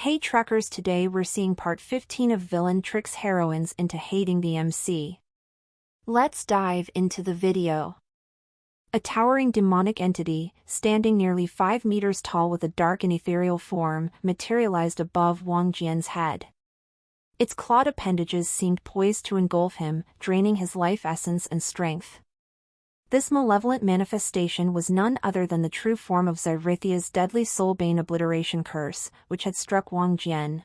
Hey truckers, today we're seeing part 15 of Villain Tricks Heroines into Hating the MC. Let's dive into the video. A towering demonic entity, standing nearly 5 meters tall with a dark and ethereal form, materialized above Wang Jian's head. Its clawed appendages seemed poised to engulf him, draining his life essence and strength. This malevolent manifestation was none other than the true form of Zyrithia's deadly soulbane obliteration curse, which had struck Wang Jian.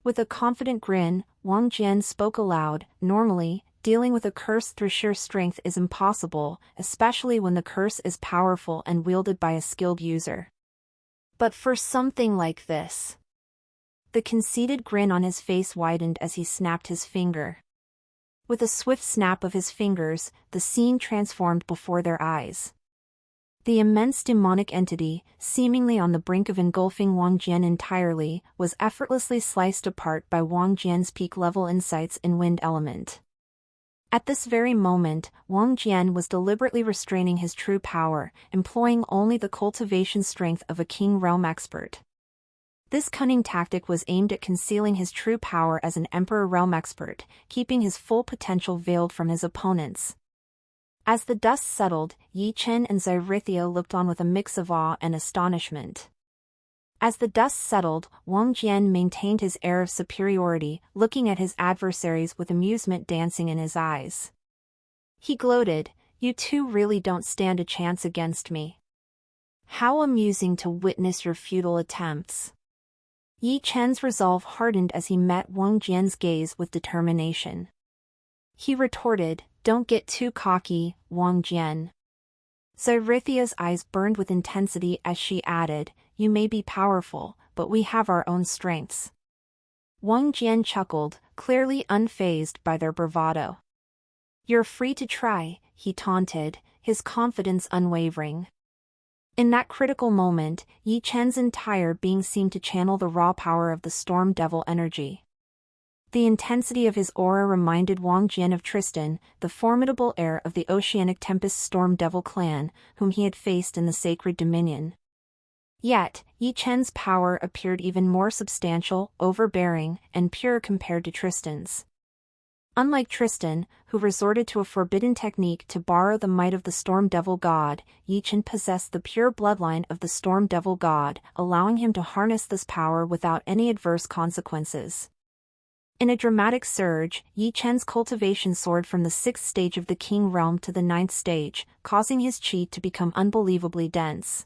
With a confident grin, Wang Jian spoke aloud. Normally, dealing with a curse through sheer strength is impossible, especially when the curse is powerful and wielded by a skilled user. But for something like this... The conceited grin on his face widened as he snapped his finger. With a swift snap of his fingers, the scene transformed before their eyes. The immense demonic entity, seemingly on the brink of engulfing Wang Jian entirely, was effortlessly sliced apart by Wang Jian's peak-level insights in wind element. At this very moment, Wang Jian was deliberately restraining his true power, employing only the cultivation strength of a King Realm expert. This cunning tactic was aimed at concealing his true power as an Emperor Realm expert, keeping his full potential veiled from his opponents. As the dust settled, Yi Chen and Zyrithia looked on with a mix of awe and astonishment. As the dust settled, Wang Jian maintained his air of superiority, looking at his adversaries with amusement dancing in his eyes. He gloated, "You two really don't stand a chance against me. How amusing to witness your futile attempts." Yi Chen's resolve hardened as he met Wang Jian's gaze with determination. He retorted, "Don't get too cocky, Wang Jian." Zyrithia's eyes burned with intensity as she added, "You may be powerful, but we have our own strengths." Wang Jian chuckled, clearly unfazed by their bravado. "You're free to try," he taunted, his confidence unwavering. In that critical moment, Yi Chen's entire being seemed to channel the raw power of the Storm Devil energy. The intensity of his aura reminded Wang Jian of Tristan, the formidable heir of the Oceanic Tempest Storm Devil clan, whom he had faced in the Sacred Dominion. Yet, Yi Chen's power appeared even more substantial, overbearing, and pure compared to Tristan's. Unlike Tristan, who resorted to a forbidden technique to borrow the might of the Storm Devil God, Yi Chen possessed the pure bloodline of the Storm Devil God, allowing him to harness this power without any adverse consequences. In a dramatic surge, Yi Chen's cultivation soared from the 6th stage of the King Realm to the 9th stage, causing his qi to become unbelievably dense.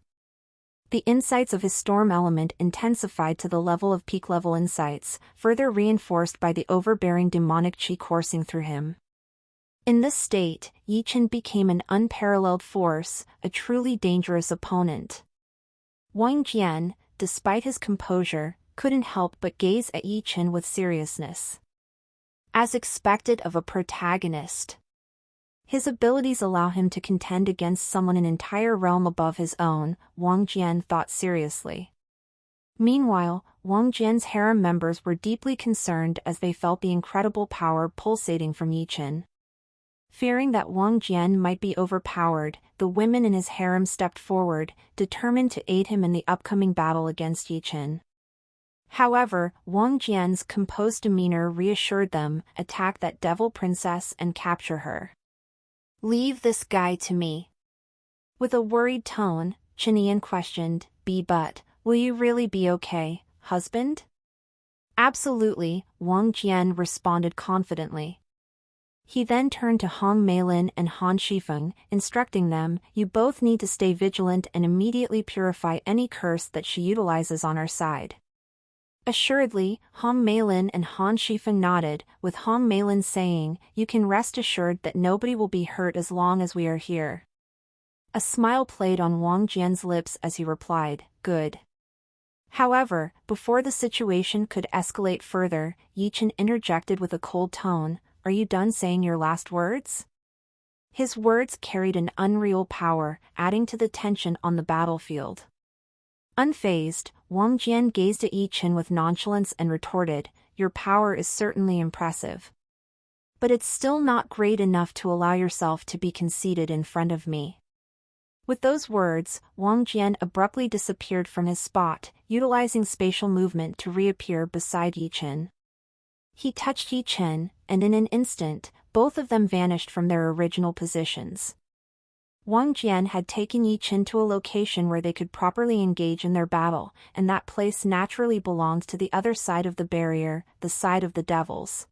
The insights of his storm element intensified to the level of peak-level insights, further reinforced by the overbearing demonic qi coursing through him. In this state, Yi Chen became an unparalleled force, a truly dangerous opponent. Wang Jian, despite his composure, couldn't help but gaze at Yi Chen with seriousness. As expected of a protagonist, his abilities allow him to contend against someone an entire realm above his own, Wang Jian thought seriously. Meanwhile, Wang Jian's harem members were deeply concerned as they felt the incredible power pulsating from Yi Chen. Fearing that Wang Jian might be overpowered, the women in his harem stepped forward, determined to aid him in the upcoming battle against Yi Chen. However, Wang Jian's composed demeanor reassured them, "Attack that devil princess and capture her. Leave this guy to me." With a worried tone, Chinian questioned, But, will you really be okay, husband?" "Absolutely," Wang Jian responded confidently. He then turned to Hong Meilin and Han Shifeng, instructing them, "You both need to stay vigilant and immediately purify any curse that she utilizes on our side." Assuredly, Hong Meilin and Han Shifeng nodded, with Hong Meilin saying, "You can rest assured that nobody will be hurt as long as we are here." A smile played on Wang Jian's lips as he replied, "Good." However, before the situation could escalate further, Yi Chen interjected with a cold tone, "Are you done saying your last words?" His words carried an unreal power, adding to the tension on the battlefield. Unfazed, Wang Jian gazed at Yi Chen with nonchalance and retorted, "Your power is certainly impressive. But it's still not great enough to allow yourself to be conceited in front of me." With those words, Wang Jian abruptly disappeared from his spot, utilizing spatial movement to reappear beside Yi Chen. He touched Yi Chen, and in an instant, both of them vanished from their original positions. Wang Jian had taken Yi Chen to a location where they could properly engage in their battle, and that place naturally belonged to the other side of the barrier, the side of the devils.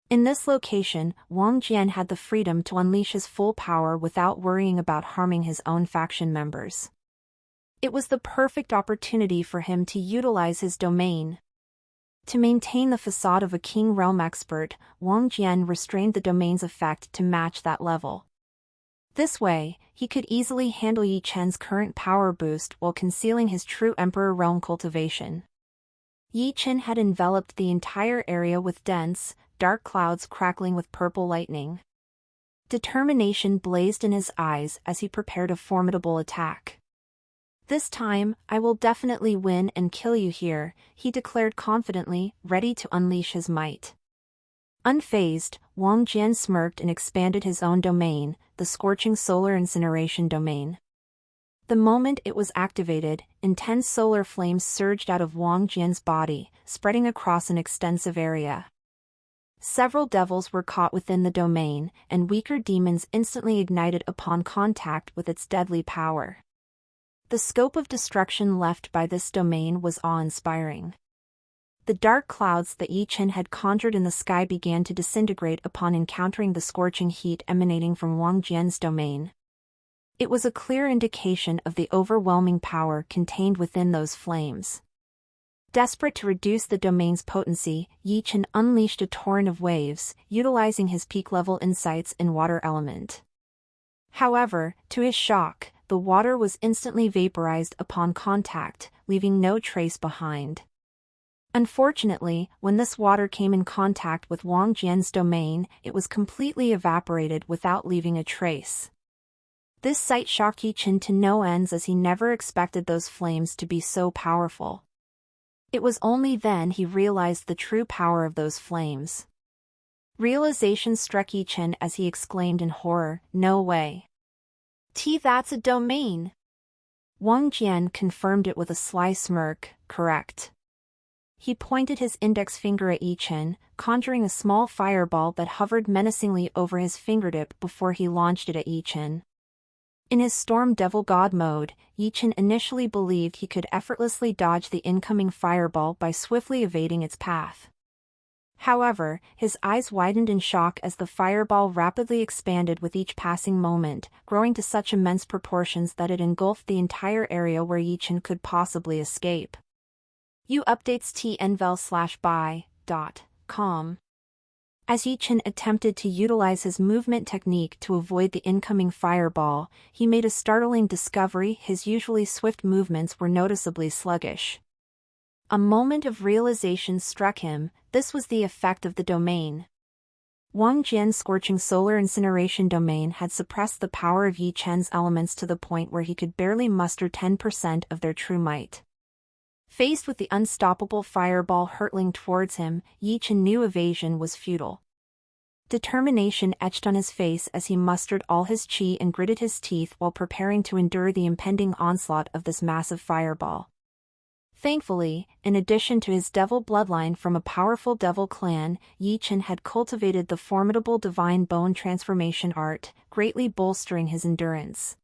In this location, Wang Jian had the freedom to unleash his full power without worrying about harming his own faction members. It was the perfect opportunity for him to utilize his domain. To maintain the facade of a King Realm expert, Wang Jian restrained the domain's effect to match that level. This way, he could easily handle Yi Chen's current power boost while concealing his true Emperor Realm cultivation. Yi Chen had enveloped the entire area with dense, dark clouds crackling with purple lightning. Determination blazed in his eyes as he prepared a formidable attack. "This time, I will definitely win and kill you here," he declared confidently, ready to unleash his might. Unfazed, Wang Jian smirked and expanded his own domain, the scorching solar incineration domain. The moment it was activated, intense solar flames surged out of Wang Jian's body, spreading across an extensive area. Several devils were caught within the domain, and weaker demons instantly ignited upon contact with its deadly power. The scope of destruction left by this domain was awe-inspiring. The dark clouds that Yi Chen had conjured in the sky began to disintegrate upon encountering the scorching heat emanating from Wang Jian's domain. It was a clear indication of the overwhelming power contained within those flames. Desperate to reduce the domain's potency, Yi Chen unleashed a torrent of waves, utilizing his peak-level insights in water element. However, to his shock, the water was instantly vaporized upon contact, leaving no trace behind. Unfortunately, when this water came in contact with Wang Jian's domain, it was completely evaporated without leaving a trace. This sight shocked Yi Chen to no ends, as he never expected those flames to be so powerful. It was only then he realized the true power of those flames. Realization struck Yi Chen as he exclaimed in horror, "No way. That's a domain." Wang Jian confirmed it with a sly smirk, "Correct." He pointed his index finger at Yi Chen, conjuring a small fireball that hovered menacingly over his fingertip before he launched it at Yi Chen. In his Storm Devil God mode, Yi Chen initially believed he could effortlessly dodge the incoming fireball by swiftly evading its path. However, his eyes widened in shock as the fireball rapidly expanded with each passing moment, growing to such immense proportions that it engulfed the entire area where Yi Chen could possibly escape. Updates tnvel/buy.com. As Yi Chen attempted to utilize his movement technique to avoid the incoming fireball, he made a startling discovery: his usually swift movements were noticeably sluggish. A moment of realization struck him: this was the effect of the domain. Wang Jian's scorching solar incineration domain had suppressed the power of Yi Chen's elements to the point where he could barely muster 10% of their true might. Faced with the unstoppable fireball hurtling towards him, Yi Chen knew evasion was futile. Determination etched on his face as he mustered all his chi and gritted his teeth while preparing to endure the impending onslaught of this massive fireball. Thankfully, in addition to his devil bloodline from a powerful devil clan, Yi Chen had cultivated the formidable divine bone transformation art, greatly bolstering his endurance.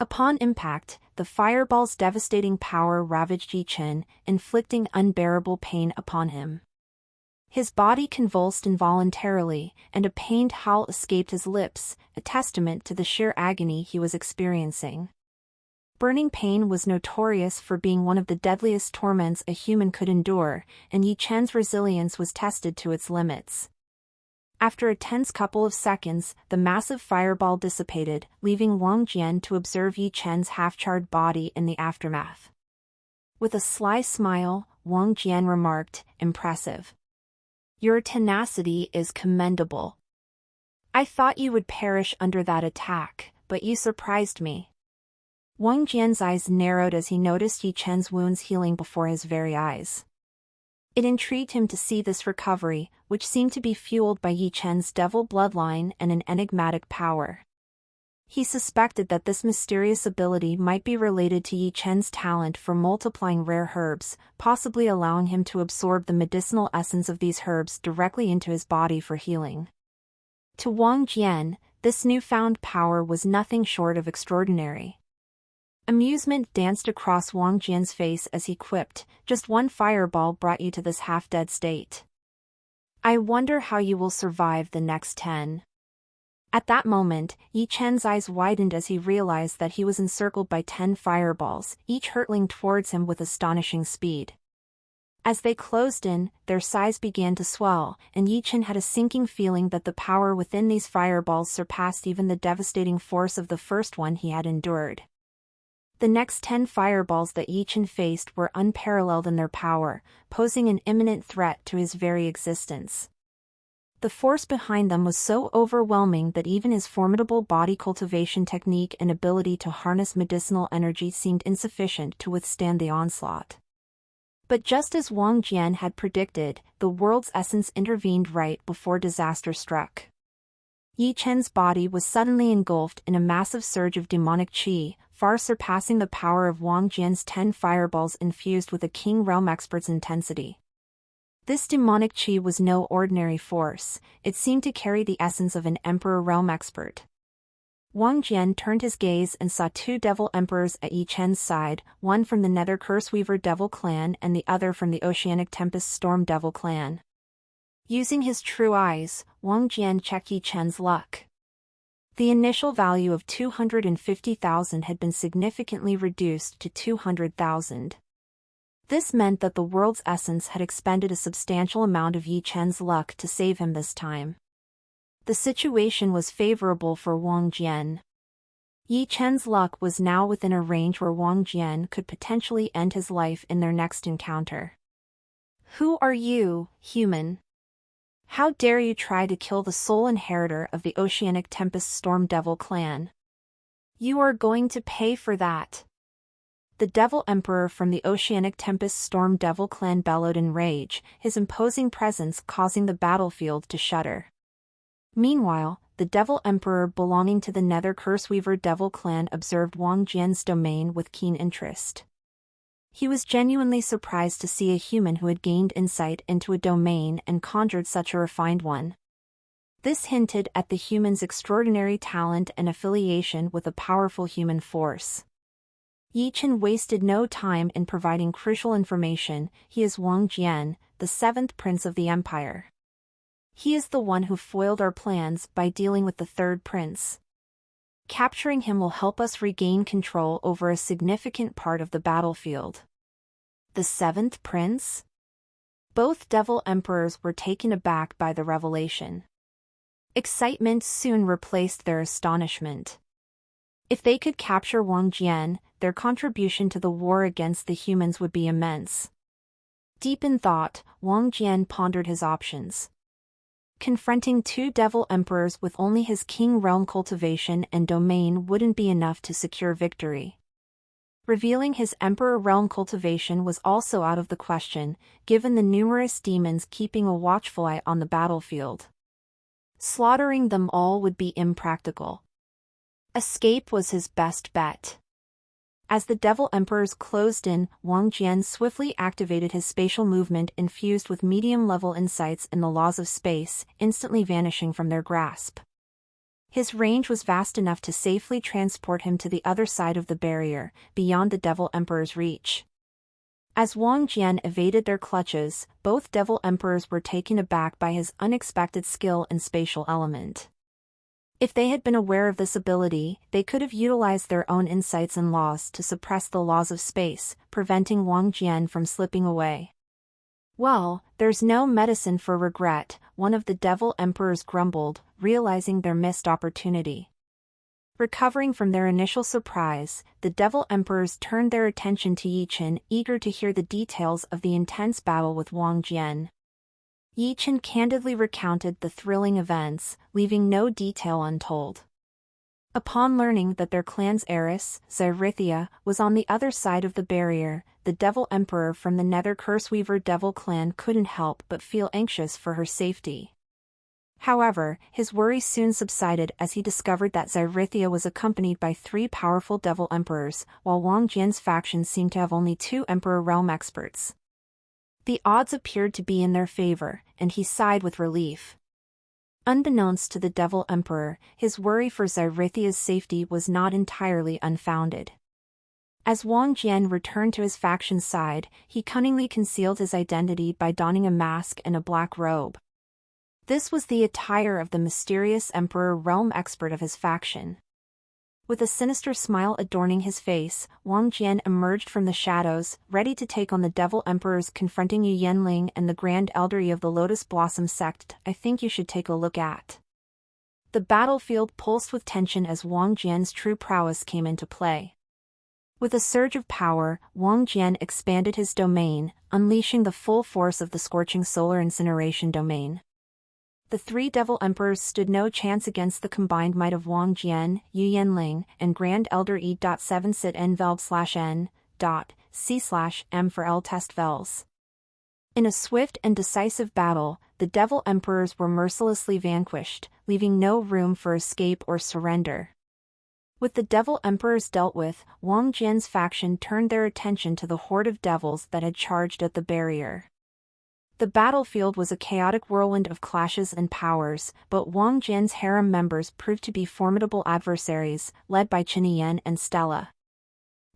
Upon impact, the fireball's devastating power ravaged Yi Chen, inflicting unbearable pain upon him. His body convulsed involuntarily, and a pained howl escaped his lips, a testament to the sheer agony he was experiencing. Burning pain was notorious for being one of the deadliest torments a human could endure, and Yi Chen's resilience was tested to its limits. After a tense couple of seconds, the massive fireball dissipated, leaving Wang Jian to observe Yi Chen's half-charred body in the aftermath. With a sly smile, Wang Jian remarked, "Impressive. Your tenacity is commendable. I thought you would perish under that attack, but you surprised me." Wang Jian's eyes narrowed as he noticed Yi Chen's wounds healing before his very eyes. It intrigued him to see this recovery, which seemed to be fueled by Yi Chen's devil bloodline and an enigmatic power. He suspected that this mysterious ability might be related to Yi Chen's talent for multiplying rare herbs, possibly allowing him to absorb the medicinal essence of these herbs directly into his body for healing. To Wang Jian, this newfound power was nothing short of extraordinary. Amusement danced across Wang Jian's face as he quipped, "Just one fireball brought you to this half-dead state. I wonder how you will survive the next 10. At that moment, Yi Chen's eyes widened as he realized that he was encircled by 10 fireballs, each hurtling towards him with astonishing speed. As they closed in, their size began to swell, and Yi Chen had a sinking feeling that the power within these fireballs surpassed even the devastating force of the first one he had endured. The next 10 fireballs that Yi Chen faced were unparalleled in their power, posing an imminent threat to his very existence. The force behind them was so overwhelming that even his formidable body cultivation technique and ability to harness medicinal energy seemed insufficient to withstand the onslaught. But just as Wang Jian had predicted, the world's essence intervened right before disaster struck. Yi Chen's body was suddenly engulfed in a massive surge of demonic qi, far surpassing the power of Wang Jian's 10 fireballs infused with a King Realm expert's intensity. This demonic qi was no ordinary force, it seemed to carry the essence of an Emperor Realm expert. Wang Jian turned his gaze and saw 2 devil emperors at Yi Chen's side, one from the Nether Curseweaver Devil clan and the other from the Oceanic Tempest Storm Devil clan. Using his true eyes, Wang Jian checked Yi Chen's luck. The initial value of 250,000 had been significantly reduced to 200,000. This meant that the world's essence had expended a substantial amount of Yi Chen's luck to save him this time. The situation was favorable for Wang Jian. Yi Chen's luck was now within a range where Wang Jian could potentially end his life in their next encounter. "Who are you, human? How dare you try to kill the sole inheritor of the Oceanic Tempest Storm Devil clan? You are going to pay for that." The Devil Emperor from the Oceanic Tempest Storm Devil clan bellowed in rage, his imposing presence causing the battlefield to shudder. Meanwhile, the Devil Emperor belonging to the Nether Curseweaver Devil clan observed Wang Jian's domain with keen interest. He was genuinely surprised to see a human who had gained insight into a domain and conjured such a refined one. This hinted at the human's extraordinary talent and affiliation with a powerful human force. Yi Chen wasted no time in providing crucial information. He is Wang Jian, the 7th prince of the empire. He is the one who foiled our plans by dealing with the 3rd prince. Capturing him will help us regain control over a significant part of the battlefield. The 7th prince? Both devil emperors were taken aback by the revelation. Excitement soon replaced their astonishment. If they could capture Wang Jian, their contribution to the war against the humans would be immense. Deep in thought, Wang Jian pondered his options. Confronting 2 devil emperors with only his king realm cultivation and domain wouldn't be enough to secure victory. Revealing his emperor realm cultivation was also out of the question, given the numerous demons keeping a watchful eye on the battlefield. Slaughtering them all would be impractical. Escape was his best bet. As the Devil Emperors closed in, Wang Jian swiftly activated his spatial movement infused with medium-level insights in the laws of space, instantly vanishing from their grasp. His range was vast enough to safely transport him to the other side of the barrier, beyond the Devil Emperor's reach. As Wang Jian evaded their clutches, both Devil Emperors were taken aback by his unexpected skill and spatial element. If they had been aware of this ability, they could have utilized their own insights and laws to suppress the laws of space, preventing Wang Jian from slipping away. "Well, there's no medicine for regret," one of the Devil Emperors grumbled, realizing their missed opportunity. Recovering from their initial surprise, the Devil Emperors turned their attention to Yi Chen, eager to hear the details of the intense battle with Wang Jian. Yi Chen candidly recounted the thrilling events, leaving no detail untold. Upon learning that their clan's heiress, Zyrithia, was on the other side of the barrier, the Devil Emperor from the Nether Curseweaver Devil clan couldn't help but feel anxious for her safety. However, his worries soon subsided as he discovered that Xyrithyia was accompanied by 3 powerful devil emperors, while Wang Jian's faction seemed to have only 2 emperor realm experts. The odds appeared to be in their favor, and he sighed with relief. Unbeknownst to the devil emperor, his worry for Xyrithia's safety was not entirely unfounded. As Wang Jian returned to his faction's side, he cunningly concealed his identity by donning a mask and a black robe. This was the attire of the mysterious emperor realm expert of his faction. With a sinister smile adorning his face, Wang Jian emerged from the shadows, ready to take on the devil emperors confronting Yu Yanling and the Grand Elder of the Lotus Blossom sect. I think you should take a look at. The battlefield pulsed with tension as Wang Jian's true prowess came into play. With a surge of power, Wang Jian expanded his domain, unleashing the full force of the scorching solar incineration domain. The 3 devil emperors stood no chance against the combined might of Wang Jian, Yu Yanling, and Grand Elder E.7 sit n-velb/n. C/m for L test vels. In a swift and decisive battle, the devil emperors were mercilessly vanquished, leaving no room for escape or surrender. With the devil emperors dealt with, Wang Jian's faction turned their attention to the horde of devils that had charged at the barrier. The battlefield was a chaotic whirlwind of clashes and powers, but Wang Jian's harem members proved to be formidable adversaries, led by Qinian and Stella.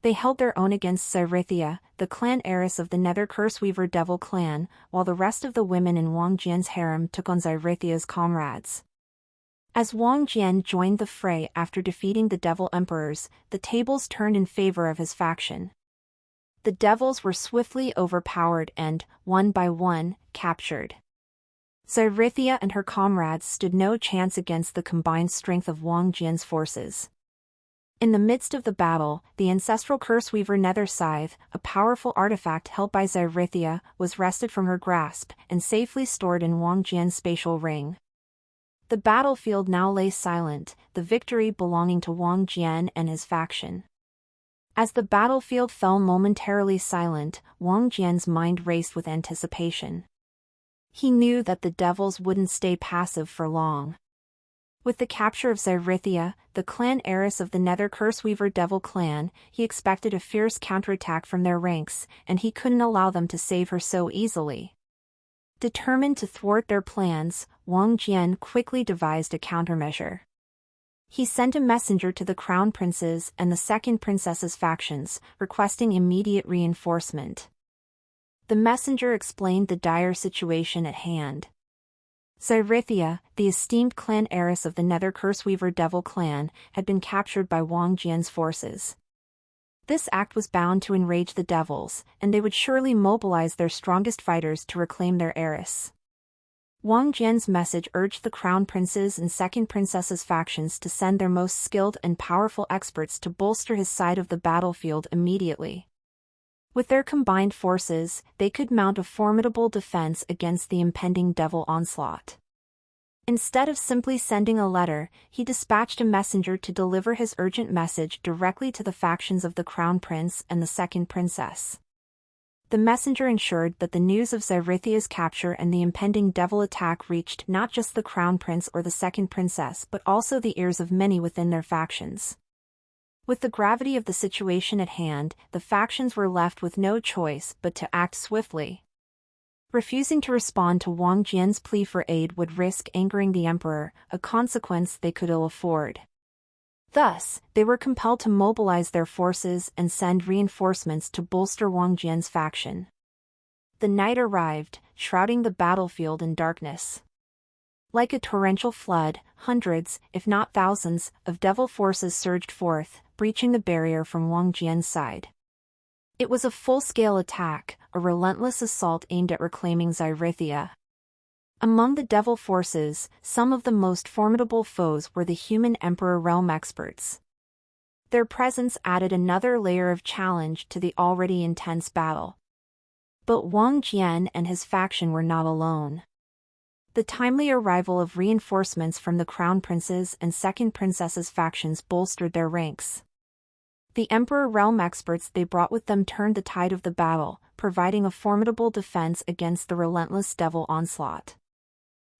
They held their own against Xyrithyia, the clan heiress of the Nether Curseweaver Devil clan, while the rest of the women in Wang Jian's harem took on Xyrithia's comrades. As Wang Jian joined the fray after defeating the devil emperors, the tables turned in favor of his faction. The devils were swiftly overpowered and, one by one, captured. Xyrithyia and her comrades stood no chance against the combined strength of Wang Jian's forces. In the midst of the battle, the ancestral Curseweaver Nether Scythe, a powerful artifact held by Xyrithyia, was wrested from her grasp and safely stored in Wang Jian's spatial ring. The battlefield now lay silent, the victory belonging to Wang Jian and his faction. As the battlefield fell momentarily silent, Wang Jian's mind raced with anticipation. He knew that the devils wouldn't stay passive for long. With the capture of Xyrithyia, the clan heiress of the Nether Curseweaver Devil clan, he expected a fierce counterattack from their ranks, and he couldn't allow them to save her so easily. Determined to thwart their plans, Wang Jian quickly devised a countermeasure. He sent a messenger to the Crown Prince's and the Second Princess's factions, requesting immediate reinforcement. The messenger explained the dire situation at hand. Xyrithyia, the esteemed clan heiress of the Nether Curseweaver Devil clan, had been captured by Wang Jian's forces. This act was bound to enrage the devils, and they would surely mobilize their strongest fighters to reclaim their heiress. Wang Jian's message urged the Crown Prince's and Second Princess's factions to send their most skilled and powerful experts to bolster his side of the battlefield immediately. With their combined forces, they could mount a formidable defense against the impending devil onslaught. Instead of simply sending a letter, he dispatched a messenger to deliver his urgent message directly to the factions of the Crown Prince and the Second Princess. The messenger ensured that the news of Xyrithia's capture and the impending devil attack reached not just the Crown Prince or the Second Princess but also the ears of many within their factions. With the gravity of the situation at hand, the factions were left with no choice but to act swiftly. Refusing to respond to Wang Jian's plea for aid would risk angering the emperor, a consequence they could ill afford. Thus, they were compelled to mobilize their forces and send reinforcements to bolster Wang Jian's faction. The night arrived, shrouding the battlefield in darkness. Like a torrential flood, hundreds, if not thousands, of devil forces surged forth, breaching the barrier from Wang Jian's side. It was a full-scale attack, a relentless assault aimed at reclaiming Xyrithyia. Among the devil forces, some of the most formidable foes were the human Emperor realm experts. Their presence added another layer of challenge to the already intense battle. But Wang Jian and his faction were not alone. The timely arrival of reinforcements from the Crown Prince's and Second Princess's factions bolstered their ranks. The Emperor realm experts they brought with them turned the tide of the battle, providing a formidable defense against the relentless devil onslaught.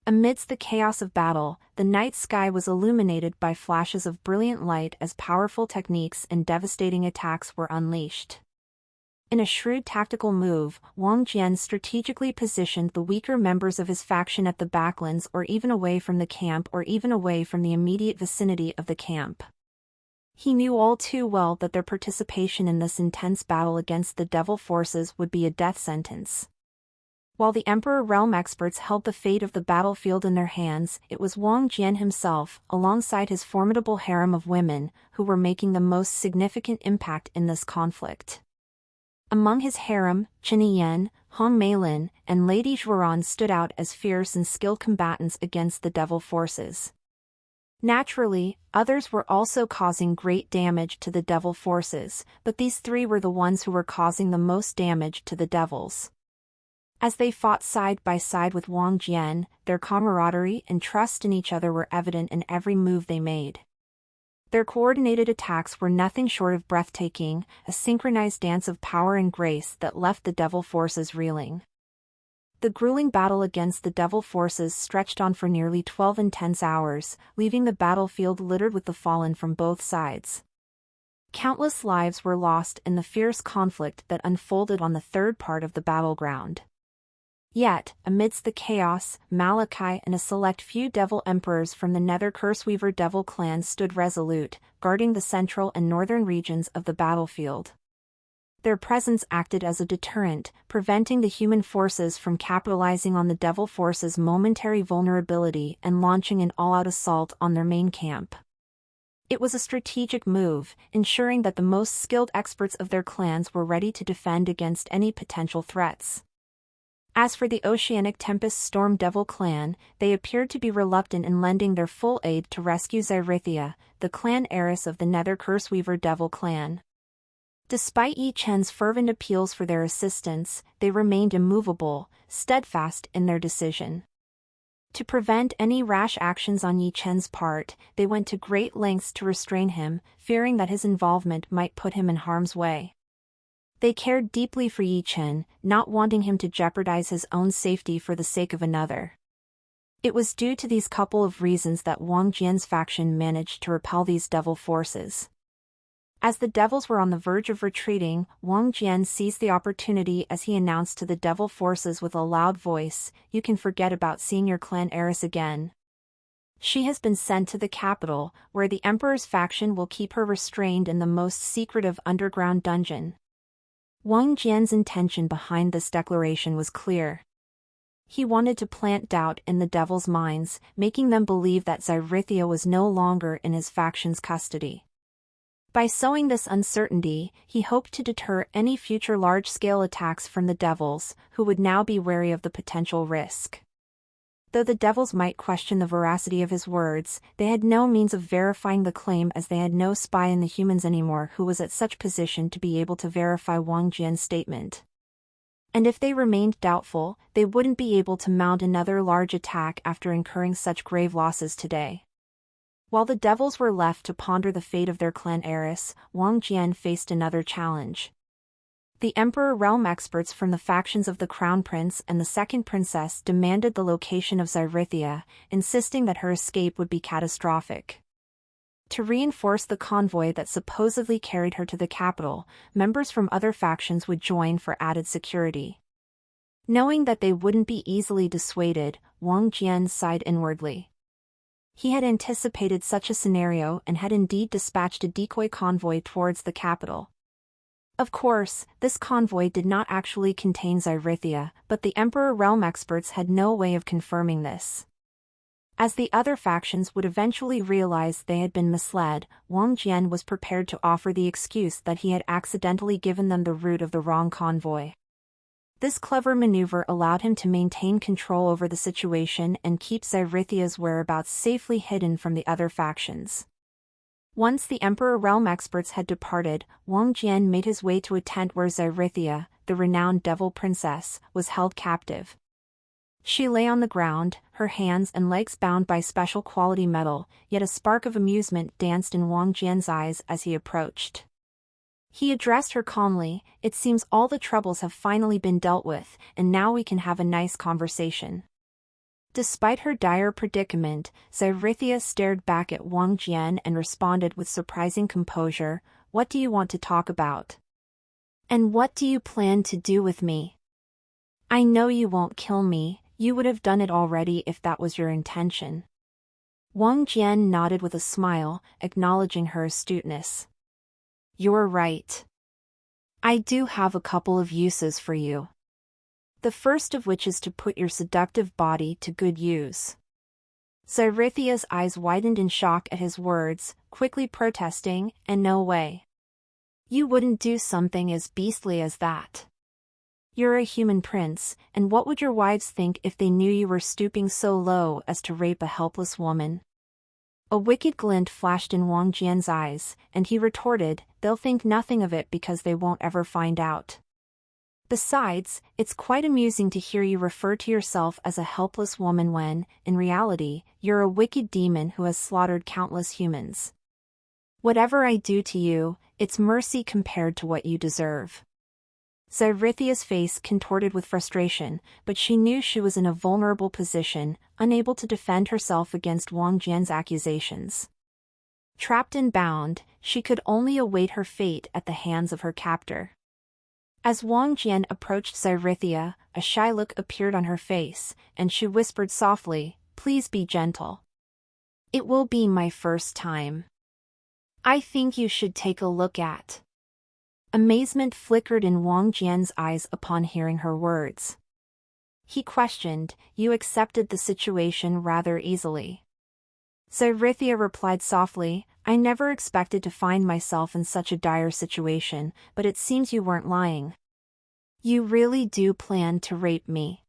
Amidst the chaos of battle, the night sky was illuminated by flashes of brilliant light as powerful techniques and devastating attacks were unleashed. In a shrewd tactical move, Wang Jian strategically positioned the weaker members of his faction at the backlands or even away from the camp or even away from the immediate vicinity of the camp. He knew all too well that their participation in this intense battle against the devil forces would be a death sentence. While the Emperor realm experts held the fate of the battlefield in their hands, it was Wang Jian himself, alongside his formidable harem of women, who were making the most significant impact in this conflict. Among his harem, Chen Yan, Hong Meilin, and Lady Zhuoran stood out as fierce and skilled combatants against the devil forces. Naturally, others were also causing great damage to the devil forces, but these three were the ones who were causing the most damage to the devils. As they fought side by side with Wang Jian, their camaraderie and trust in each other were evident in every move they made. Their coordinated attacks were nothing short of breathtaking, a synchronized dance of power and grace that left the devil forces reeling. The grueling battle against the devil forces stretched on for nearly 12 intense hours, leaving the battlefield littered with the fallen from both sides. Countless lives were lost in the fierce conflict that unfolded on the third part of the battleground. Yet, amidst the chaos, Malachi and a select few devil emperors from the Nether Curseweaver devil clan stood resolute, guarding the central and northern regions of the battlefield. Their presence acted as a deterrent, preventing the human forces from capitalizing on the devil forces' momentary vulnerability and launching an all-out assault on their main camp. It was a strategic move, ensuring that the most skilled experts of their clans were ready to defend against any potential threats. As for the Oceanic Tempest Storm Devil clan, they appeared to be reluctant in lending their full aid to rescue Xyrithia, the clan heiress of the Nether Curseweaver devil clan. Despite Yi Chen's fervent appeals for their assistance, they remained immovable, steadfast in their decision. To prevent any rash actions on Yi Chen's part, they went to great lengths to restrain him, fearing that his involvement might put him in harm's way. They cared deeply for Yi Chen, not wanting him to jeopardize his own safety for the sake of another. It was due to these couple of reasons that Wang Jian's faction managed to repel these devil forces. As the devils were on the verge of retreating, Wang Jian seized the opportunity as he announced to the devil forces with a loud voice, "You can forget about seeing your clan heiress again. She has been sent to the capital, where the Emperor's faction will keep her restrained in the most secretive underground dungeon." Wang Jian's intention behind this declaration was clear. He wanted to plant doubt in the devils' minds, making them believe that Xyrithia was no longer in his faction's custody. By sowing this uncertainty, he hoped to deter any future large-scale attacks from the devils, who would now be wary of the potential risk. Though the devils might question the veracity of his words, they had no means of verifying the claim, as they had no spy in the humans anymore who was at such position to be able to verify Wang Jian's statement. And if they remained doubtful, they wouldn't be able to mount another large attack after incurring such grave losses today. While the devils were left to ponder the fate of their clan heiress, Wang Jian faced another challenge. The Emperor realm experts from the factions of the Crown Prince and the Second Princess demanded the location of Xyrithia, insisting that her escape would be catastrophic. To reinforce the convoy that supposedly carried her to the capital, members from other factions would join for added security. Knowing that they wouldn't be easily dissuaded, Wang Jian sighed inwardly. He had anticipated such a scenario and had indeed dispatched a decoy convoy towards the capital. Of course, this convoy did not actually contain Xyrithia, but the Emperor realm experts had no way of confirming this. As the other factions would eventually realize they had been misled, Wang Jian was prepared to offer the excuse that he had accidentally given them the route of the wrong convoy. This clever maneuver allowed him to maintain control over the situation and keep Xyrithia's whereabouts safely hidden from the other factions. Once the Emperor realm experts had departed, Wang Jian made his way to a tent where Xyrithia, the renowned devil princess, was held captive. She lay on the ground, her hands and legs bound by special quality metal, yet a spark of amusement danced in Wang Jian's eyes as he approached. He addressed her calmly, "It seems all the troubles have finally been dealt with, and now we can have a nice conversation." Despite her dire predicament, Xyrithyia stared back at Wang Jian and responded with surprising composure, "What do you want to talk about? And what do you plan to do with me? I know you won't kill me, you would have done it already if that was your intention." Wang Jian nodded with a smile, acknowledging her astuteness. "You're right. I do have a couple of uses for you. The first of which is to put your seductive body to good use." Xyrithia's eyes widened in shock at his words, quickly protesting, "And no way. You wouldn't do something as beastly as that. You're a human prince, and what would your wives think if they knew you were stooping so low as to rape a helpless woman?" A wicked glint flashed in Wang Jian's eyes, and he retorted, "They'll think nothing of it because they won't ever find out. Besides, it's quite amusing to hear you refer to yourself as a helpless woman when, in reality, you're a wicked demon who has slaughtered countless humans. Whatever I do to you, it's mercy compared to what you deserve." Xyrithia's face contorted with frustration, but she knew she was in a vulnerable position, unable to defend herself against Wang Jian's accusations. Trapped and bound, she could only await her fate at the hands of her captor. As Wang Jian approached Xyrithyia, a shy look appeared on her face, and she whispered softly, "Please be gentle. It will be my first time. I think you should take a look at." Amazement flickered in Wang Jian's eyes upon hearing her words. He questioned, "You accepted the situation rather easily." Xyrithyia replied softly, "I never expected to find myself in such a dire situation, but it seems you weren't lying. You really do plan to rape me.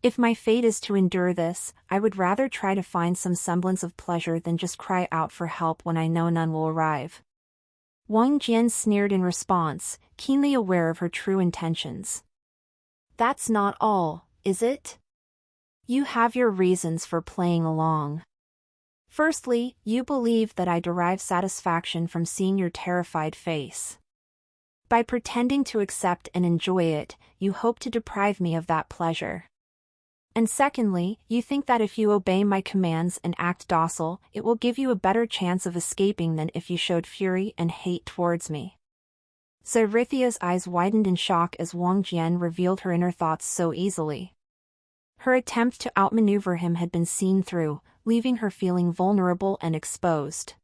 If my fate is to endure this, I would rather try to find some semblance of pleasure than just cry out for help when I know none will arrive." Wang Jian sneered in response, keenly aware of her true intentions. "That's not all, is it? You have your reasons for playing along. Firstly, you believe that I derive satisfaction from seeing your terrified face. By pretending to accept and enjoy it, you hope to deprive me of that pleasure. And secondly, you think that if you obey my commands and act docile, it will give you a better chance of escaping than if you showed fury and hate towards me." Xyrithia's eyes widened in shock as Wang Jian revealed her inner thoughts so easily. Her attempt to outmaneuver him had been seen through, leaving her feeling vulnerable and exposed.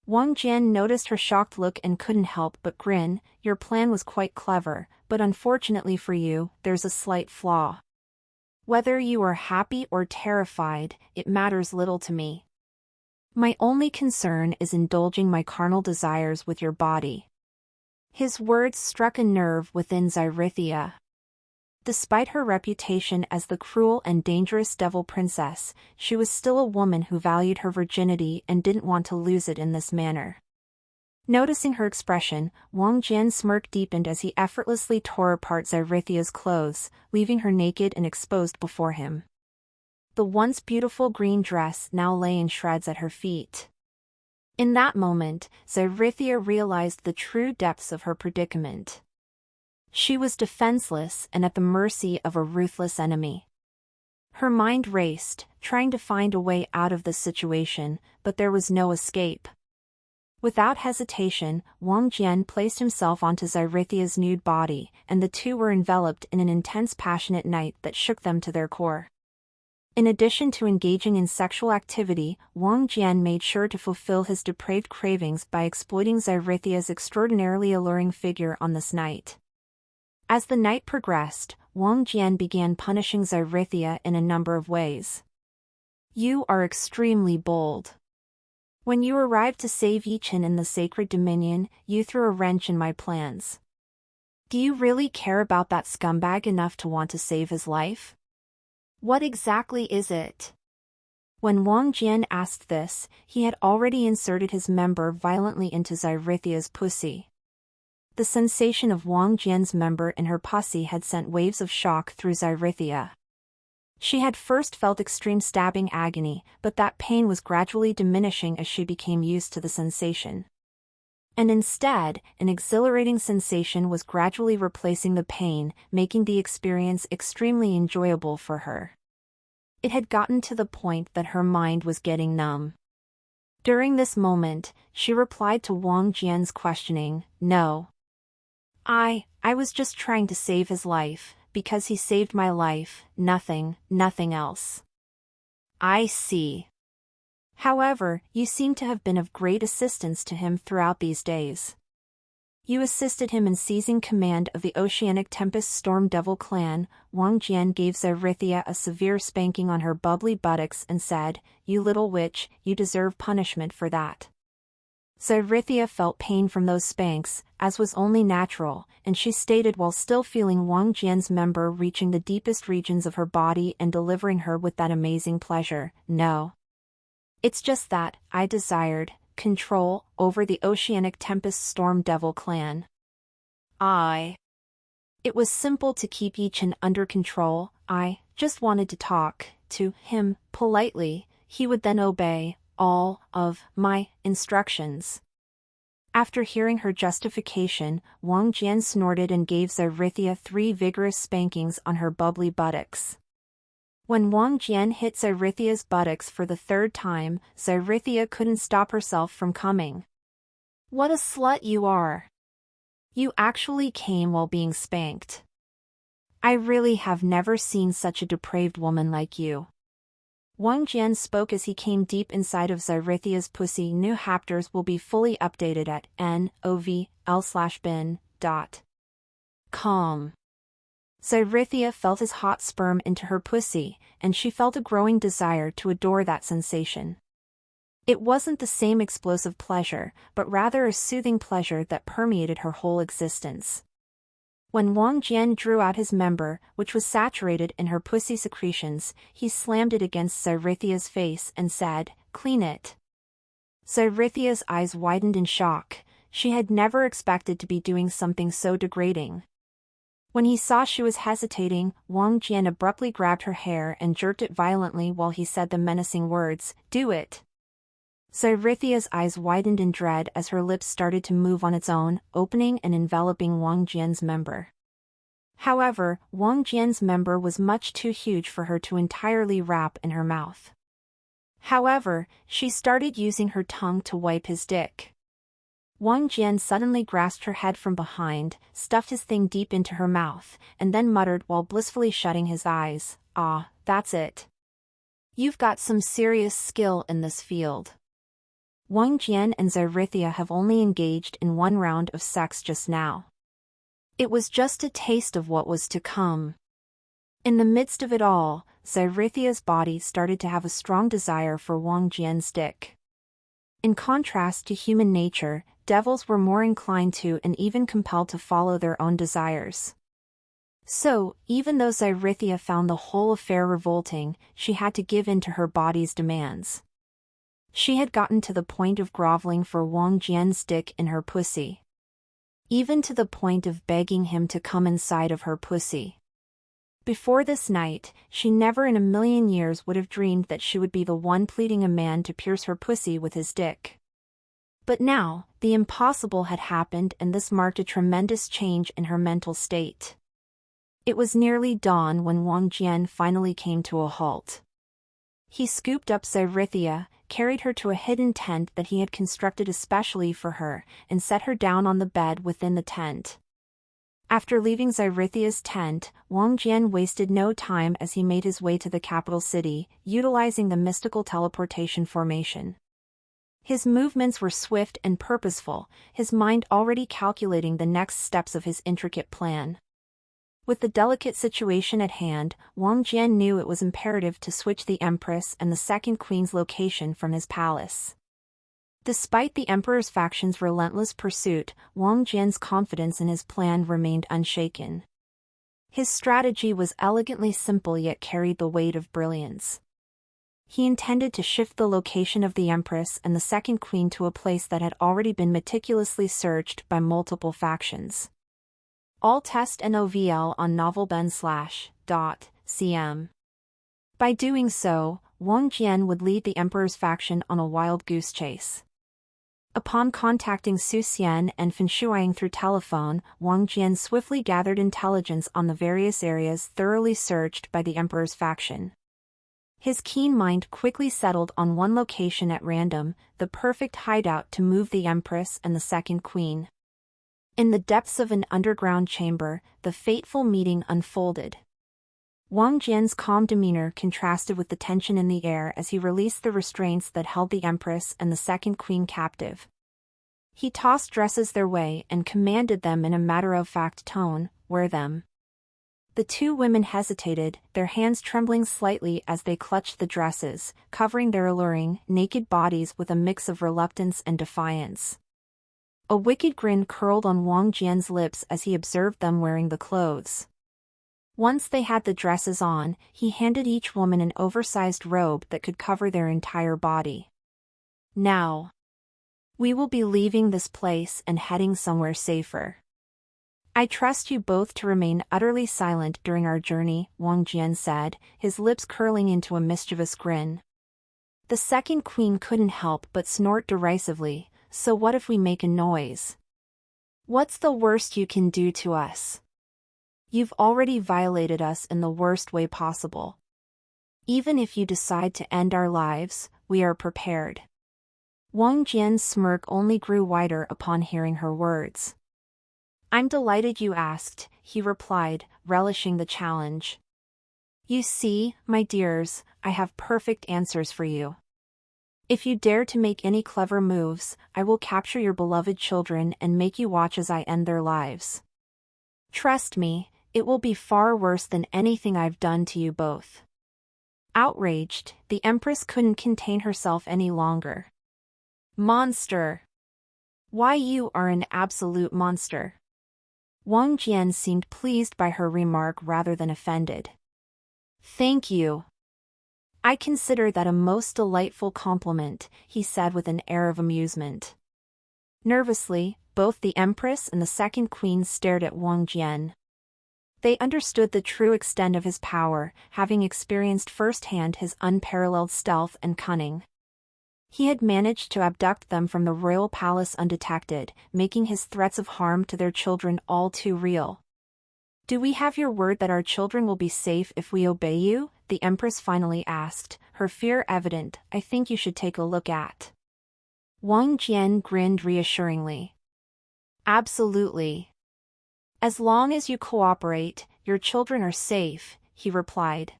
Wang Jian noticed her shocked look and couldn't help but grin. "Your plan was quite clever, but unfortunately for you, there's a slight flaw. Whether you are happy or terrified, it matters little to me. My only concern is indulging my carnal desires with your body." His words struck a nerve within Xyrithyia. Despite her reputation as the cruel and dangerous devil princess, she was still a woman who valued her virginity and didn't want to lose it in this manner. Noticing her expression, Wang Jian's smirk deepened as he effortlessly tore apart Xyrithia's clothes, leaving her naked and exposed before him. The once beautiful green dress now lay in shreds at her feet. In that moment, Xyrithyia realized the true depths of her predicament. She was defenseless and at the mercy of a ruthless enemy. Her mind raced, trying to find a way out of this situation, but there was no escape. Without hesitation, Wang Jian placed himself onto Xyrithia's nude body, and the two were enveloped in an intense passionate night that shook them to their core. In addition to engaging in sexual activity, Wang Jian made sure to fulfill his depraved cravings by exploiting Xyrithia's extraordinarily alluring figure on this night. As the night progressed, Wang Jian began punishing Xyrithyia in a number of ways. "You are extremely bold. When you arrived to save Yichin in the sacred dominion, you threw a wrench in my plans. Do you really care about that scumbag enough to want to save his life? What exactly is it?" When Wang Jian asked this, he had already inserted his member violently into Xyrithia's pussy. The sensation of Wang Jian's member in her pussy had sent waves of shock through Xyrithyia. She had first felt extreme stabbing agony, but that pain was gradually diminishing as she became used to the sensation. And instead, an exhilarating sensation was gradually replacing the pain, making the experience extremely enjoyable for her. It had gotten to the point that her mind was getting numb. During this moment, she replied to Wang Jian's questioning, "No. I was just trying to save his life, because he saved my life, nothing else." "I see. However, you seem to have been of great assistance to him throughout these days. You assisted him in seizing command of the Oceanic Tempest Storm Devil clan." Wang Jian gave Xerithia a severe spanking on her bubbly buttocks and said, "You little witch, you deserve punishment for that." Xerithia felt pain from those spanks, as was only natural, and she stated while still feeling Wang Jian's member reaching the deepest regions of her body and delivering her with that amazing pleasure, "No. It's just that I desired control over the Oceanic Tempest Storm Devil clan. It was simple to keep each under control. I just wanted to talk to him politely. He would then obey all of my instructions." After hearing her justification, Wang Jian snorted and gave Xerithia 3 vigorous spankings on her bubbly buttocks. When Wang Jian hit Xerithia's buttocks for the 3rd time, Xerithia couldn't stop herself from coming. "What a slut you are! You actually came while being spanked. I really have never seen such a depraved woman like you." Wang Jian spoke as he came deep inside of Xerithia's pussy. New chapters will be fully updated at novl.bin.com. Xerithia felt his hot sperm into her pussy, and she felt a growing desire to adore that sensation. It wasn't the same explosive pleasure, but rather a soothing pleasure that permeated her whole existence. When Wang Jian drew out his member, which was saturated in her pussy secretions, he slammed it against Xerithia's face and said, "Clean it." Xerithia's eyes widened in shock. She had never expected to be doing something so degrading. When he saw she was hesitating, Wang Jian abruptly grabbed her hair and jerked it violently while he said the menacing words, "Do it." Xerithia's eyes widened in dread as her lips started to move on its own, opening and enveloping Wang Jian's member. However, Wang Jian's member was much too huge for her to entirely wrap in her mouth. However, she started using her tongue to wipe his dick. Wang Jian suddenly grasped her head from behind, stuffed his thing deep into her mouth, and then muttered while blissfully shutting his eyes, "Ah, that's it. You've got some serious skill in this field." Wang Jian and Xerithia have only engaged in 1 round of sex just now. It was just a taste of what was to come. In the midst of it all, Xerithia's body started to have a strong desire for Wang Jian's dick. In contrast to human nature, devils were more inclined to and even compelled to follow their own desires. So, even though Xerithia found the whole affair revolting, she had to give in to her body's demands. She had gotten to the point of groveling for Wang Jian's dick in her pussy. Even to the point of begging him to come inside of her pussy. Before this night, she never in a million years would have dreamed that she would be the one pleading a man to pierce her pussy with his dick. But now, the impossible had happened, and this marked a tremendous change in her mental state. It was nearly dawn when Wang Jian finally came to a halt. He scooped up Xerithia, carried her to a hidden tent that he had constructed especially for her, and set her down on the bed within the tent. After leaving Xerithia's tent, Wang Jian wasted no time as he made his way to the capital city, utilizing the mystical teleportation formation. His movements were swift and purposeful, his mind already calculating the next steps of his intricate plan. With the delicate situation at hand, Wang Jian knew it was imperative to switch the Empress and the Second Queen's location from his palace. Despite the Emperor's faction's relentless pursuit, Wang Jian's confidence in his plan remained unshaken. His strategy was elegantly simple yet carried the weight of brilliance. He intended to shift the location of the Empress and the Second Queen to a place that had already been meticulously searched by multiple factions. All test NOVL on novelben/.cm. By doing so, Wang Jian would lead the Emperor's faction on a wild goose chase. Upon contacting Su Xian and Fan Shuang through telephone, Wang Jian swiftly gathered intelligence on the various areas thoroughly searched by the Emperor's faction. His keen mind quickly settled on one location at random, the perfect hideout to move the Empress and the second queen. In the depths of an underground chamber, the fateful meeting unfolded. Wang Jian's calm demeanor contrasted with the tension in the air as he released the restraints that held the Empress and the second queen captive. He tossed dresses their way and commanded them in a matter-of-fact tone, "Wear them." The two women hesitated, their hands trembling slightly as they clutched the dresses, covering their alluring, naked bodies with a mix of reluctance and defiance. A wicked grin curled on Wang Jian's lips as he observed them wearing the clothes. Once they had the dresses on, he handed each woman an oversized robe that could cover their entire body. "Now, we will be leaving this place and heading somewhere safer. I trust you both to remain utterly silent during our journey," Wang Jian said, his lips curling into a mischievous grin. The second queen couldn't help but snort derisively. "So what if we make a noise? What's the worst you can do to us? You've already violated us in the worst way possible. Even if you decide to end our lives, we are prepared." Wang Jian's smirk only grew wider upon hearing her words. "I'm delighted you asked," he replied, relishing the challenge. "You see, my dears, I have perfect answers for you. If you dare to make any clever moves, I will capture your beloved children and make you watch as I end their lives. Trust me, it will be far worse than anything I've done to you both." Outraged, the Empress couldn't contain herself any longer. "Monster! Why, you are an absolute monster." Wang Jian seemed pleased by her remark rather than offended. "Thank you. I consider that a most delightful compliment," he said with an air of amusement. Nervously, both the Empress and the second queen stared at Wang Jian. They understood the true extent of his power, having experienced firsthand his unparalleled stealth and cunning. He had managed to abduct them from the royal palace undetected, making his threats of harm to their children all too real. "Do we have your word that our children will be safe if we obey you?" the Empress finally asked, her fear evident. "I think you should take a look at." Wang Jian grinned reassuringly. "Absolutely. As long as you cooperate, your children are safe," he replied.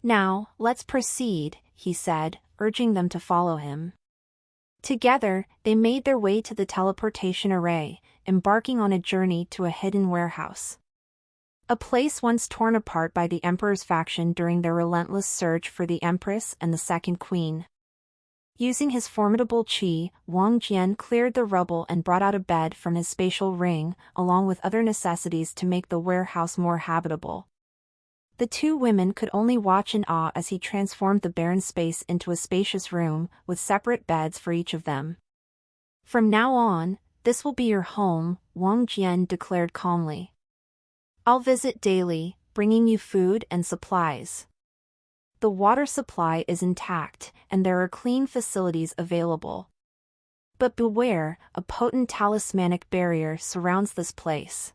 "Now, let's proceed," he said, urging them to follow him. Together, they made their way to the teleportation array, embarking on a journey to a hidden warehouse. A place once torn apart by the Emperor's faction during their relentless search for the Empress and the second queen. Using his formidable qi, Wang Jian cleared the rubble and brought out a bed from his spatial ring, along with other necessities to make the warehouse more habitable. The two women could only watch in awe as he transformed the barren space into a spacious room, with separate beds for each of them. "From now on, this will be your home," Wang Jian declared calmly. "I'll visit daily, bringing you food and supplies. The water supply is intact, and there are clean facilities available. But beware, a potent talismanic barrier surrounds this place.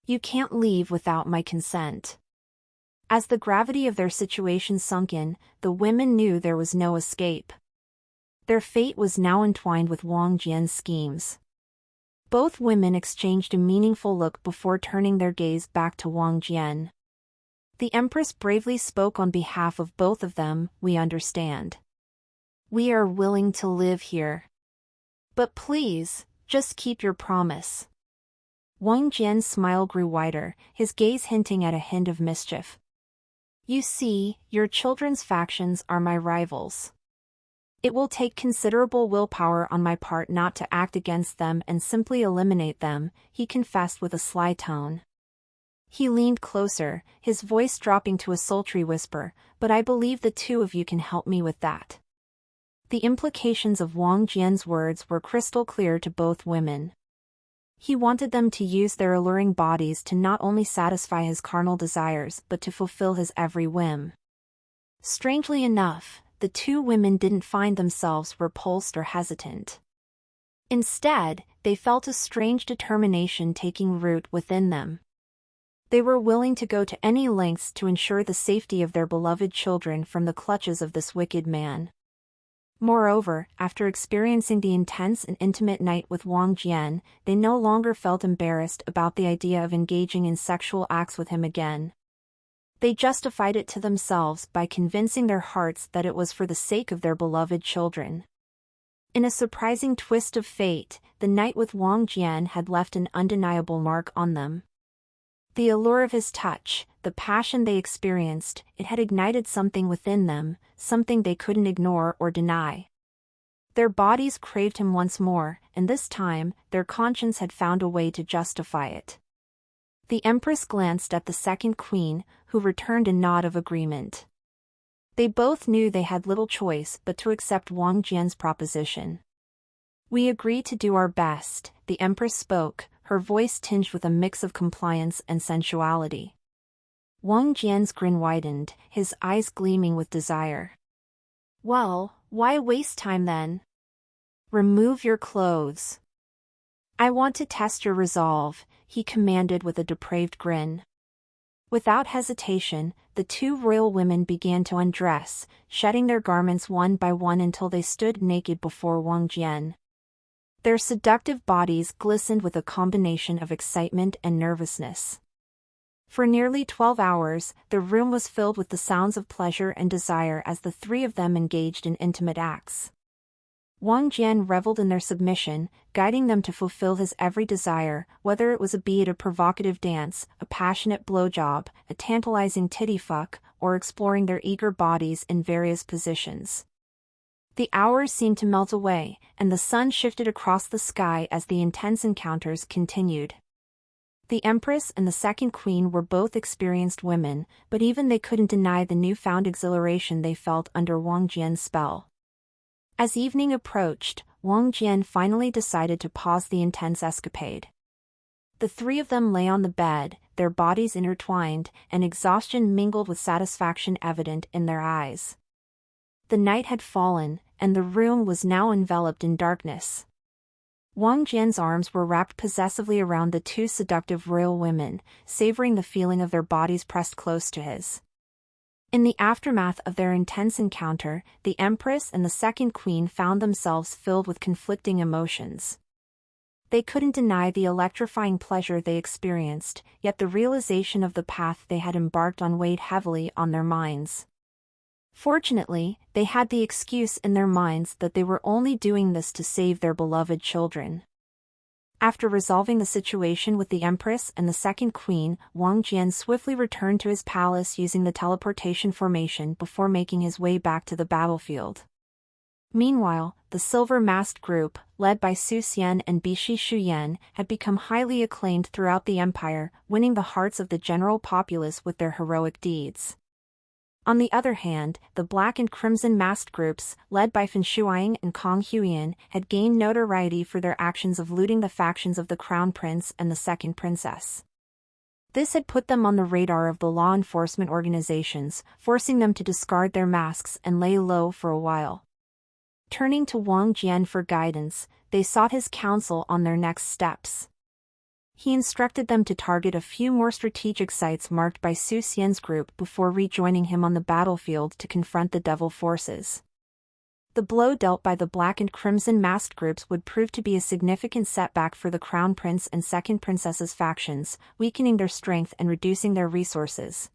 You can't leave without my consent." As the gravity of their situation sunk in, the women knew there was no escape. Their fate was now entwined with Wang Jian's schemes. Both women exchanged a meaningful look before turning their gaze back to Wang Jian. The Empress bravely spoke on behalf of both of them. "We understand. We are willing to live here. But please, just keep your promise." Wang Jian's smile grew wider, his gaze hinting at a hint of mischief. "You see, your children's factions are my rivals. It will take considerable willpower on my part not to act against them and simply eliminate them," he confessed with a sly tone. He leaned closer, his voice dropping to a sultry whisper, "But I believe the two of you can help me with that." The implications of Wang Jian's words were crystal clear to both women. He wanted them to use their alluring bodies to not only satisfy his carnal desires but to fulfill his every whim. Strangely enough, the two women didn't find themselves repulsed or hesitant. Instead, they felt a strange determination taking root within them. They were willing to go to any lengths to ensure the safety of their beloved children from the clutches of this wicked man. Moreover, after experiencing the intense and intimate night with Wang Jian, they no longer felt embarrassed about the idea of engaging in sexual acts with him again. They justified it to themselves by convincing their hearts that it was for the sake of their beloved children. In a surprising twist of fate, the night with Wang Jian had left an undeniable mark on them. The allure of his touch, the passion they experienced, it had ignited something within them, something they couldn't ignore or deny. Their bodies craved him once more, and this time, their conscience had found a way to justify it. The Empress glanced at the second queen, who returned a nod of agreement. They both knew they had little choice but to accept Wang Jian's proposition. "We agree to do our best," the Empress spoke, her voice tinged with a mix of compliance and sensuality. Wang Jian's grin widened, his eyes gleaming with desire. "Well, why waste time then? Remove your clothes. I want to test your resolve," he commanded with a depraved grin. Without hesitation, the two royal women began to undress, shedding their garments one by one until they stood naked before Wang Jian. Their seductive bodies glistened with a combination of excitement and nervousness. For nearly 12 hours, the room was filled with the sounds of pleasure and desire as the three of them engaged in intimate acts. Wang Jian reveled in their submission, guiding them to fulfill his every desire, whether it was be it a provocative dance, a passionate blowjob, a tantalizing titty-fuck, or exploring their eager bodies in various positions. The hours seemed to melt away, and the sun shifted across the sky as the intense encounters continued. The Empress and the second queen were both experienced women, but even they couldn't deny the newfound exhilaration they felt under Wang Jian's spell. As evening approached, Wang Jian finally decided to pause the intense escapade. The three of them lay on the bed, their bodies intertwined, and exhaustion mingled with satisfaction evident in their eyes. The night had fallen, and the room was now enveloped in darkness. Wang Jian's arms were wrapped possessively around the two seductive royal women, savoring the feeling of their bodies pressed close to his. In the aftermath of their intense encounter, the Empress and the second queen found themselves filled with conflicting emotions. They couldn't deny the electrifying pleasure they experienced, yet the realization of the path they had embarked on weighed heavily on their minds. Fortunately, they had the excuse in their minds that they were only doing this to save their beloved children. After resolving the situation with the Empress and the second queen, Wang Jian swiftly returned to his palace using the teleportation formation before making his way back to the battlefield. Meanwhile, the silver-masked group, led by Su Xian and Bishi Shuyan, had become highly acclaimed throughout the empire, winning the hearts of the general populace with their heroic deeds. On the other hand, the black and crimson masked groups, led by Fan Shuang and Kong Huiyan, had gained notoriety for their actions of looting the factions of the Crown Prince and the Second Princess. This had put them on the radar of the law enforcement organizations, forcing them to discard their masks and lay low for a while. Turning to Wang Jian for guidance, they sought his counsel on their next steps. He instructed them to target a few more strategic sites marked by Su Xian's group before rejoining him on the battlefield to confront the devil forces. The blow dealt by the black and crimson masked groups would prove to be a significant setback for the Crown Prince and Second Princess's factions, weakening their strength and reducing their resources.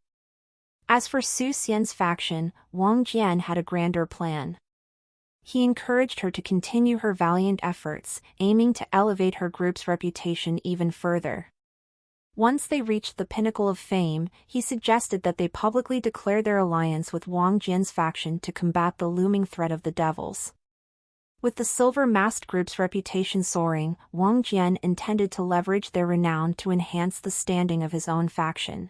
As for Su Xian's faction, Wang Jian had a grander plan. He encouraged her to continue her valiant efforts, aiming to elevate her group's reputation even further. Once they reached the pinnacle of fame, he suggested that they publicly declare their alliance with Wang Jian's faction to combat the looming threat of the devils. With the silver-masked group's reputation soaring, Wang Jian intended to leverage their renown to enhance the standing of his own faction.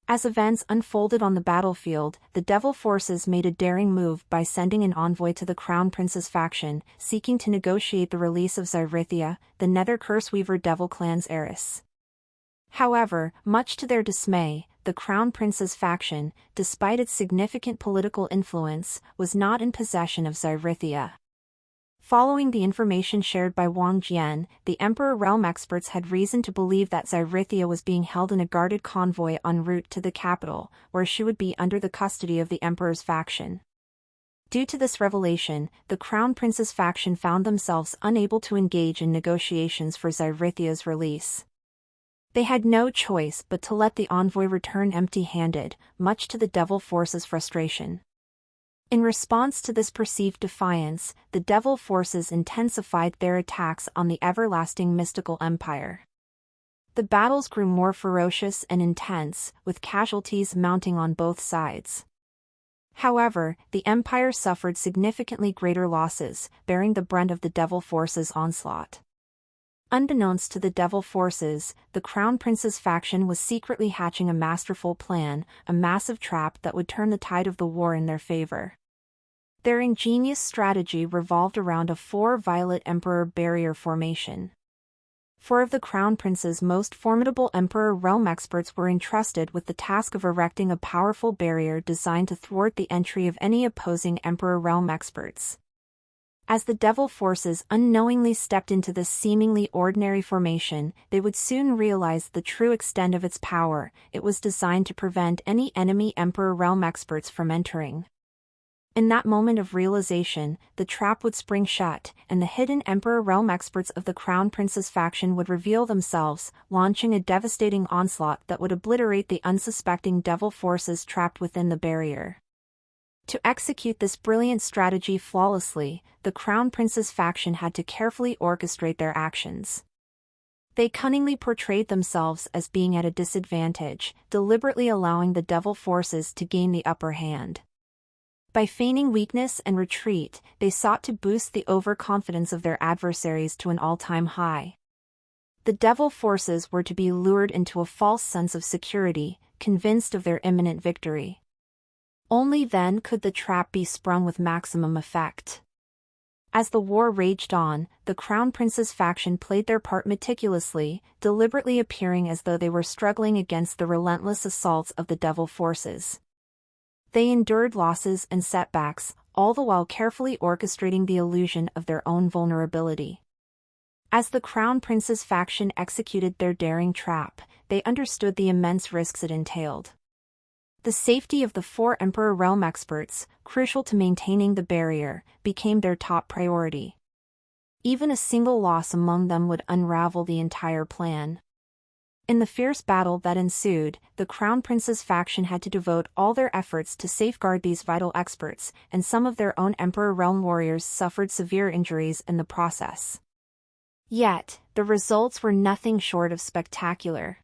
As events unfolded on the battlefield, the devil forces made a daring move by sending an envoy to the Crown Prince's faction, seeking to negotiate the release of Zyrithia, the Nether Curseweaver devil clan's heiress. However, much to their dismay, the Crown Prince's faction, despite its significant political influence, was not in possession of Zyrithia. Following the information shared by Wang Jian, the Emperor realm experts had reason to believe that Xyrithyia was being held in a guarded convoy en route to the capital, where she would be under the custody of the Emperor's faction. Due to this revelation, the Crown Prince's faction found themselves unable to engage in negotiations for Xyrithia's release. They had no choice but to let the envoy return empty-handed, much to the Devil Force's frustration. In response to this perceived defiance, the Devil Forces intensified their attacks on the everlasting mystical empire. The battles grew more ferocious and intense, with casualties mounting on both sides. However, the empire suffered significantly greater losses, bearing the brunt of the Devil Forces' onslaught. Unbeknownst to the Devil Forces, the Crown Prince's faction was secretly hatching a masterful plan, a massive trap that would turn the tide of the war in their favor. Their ingenious strategy revolved around a 4-violet Emperor barrier formation. 4 of the Crown Prince's most formidable Emperor realm experts were entrusted with the task of erecting a powerful barrier designed to thwart the entry of any opposing Emperor realm experts. As the Devil Forces unknowingly stepped into this seemingly ordinary formation, they would soon realize the true extent of its power. It was designed to prevent any enemy Emperor realm experts from entering. In that moment of realization, the trap would spring shut, and the hidden Emperor realm experts of the Crown Prince's faction would reveal themselves, launching a devastating onslaught that would obliterate the unsuspecting Devil Forces trapped within the barrier. To execute this brilliant strategy flawlessly, the Crown Prince's faction had to carefully orchestrate their actions. They cunningly portrayed themselves as being at a disadvantage, deliberately allowing the Devil Forces to gain the upper hand. By feigning weakness and retreat, they sought to boost the overconfidence of their adversaries to an all-time high. The Devil Forces were to be lured into a false sense of security, convinced of their imminent victory. Only then could the trap be sprung with maximum effect. As the war raged on, the Crown Prince's faction played their part meticulously, deliberately appearing as though they were struggling against the relentless assaults of the Devil Forces. They endured losses and setbacks, all the while carefully orchestrating the illusion of their own vulnerability. As the Crown Prince's faction executed their daring trap, they understood the immense risks it entailed. The safety of the 4 Emperor realm experts, crucial to maintaining the barrier, became their top priority. Even a single loss among them would unravel the entire plan. In the fierce battle that ensued, the Crown Prince's faction had to devote all their efforts to safeguard these vital experts, and some of their own Emperor realm warriors suffered severe injuries in the process. Yet, the results were nothing short of spectacular.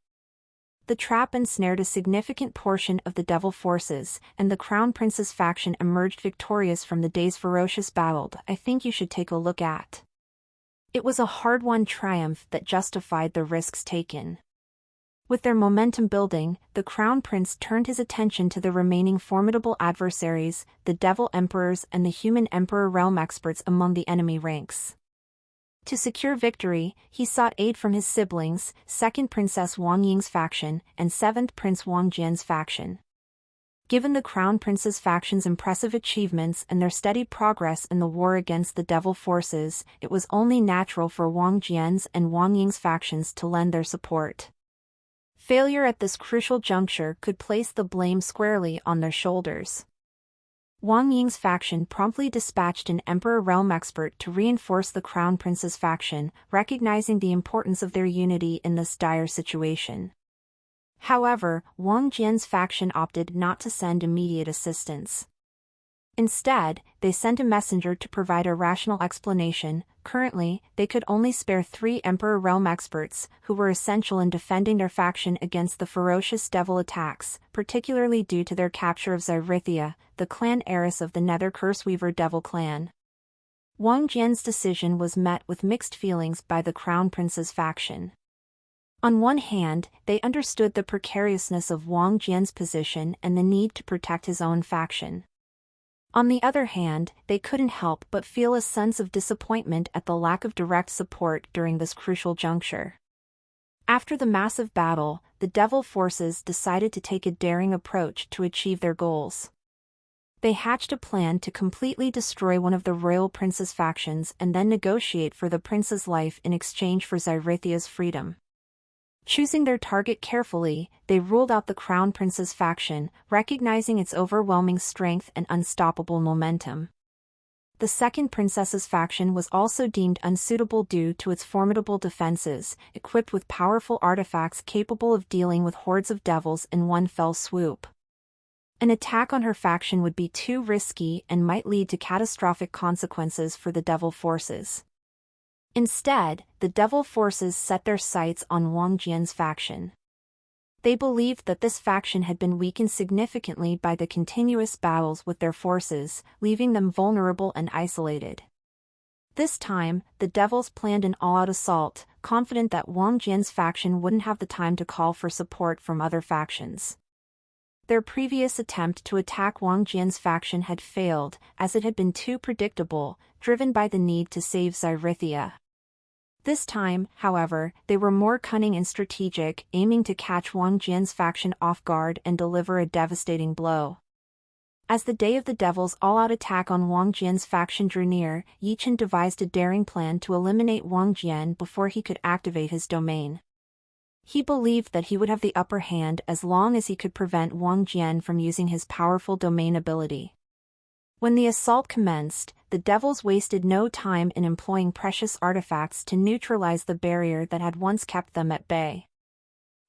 The trap ensnared a significant portion of the Devil Forces, and the Crown Prince's faction emerged victorious from the day's ferocious battle. I think you should take a look at. It was a hard-won triumph that justified the risks taken. With their momentum building, the Crown Prince turned his attention to the remaining formidable adversaries, the Devil Emperors and the Human Emperor realm experts among the enemy ranks. To secure victory, he sought aid from his siblings, 2nd Princess Wang Ying's faction, and 7th Prince Wang Jian's faction. Given the Crown Prince's faction's impressive achievements and their steady progress in the war against the Devil Forces, it was only natural for Wang Jian's and Wang Ying's factions to lend their support. Failure at this crucial juncture could place the blame squarely on their shoulders. Wang Ying's faction promptly dispatched an Emperor realm expert to reinforce the Crown Prince's faction, recognizing the importance of their unity in this dire situation. However, Wang Jian's faction opted not to send immediate assistance. Instead, they sent a messenger to provide a rational explanation. Currently, they could only spare 3 Emperor realm experts, who were essential in defending their faction against the ferocious devil attacks, particularly due to their capture of Xyrithyia, the clan heiress of the Nether Curseweaver Devil clan. Wang Jian's decision was met with mixed feelings by the Crown Prince's faction. On one hand, they understood the precariousness of Wang Jian's position and the need to protect his own faction. On the other hand, they couldn't help but feel a sense of disappointment at the lack of direct support during this crucial juncture. After the massive battle, the Devil Forces decided to take a daring approach to achieve their goals. They hatched a plan to completely destroy one of the royal prince's factions and then negotiate for the prince's life in exchange for Xyrithia's freedom. Choosing their target carefully, they ruled out the crown prince's faction, recognizing its overwhelming strength and unstoppable momentum. The second princess's faction was also deemed unsuitable due to its formidable defenses, equipped with powerful artifacts capable of dealing with hordes of devils in one fell swoop. An attack on her faction would be too risky and might lead to catastrophic consequences for the devil forces. Instead, the devil forces set their sights on Wang Jian's faction. They believed that this faction had been weakened significantly by the continuous battles with their forces, leaving them vulnerable and isolated. This time, the devils planned an all-out assault, confident that Wang Jian's faction wouldn't have the time to call for support from other factions. Their previous attempt to attack Wang Jian's faction had failed, as it had been too predictable, driven by the need to save Xyrythia. This time, however, they were more cunning and strategic, aiming to catch Wang Jian's faction off guard and deliver a devastating blow. As the day of the Devil's all-out attack on Wang Jian's faction drew near, Yi Chen devised a daring plan to eliminate Wang Jian before he could activate his domain. He believed that he would have the upper hand as long as he could prevent Wang Jian from using his powerful domain ability. When the assault commenced, the devils wasted no time in employing precious artifacts to neutralize the barrier that had once kept them at bay.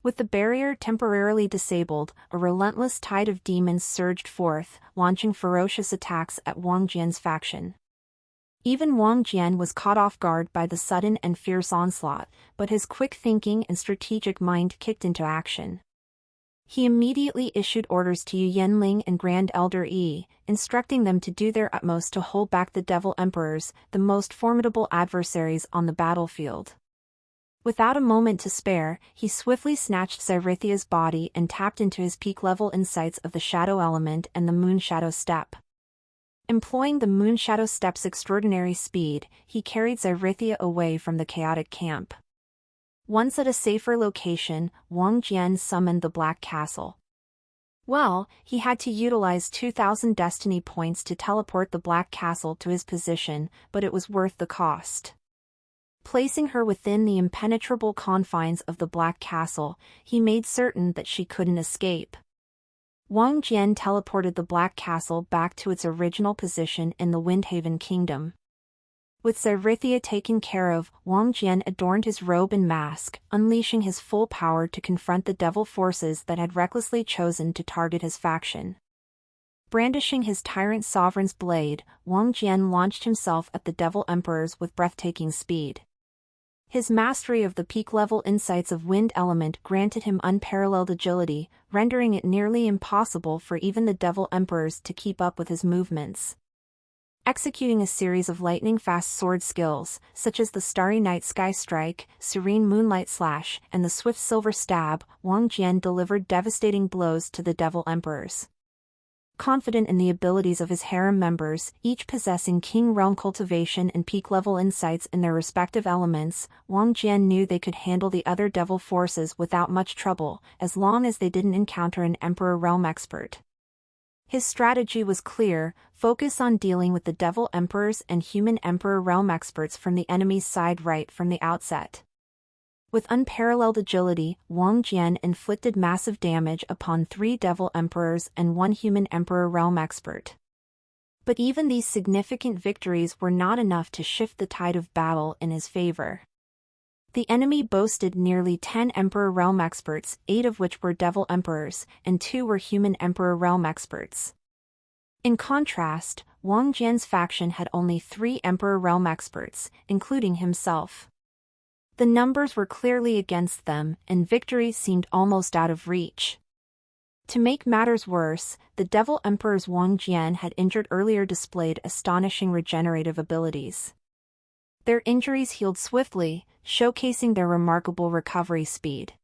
With the barrier temporarily disabled, a relentless tide of demons surged forth, launching ferocious attacks at Wang Jian's faction. Even Wang Jian was caught off guard by the sudden and fierce onslaught, but his quick thinking and strategic mind kicked into action. He immediately issued orders to Yu Yanling and Grand Elder Yi, instructing them to do their utmost to hold back the Devil Emperors, the most formidable adversaries on the battlefield. Without a moment to spare, he swiftly snatched Xyrithia's body and tapped into his peak-level insights of the Shadow Element and the Moon Shadow Step. Employing the Moon Shadow Step's extraordinary speed, he carried Xyrythia away from the chaotic camp. Once at a safer location, Wang Jian summoned the Black Castle. Well, he had to utilize 2,000 destiny points to teleport the Black Castle to his position, but it was worth the cost. Placing her within the impenetrable confines of the Black Castle, he made certain that she couldn't escape. Wang Jian teleported the Black Castle back to its original position in the Windhaven Kingdom. With Xyrythia taken care of, Wang Jian adorned his robe and mask, unleashing his full power to confront the devil forces that had recklessly chosen to target his faction. Brandishing his tyrant sovereign's blade, Wang Jian launched himself at the devil emperors with breathtaking speed. His mastery of the peak-level insights of Wind Element granted him unparalleled agility, rendering it nearly impossible for even the devil emperors to keep up with his movements. Executing a series of lightning-fast sword skills, such as the Starry Night Sky Strike, Serene Moonlight Slash, and the Swift Silver Stab, Wang Jian delivered devastating blows to the devil emperors. Confident in the abilities of his harem members, each possessing King Realm cultivation and peak-level insights in their respective elements, Wang Jian knew they could handle the other devil forces without much trouble, as long as they didn't encounter an Emperor Realm expert. His strategy was clear: focus on dealing with the Devil Emperors and Human Emperor Realm experts from the enemy's side right from the outset. With unparalleled agility, Wang Jian inflicted massive damage upon 3 Devil Emperors and 1 Human Emperor Realm expert. But even these significant victories were not enough to shift the tide of battle in his favor. The enemy boasted nearly 10 Emperor Realm experts, 8 of which were Devil Emperors, and 2 were Human Emperor Realm experts. In contrast, Wang Jian's faction had only 3 Emperor Realm experts, including himself. The numbers were clearly against them, and victory seemed almost out of reach. To make matters worse, the Devil Emperors Wang Jian had injured earlier displayed astonishing regenerative abilities. Their injuries healed swiftly, showcasing their remarkable recovery speed.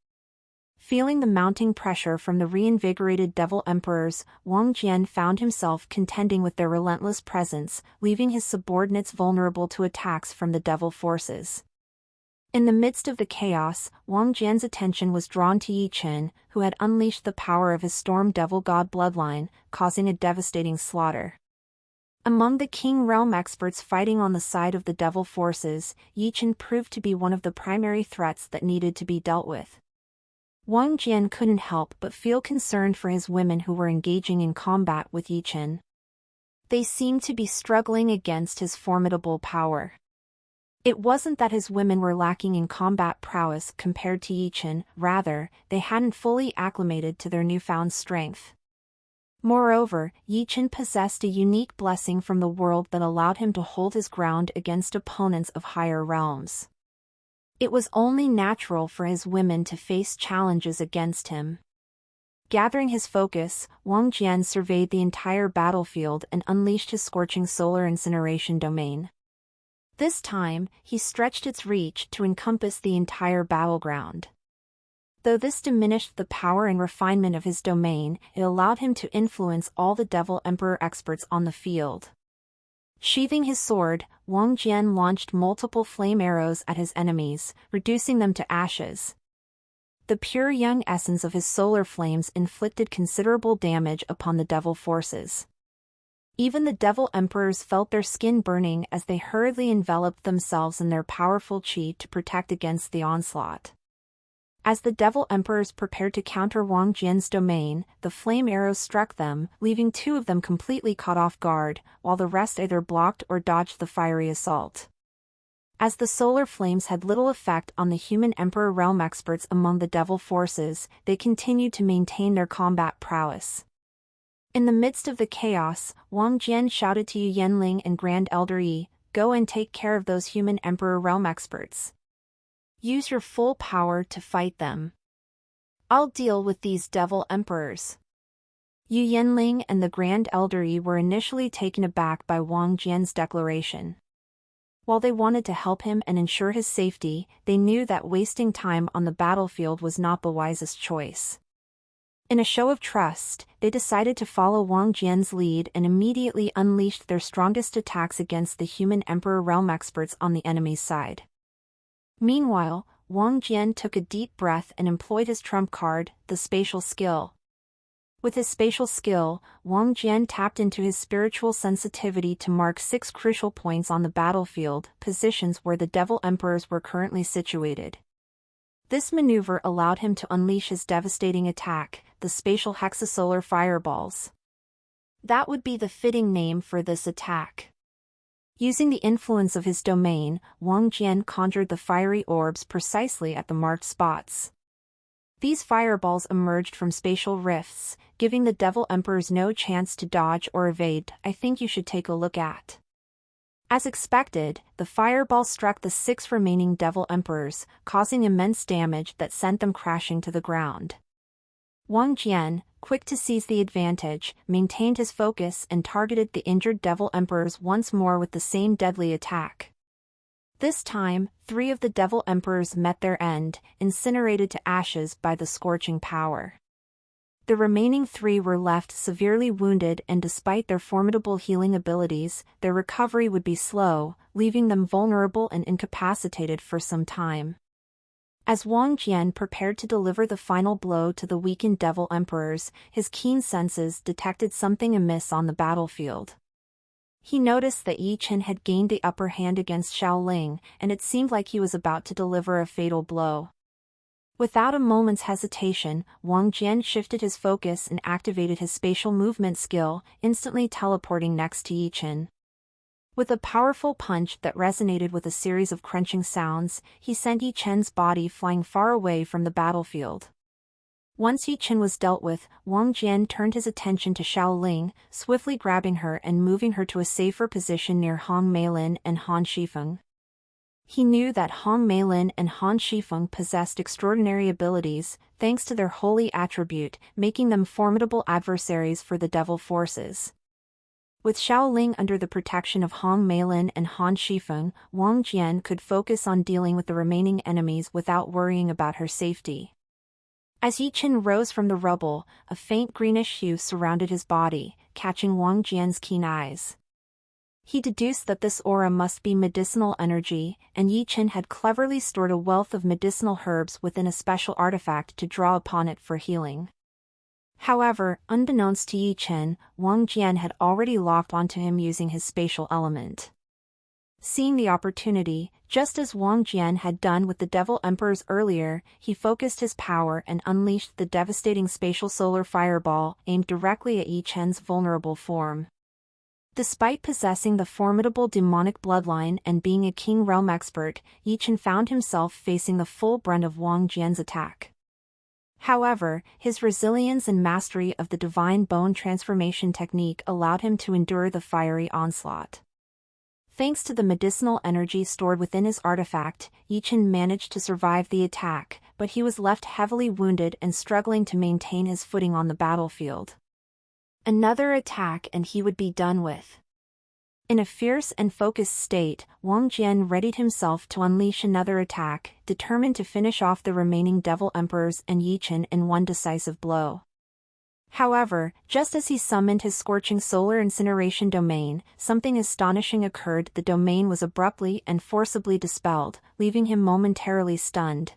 Feeling the mounting pressure from the reinvigorated Devil Emperors, Wang Jian found himself contending with their relentless presence, leaving his subordinates vulnerable to attacks from the Devil forces. In the midst of the chaos, Wang Jian's attention was drawn to Yi Chen, who had unleashed the power of his storm devil god bloodline, causing a devastating slaughter. Among the King Realm experts fighting on the side of the devil forces, Yi Chen proved to be one of the primary threats that needed to be dealt with. Wang Jian couldn't help but feel concerned for his women who were engaging in combat with Yi Chen. They seemed to be struggling against his formidable power. It wasn't that his women were lacking in combat prowess compared to Yi Chen, rather, they hadn't fully acclimated to their newfound strength. Moreover, Yi Chen possessed a unique blessing from the world that allowed him to hold his ground against opponents of higher realms. It was only natural for his women to face challenges against him. Gathering his focus, Wang Jian surveyed the entire battlefield and unleashed his scorching solar incineration domain. This time, he stretched its reach to encompass the entire battleground. Though this diminished the power and refinement of his domain, it allowed him to influence all the Devil Emperor experts on the field. Sheathing his sword, Wang Jian launched multiple flame arrows at his enemies, reducing them to ashes. The pure young essence of his solar flames inflicted considerable damage upon the devil forces. Even the Devil Emperors felt their skin burning as they hurriedly enveloped themselves in their powerful qi to protect against the onslaught. As the Devil Emperors prepared to counter Wang Jian's domain, the flame arrows struck them, leaving 2 of them completely caught off guard, while the rest either blocked or dodged the fiery assault. As the solar flames had little effect on the human Emperor realm experts among the devil forces, they continued to maintain their combat prowess. In the midst of the chaos, Wang Jian shouted to Yu Yanling and Grand Elder Yi, "Go and take care of those human Emperor realm experts. Use your full power to fight them. I'll deal with these devil emperors." Yu Yanling and the Grand Elder Yi were initially taken aback by Wang Jian's declaration. While they wanted to help him and ensure his safety, they knew that wasting time on the battlefield was not the wisest choice. In a show of trust, they decided to follow Wang Jian's lead and immediately unleashed their strongest attacks against the human Emperor realm experts on the enemy's side. Meanwhile, Wang Jian took a deep breath and employed his trump card, the spatial skill. With his spatial skill, Wang Jian tapped into his spiritual sensitivity to mark 6 crucial points on the battlefield, positions where the Devil Emperors were currently situated. This maneuver allowed him to unleash his devastating attack, the spatial hexasolar fireballs. That would be the fitting name for this attack. Using the influence of his domain, Wang Jian conjured the fiery orbs precisely at the marked spots. These fireballs emerged from spatial rifts, giving the Devil Emperors no chance to dodge or evade. "I think you should take a look at." As expected, the fireball struck the 6 remaining Devil Emperors, causing immense damage that sent them crashing to the ground. Wang Jian, quick to seize the advantage, maintained his focus and targeted the injured Devil Emperors once more with the same deadly attack. This time, 3 of the Devil Emperors met their end, incinerated to ashes by the scorching power. The remaining 3 were left severely wounded, and despite their formidable healing abilities, their recovery would be slow, leaving them vulnerable and incapacitated for some time. As Wang Jian prepared to deliver the final blow to the weakened Devil Emperors, his keen senses detected something amiss on the battlefield. He noticed that Yi Chen had gained the upper hand against Xiaoling, and it seemed like he was about to deliver a fatal blow. Without a moment's hesitation, Wang Jian shifted his focus and activated his spatial movement skill, instantly teleporting next to Yi Chen. With a powerful punch that resonated with a series of crunching sounds, he sent Yi Chen's body flying far away from the battlefield. Once Yi Chen was dealt with, Wang Jian turned his attention to Xiaoling, swiftly grabbing her and moving her to a safer position near Hong Meilin and Han Shifeng. He knew that Hong Meilin and Han Shifeng possessed extraordinary abilities, thanks to their holy attribute, making them formidable adversaries for the devil forces. With Xiaoling under the protection of Hong Meilin and Han Shifeng, Wang Jian could focus on dealing with the remaining enemies without worrying about her safety. As Yi Chen rose from the rubble, a faint greenish hue surrounded his body, catching Wang Jian's keen eyes. He deduced that this aura must be medicinal energy, and Yi Chen had cleverly stored a wealth of medicinal herbs within a special artifact to draw upon it for healing. However, unbeknownst to Yi Chen, Wang Jian had already locked onto him using his spatial element. Seeing the opportunity, just as Wang Jian had done with the Devil Emperors earlier, he focused his power and unleashed the devastating spatial solar fireball aimed directly at Yi Chen's vulnerable form. Despite possessing the formidable demonic bloodline and being a King Realm expert, Yi Chen found himself facing the full brunt of Wang Jian's attack. However, his resilience and mastery of the divine bone transformation technique allowed him to endure the fiery onslaught. Thanks to the medicinal energy stored within his artifact, Yi Chen managed to survive the attack, but he was left heavily wounded and struggling to maintain his footing on the battlefield. Another attack and he would be done with. In a fierce and focused state, Wang Jian readied himself to unleash another attack, determined to finish off the remaining Devil Emperors and Yi Chen in one decisive blow. However, just as he summoned his scorching solar incineration domain, something astonishing occurred. The domain was abruptly and forcibly dispelled, leaving him momentarily stunned.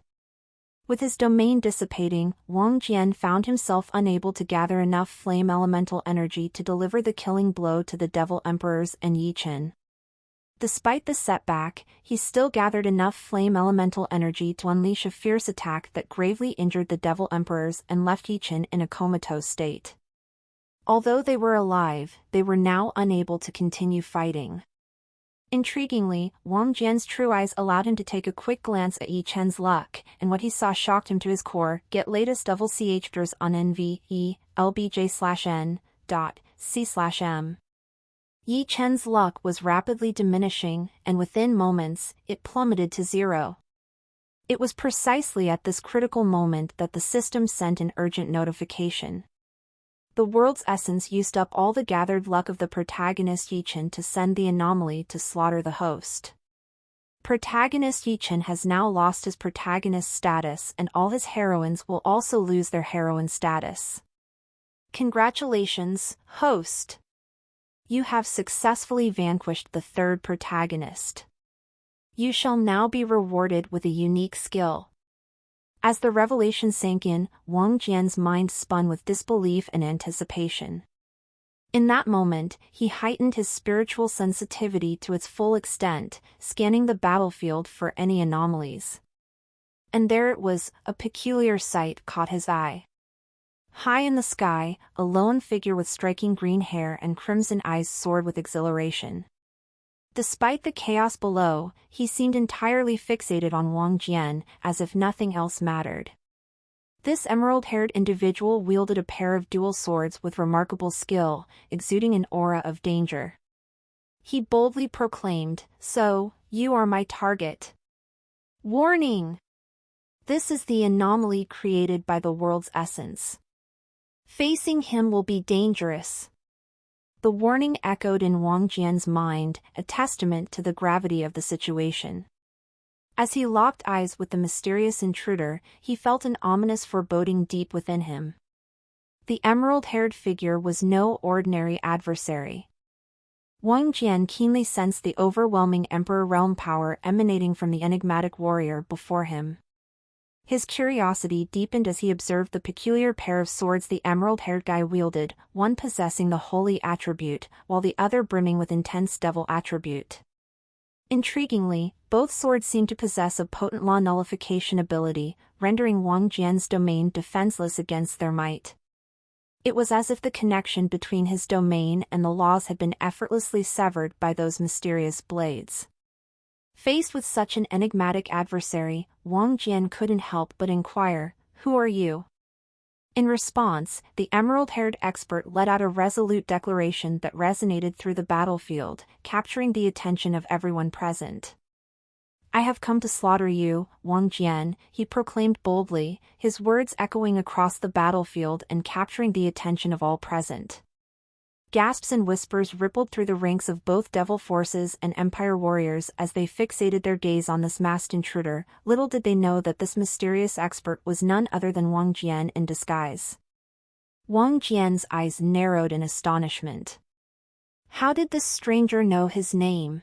With his domain dissipating, Wang Jian found himself unable to gather enough flame elemental energy to deliver the killing blow to the Devil Emperors and Yi Chen. Despite the setback, he still gathered enough flame elemental energy to unleash a fierce attack that gravely injured the Devil Emperors and left Yi Chen in a comatose state. Although they were alive, they were now unable to continue fighting. Intriguingly, Wang Jian's true eyes allowed him to take a quick glance at Yi Chen's luck, and what he saw shocked him to his core. Get latest double CHDRs on NVE/LBJ/N.C/M. Yi Chen's luck was rapidly diminishing, and within moments, it plummeted to 0. It was precisely at this critical moment that the system sent an urgent notification. The world's essence used up all the gathered luck of the protagonist Yi Chen to send the anomaly to slaughter the host. Protagonist Yi Chen has now lost his protagonist status, and all his heroines will also lose their heroine status. Congratulations, host! You have successfully vanquished the third protagonist. You shall now be rewarded with a unique skill. As the revelation sank in, Wang Jian's mind spun with disbelief and anticipation. In that moment, he heightened his spiritual sensitivity to its full extent, scanning the battlefield for any anomalies. And there it was, a peculiar sight caught his eye. High in the sky, a lone figure with striking green hair and crimson eyes soared with exhilaration. Despite the chaos below, he seemed entirely fixated on Wang Jian, as if nothing else mattered. This emerald-haired individual wielded a pair of dual swords with remarkable skill, exuding an aura of danger. He boldly proclaimed, "So, you are my target. Warning! This is the anomaly created by the world's essence. Facing him will be dangerous." The warning echoed in Wang Jian's mind, a testament to the gravity of the situation. As he locked eyes with the mysterious intruder, he felt an ominous foreboding deep within him. The emerald-haired figure was no ordinary adversary. Wang Jian keenly sensed the overwhelming Emperor realm power emanating from the enigmatic warrior before him. His curiosity deepened as he observed the peculiar pair of swords the emerald-haired guy wielded, one possessing the holy attribute, while the other brimming with intense devil attribute. Intriguingly, both swords seemed to possess a potent law nullification ability, rendering Wang Jian's domain defenseless against their might. It was as if the connection between his domain and the laws had been effortlessly severed by those mysterious blades. Faced with such an enigmatic adversary, Wang Jian couldn't help but inquire, "Who are you?" In response, the emerald-haired expert let out a resolute declaration that resonated through the battlefield, capturing the attention of everyone present. "I have come to slaughter you, Wang Jian," he proclaimed boldly, his words echoing across the battlefield and capturing the attention of all present. Gasps and whispers rippled through the ranks of both devil forces and empire warriors as they fixated their gaze on this masked intruder. Little did they know that this mysterious expert was none other than Wang Jian in disguise. Wang Jian's eyes narrowed in astonishment. How did this stranger know his name?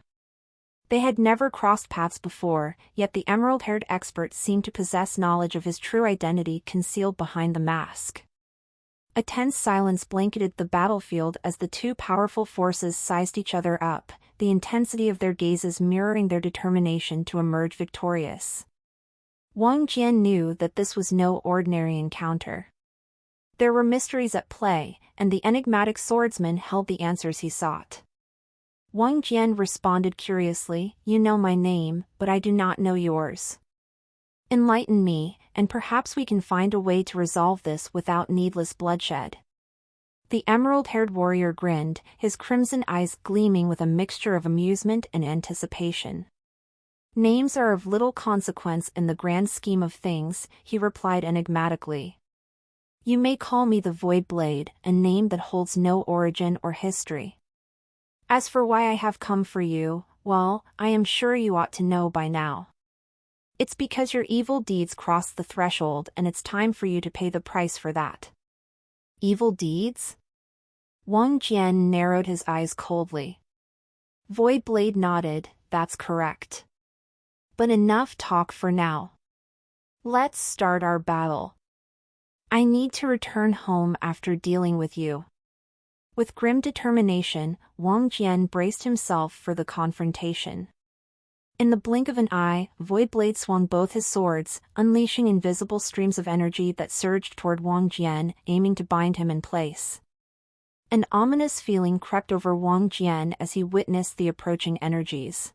They had never crossed paths before, yet the emerald-haired expert seemed to possess knowledge of his true identity concealed behind the mask. A tense silence blanketed the battlefield as the two powerful forces sized each other up, the intensity of their gazes mirroring their determination to emerge victorious. Wang Jian knew that this was no ordinary encounter. There were mysteries at play, and the enigmatic swordsman held the answers he sought. Wang Jian responded curiously, "You know my name, but I do not know yours. Enlighten me, and perhaps we can find a way to resolve this without needless bloodshed." The emerald-haired warrior grinned, his crimson eyes gleaming with a mixture of amusement and anticipation. "Names are of little consequence in the grand scheme of things," he replied enigmatically. "You may call me the Void Blade, a name that holds no origin or history. As for why I have come for you, well, I am sure you ought to know by now. It's because your evil deeds crossed the threshold and it's time for you to pay the price for that." "Evil deeds?" Wang Jian narrowed his eyes coldly. Void Blade nodded, "That's correct. But enough talk for now. Let's start our battle. I need to return home after dealing with you." With grim determination, Wang Jian braced himself for the confrontation. In the blink of an eye, Void Blade swung both his swords, unleashing invisible streams of energy that surged toward Wang Jian, aiming to bind him in place. An ominous feeling crept over Wang Jian as he witnessed the approaching energies.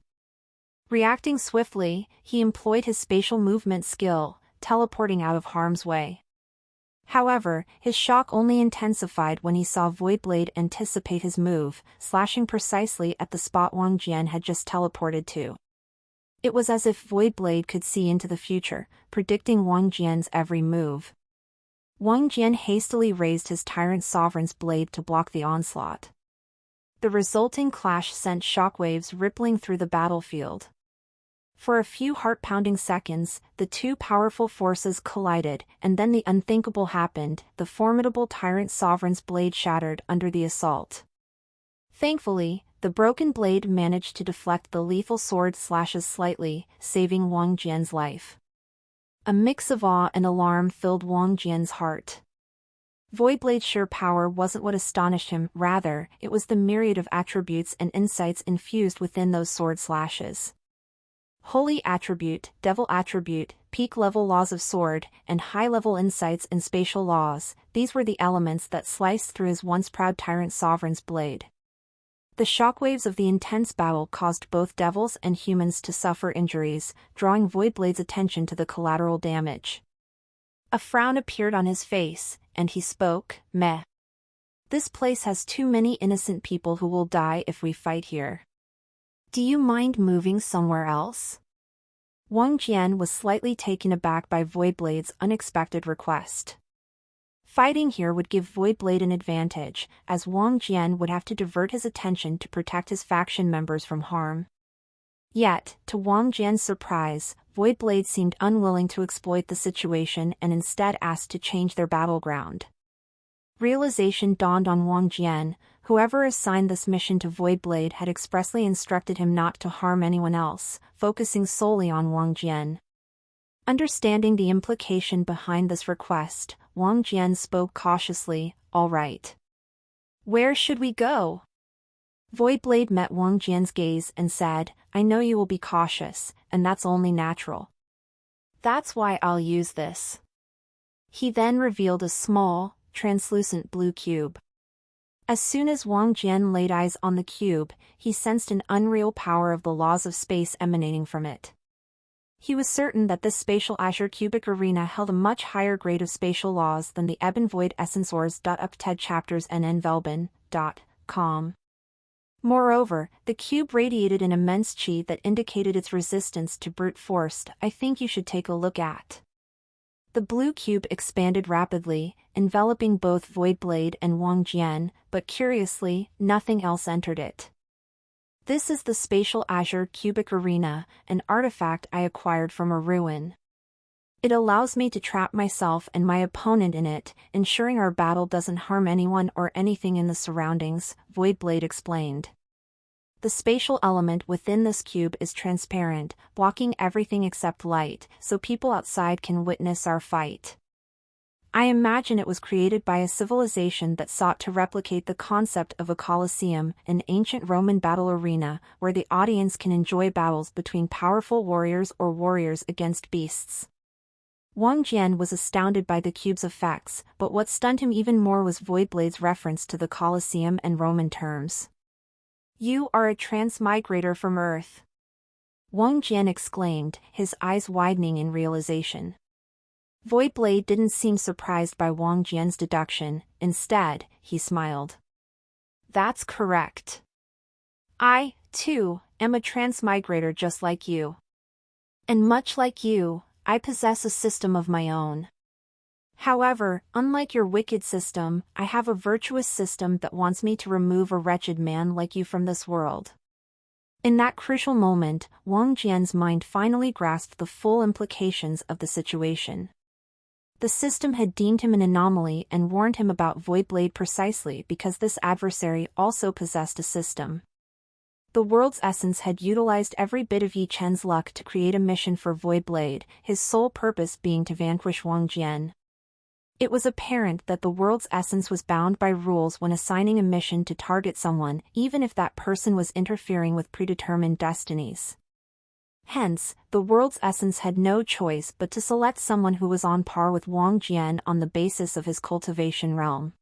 Reacting swiftly, he employed his spatial movement skill, teleporting out of harm's way. However, his shock only intensified when he saw Void Blade anticipate his move, slashing precisely at the spot Wang Jian had just teleported to. It was as if Void Blade could see into the future, predicting Wang Jian's every move. Wang Jian hastily raised his Tyrant Sovereign's blade to block the onslaught. The resulting clash sent shockwaves rippling through the battlefield. For a few heart-pounding seconds, the two powerful forces collided, and then the unthinkable happened: the formidable Tyrant Sovereign's blade shattered under the assault. Thankfully, the broken blade managed to deflect the lethal sword slashes slightly, saving Wang Jian's life. A mix of awe and alarm filled Wang Jian's heart. Void Blade's sheer power wasn't what astonished him, rather, it was the myriad of attributes and insights infused within those sword slashes. Holy attribute, devil attribute, peak-level laws of sword, and high-level insights and spatial laws, these were the elements that sliced through his once proud Tyrant Sovereign's blade. The shockwaves of the intense battle caused both devils and humans to suffer injuries, drawing Void Blade's attention to the collateral damage. A frown appeared on his face, and he spoke, "Meh. This place has too many innocent people who will die if we fight here. Do you mind moving somewhere else?" Wang Jian was slightly taken aback by Void Blade's unexpected request. Fighting here would give Void Blade an advantage, as Wang Jian would have to divert his attention to protect his faction members from harm. Yet, to Wang Jian's surprise, Void Blade seemed unwilling to exploit the situation and instead asked to change their battleground. Realization dawned on Wang Jian: whoever assigned this mission to Void Blade had expressly instructed him not to harm anyone else, focusing solely on Wang Jian. Understanding the implication behind this request, Wang Jian spoke cautiously, "All right. Where should we go?" Void Blade met Wang Jian's gaze and said, "I know you will be cautious, and that's only natural. That's why I'll use this." He then revealed a small, translucent blue cube. As soon as Wang Jian laid eyes on the cube, he sensed an unreal power of the laws of space emanating from it. He was certain that this spatial Azure cubic arena held a much higher grade of spatial laws than the Eben Void Essence Ors. Up TED chapters nnvelben.com. Moreover, the cube radiated an immense chi that indicated its resistance to brute force. "I think you should take a look at." The blue cube expanded rapidly, enveloping both Void Blade and Wang Jian, but curiously, nothing else entered it. "This is the Spatial Azure Cubic Arena, an artifact I acquired from a ruin. It allows me to trap myself and my opponent in it, ensuring our battle doesn't harm anyone or anything in the surroundings, Voidblade explained. The spatial element within this cube is transparent, blocking everything except light, so people outside can witness our fight. I imagine it was created by a civilization that sought to replicate the concept of a Colosseum, an ancient Roman battle arena, where the audience can enjoy battles between powerful warriors or warriors against beasts. Wang Jian was astounded by the cube's effects, but what stunned him even more was Voidblade's reference to the Colosseum and Roman terms. "You are a transmigrator from Earth," Wang Jian exclaimed, his eyes widening in realization. Voidblade didn't seem surprised by Wang Jian's deduction, instead, he smiled. "That's correct. I, too, am a transmigrator just like you. And much like you, I possess a system of my own. However, unlike your wicked system, I have a virtuous system that wants me to remove a wretched man like you from this world." In that crucial moment, Wang Jian's mind finally grasped the full implications of the situation. The system had deemed him an anomaly and warned him about Voidblade precisely because this adversary also possessed a system. The world's essence had utilized every bit of Yi Chen's luck to create a mission for Voidblade, his sole purpose being to vanquish Wang Jian. It was apparent that the world's essence was bound by rules when assigning a mission to target someone, even if that person was interfering with predetermined destinies. Hence, the world's essence had no choice but to select someone who was on par with Wang Jian on the basis of his cultivation realm.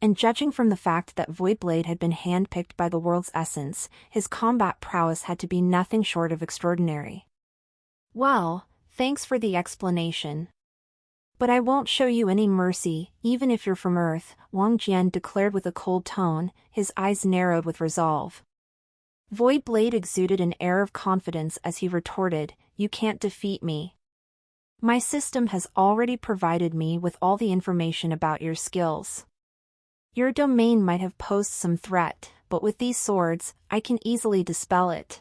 And judging from the fact that Voidblade had been handpicked by the world's essence, his combat prowess had to be nothing short of extraordinary. "Well, thanks for the explanation. But I won't show you any mercy, even if you're from Earth," Wang Jian declared with a cold tone, his eyes narrowed with resolve. Voidblade exuded an air of confidence as he retorted, "You can't defeat me. My system has already provided me with all the information about your skills. Your domain might have posed some threat, but with these swords, I can easily dispel it."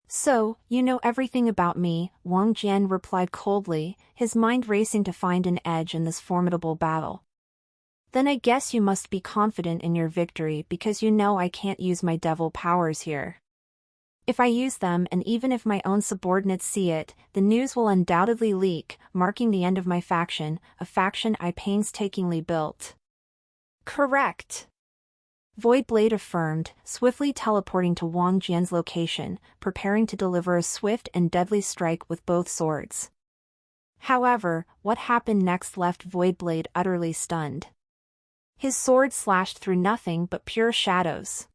"So, you know everything about me," Wang Jian replied coldly, his mind racing to find an edge in this formidable battle. "Then I guess you must be confident in your victory because you know I can't use my devil powers here. If I use them and even if my own subordinates see it, the news will undoubtedly leak, marking the end of my faction, a faction I painstakingly built." "Correct," Voidblade affirmed, swiftly teleporting to Wang Jian's location, preparing to deliver a swift and deadly strike with both swords. However, what happened next left Voidblade utterly stunned. His sword slashed through nothing but pure shadows.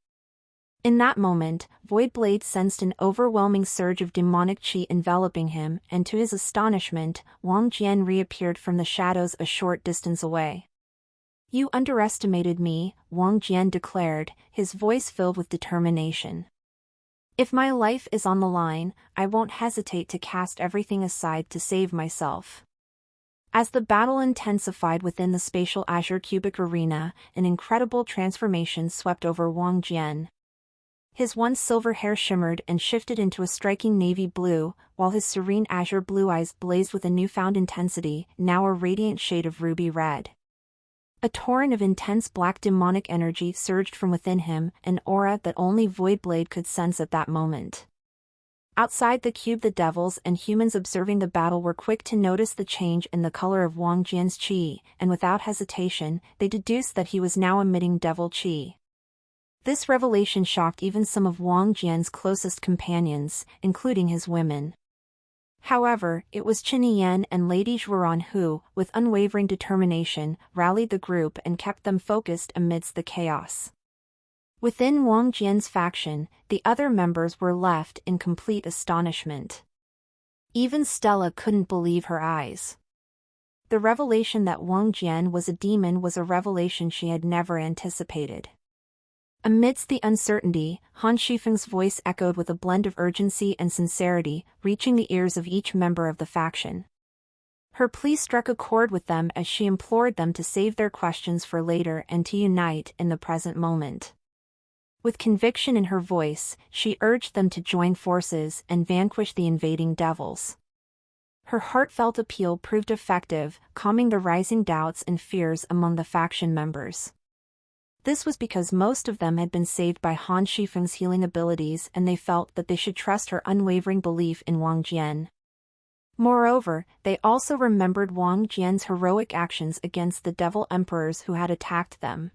In that moment, Voidblade sensed an overwhelming surge of demonic qi enveloping him, and to his astonishment, Wang Jian reappeared from the shadows a short distance away. "You underestimated me," Wang Jian declared, his voice filled with determination. "If my life is on the line, I won't hesitate to cast everything aside to save myself." As the battle intensified within the spatial azure cubic arena, an incredible transformation swept over Wang Jian. His once silver hair shimmered and shifted into a striking navy blue, while his serene azure blue eyes blazed with a newfound intensity, now a radiant shade of ruby red. A torrent of intense black demonic energy surged from within him, an aura that only Voidblade could sense at that moment. Outside the cube, the devils and humans observing the battle were quick to notice the change in the color of Wang Jian's qi, and without hesitation, they deduced that he was now emitting devil qi. This revelation shocked even some of Wang Jian's closest companions, including his women. However, it was Qin Yan and Lady Zhuoran who, with unwavering determination, rallied the group and kept them focused amidst the chaos. Within Wang Jian's faction, the other members were left in complete astonishment. Even Stella couldn't believe her eyes. The revelation that Wang Jian was a demon was a revelation she had never anticipated. Amidst the uncertainty, Han Shifeng's voice echoed with a blend of urgency and sincerity, reaching the ears of each member of the faction. Her plea struck a chord with them as she implored them to save their questions for later and to unite in the present moment. With conviction in her voice, she urged them to join forces and vanquish the invading devils. Her heartfelt appeal proved effective, calming the rising doubts and fears among the faction members. This was because most of them had been saved by Han Shifeng's healing abilities, and they felt that they should trust her unwavering belief in Wang Jian. Moreover, they also remembered Wang Jian's heroic actions against the devil emperors who had attacked them.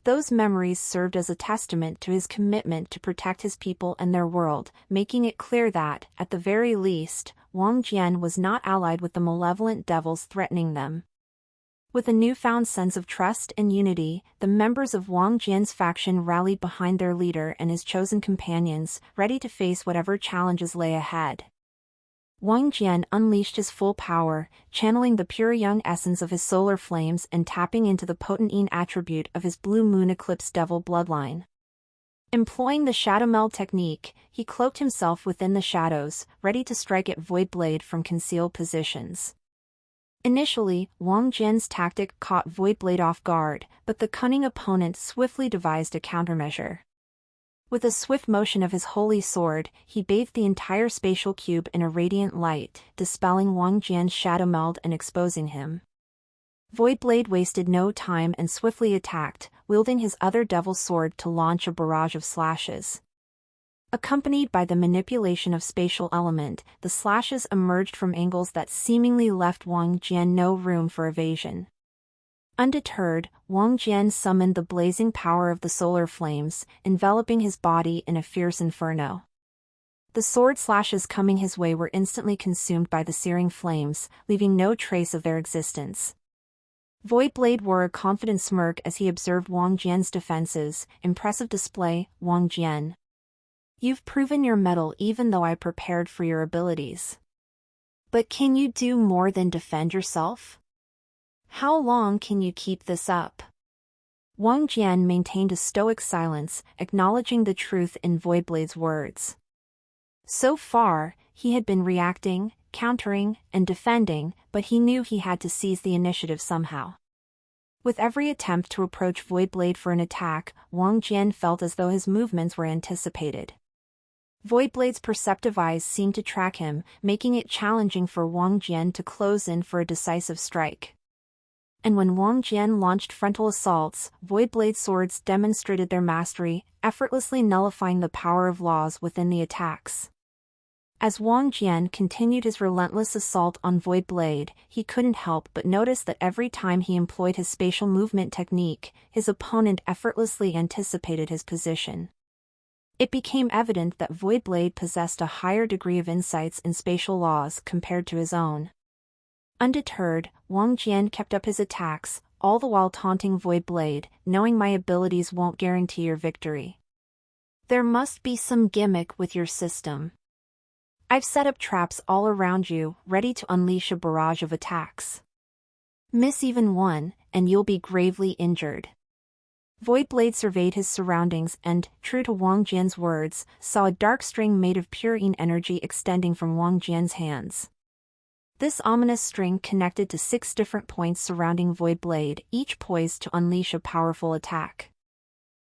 Those memories served as a testament to his commitment to protect his people and their world, making it clear that, at the very least, Wang Jian was not allied with the malevolent devils threatening them. With a newfound sense of trust and unity, the members of Wang Jian's faction rallied behind their leader and his chosen companions, ready to face whatever challenges lay ahead. Wang Jian unleashed his full power, channeling the pure young essence of his solar flames and tapping into the potent yin attribute of his blue moon eclipse devil bloodline. Employing the shadow meld technique, he cloaked himself within the shadows, ready to strike at Void Blade from concealed positions. Initially, Wang Jian's tactic caught Void Blade off guard, but the cunning opponent swiftly devised a countermeasure. With a swift motion of his holy sword, he bathed the entire spatial cube in a radiant light, dispelling Wang Jian's shadow meld and exposing him. Void Blade wasted no time and swiftly attacked, wielding his other devil sword to launch a barrage of slashes. Accompanied by the manipulation of spatial element, the slashes emerged from angles that seemingly left Wang Jian no room for evasion. Undeterred, Wang Jian summoned the blazing power of the solar flames, enveloping his body in a fierce inferno. The sword slashes coming his way were instantly consumed by the searing flames, leaving no trace of their existence. Void Blade wore a confident smirk as he observed Wang Jian's defenses. Impressive display, Wang Jian. You've proven your mettle even though I prepared for your abilities. But can you do more than defend yourself? How long can you keep this up? Wang Jian maintained a stoic silence, acknowledging the truth in Void Blade's words. So far, he had been reacting, countering, and defending, but he knew he had to seize the initiative somehow. With every attempt to approach Void Blade for an attack, Wang Jian felt as though his movements were anticipated. Void Blade's perceptive eyes seemed to track him, making it challenging for Wang Jian to close in for a decisive strike. And when Wang Jian launched frontal assaults, Void Blade swords demonstrated their mastery, effortlessly nullifying the power of laws within the attacks. As Wang Jian continued his relentless assault on Void Blade, he couldn't help but notice that every time he employed his spatial movement technique, his opponent effortlessly anticipated his position. It became evident that Void Blade possessed a higher degree of insights in spatial laws compared to his own. Undeterred, Wang Jian kept up his attacks, all the while taunting Void Blade, knowing my abilities won't guarantee your victory. There must be some gimmick with your system. I've set up traps all around you, ready to unleash a barrage of attacks. Miss even one, and you'll be gravely injured. Void Blade surveyed his surroundings and, true to Wang Jian's words, saw a dark string made of pure yin energy extending from Wang Jian's hands. This ominous string connected to 6 different points surrounding Void Blade, each poised to unleash a powerful attack.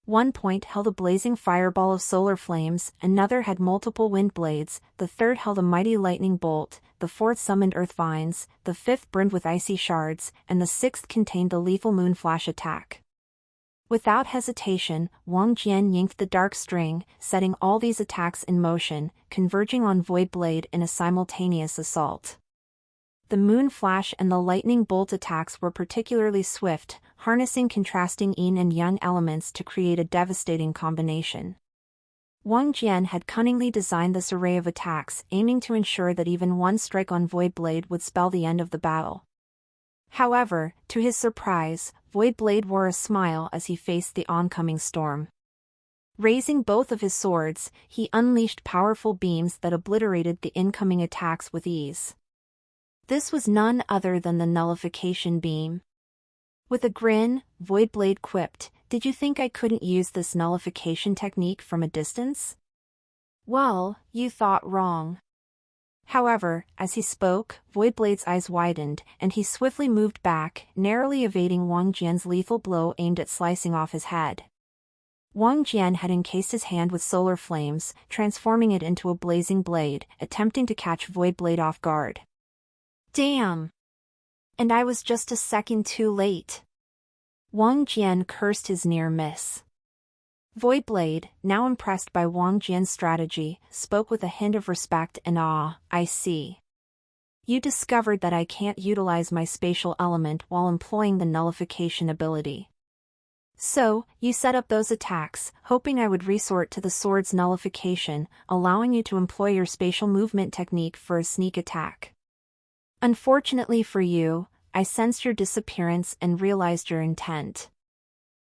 One point held a blazing fireball of solar flames, another had multiple wind blades, the third held a mighty lightning bolt, the fourth summoned earth vines, the fifth brimmed with icy shards, and the sixth contained the lethal moon flash attack. Without hesitation, Wang Jian yanked the dark string, setting all these attacks in motion, converging on Void Blade in a simultaneous assault. The moon flash and the lightning bolt attacks were particularly swift, harnessing contrasting yin and yang elements to create a devastating combination. Wang Jian had cunningly designed this array of attacks, aiming to ensure that even one strike on Void Blade would spell the end of the battle. However, to his surprise, Void Blade wore a smile as he faced the oncoming storm. Raising both of his swords, he unleashed powerful beams that obliterated the incoming attacks with ease. This was none other than the nullification beam. With a grin, Void Blade quipped, "Did you think I couldn't use this nullification technique from a distance? Well, you thought wrong." However, as he spoke, Void Blade's eyes widened, and he swiftly moved back, narrowly evading Wang Jian's lethal blow aimed at slicing off his head. Wang Jian had encased his hand with solar flames, transforming it into a blazing blade, attempting to catch Void Blade off guard. Damn! And I was just a second too late. Wang Jian cursed his near miss. Voidblade, now impressed by Wang Jian's strategy, spoke with a hint of respect and awe. I see. You discovered that I can't utilize my spatial element while employing the nullification ability. So, you set up those attacks, hoping I would resort to the sword's nullification, allowing you to employ your spatial movement technique for a sneak attack. Unfortunately for you, I sensed your disappearance and realized your intent.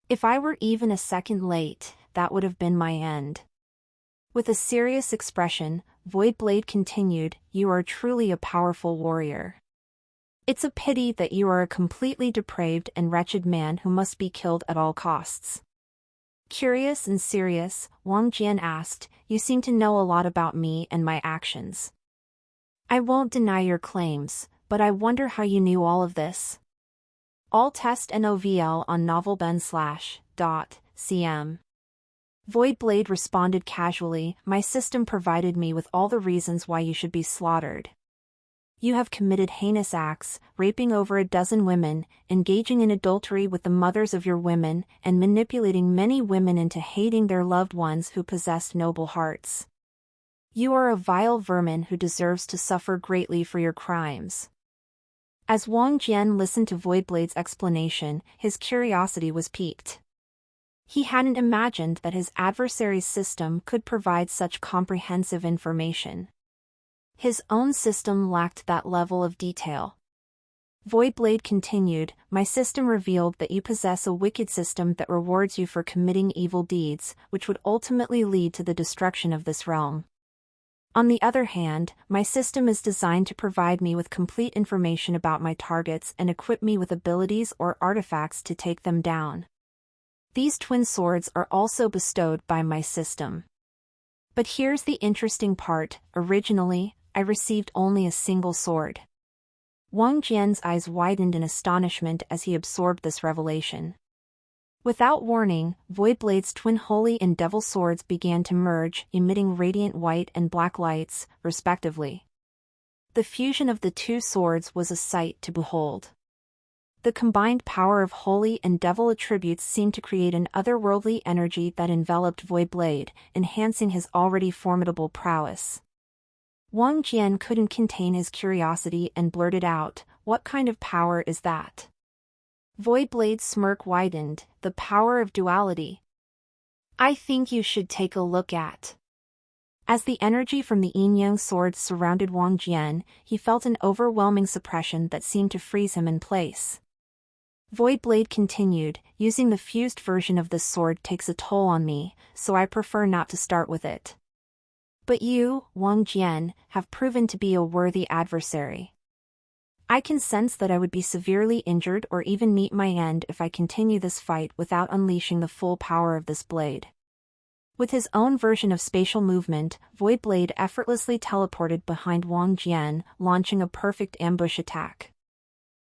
If I were even a second late, that would have been my end. With a serious expression, Voidblade continued, you are truly a powerful warrior. It's a pity that you are a completely depraved and wretched man who must be killed at all costs. Curious and serious, Wang Jian asked, you seem to know a lot about me and my actions. I won't deny your claims, but I wonder how you knew all of this. All test NOVL on novelben/.cm. Voidblade responded casually, my system provided me with all the reasons why you should be slaughtered. You have committed heinous acts, raping over a dozen women, engaging in adultery with the mothers of your women, and manipulating many women into hating their loved ones who possessed noble hearts. You are a vile vermin who deserves to suffer greatly for your crimes. As Wang Jian listened to Voidblade's explanation, his curiosity was piqued. He hadn't imagined that his adversary's system could provide such comprehensive information. His own system lacked that level of detail. Voidblade continued, my system revealed that you possess a wicked system that rewards you for committing evil deeds, which would ultimately lead to the destruction of this realm. On the other hand, my system is designed to provide me with complete information about my targets and equip me with abilities or artifacts to take them down. These twin swords are also bestowed by my system. But here's the interesting part, originally, I received only a single sword. Wang Jian's eyes widened in astonishment as he absorbed this revelation. Without warning, Voidblade's twin holy and devil swords began to merge, emitting radiant white and black lights, respectively. The fusion of the two swords was a sight to behold. The combined power of holy and devil attributes seemed to create an otherworldly energy that enveloped Voidblade, enhancing his already formidable prowess. Wang Jian couldn't contain his curiosity and blurted out, what kind of power is that? Voidblade's smirk widened, the power of duality. I think you should take a look at. As the energy from the yin-yang swords surrounded Wang Jian, he felt an overwhelming suppression that seemed to freeze him in place. Voidblade continued, using the fused version of this sword takes a toll on me, so I prefer not to start with it. But you, Wang Jian, have proven to be a worthy adversary. I can sense that I would be severely injured or even meet my end if I continue this fight without unleashing the full power of this blade. With his own version of spatial movement, Voidblade effortlessly teleported behind Wang Jian, launching a perfect ambush attack.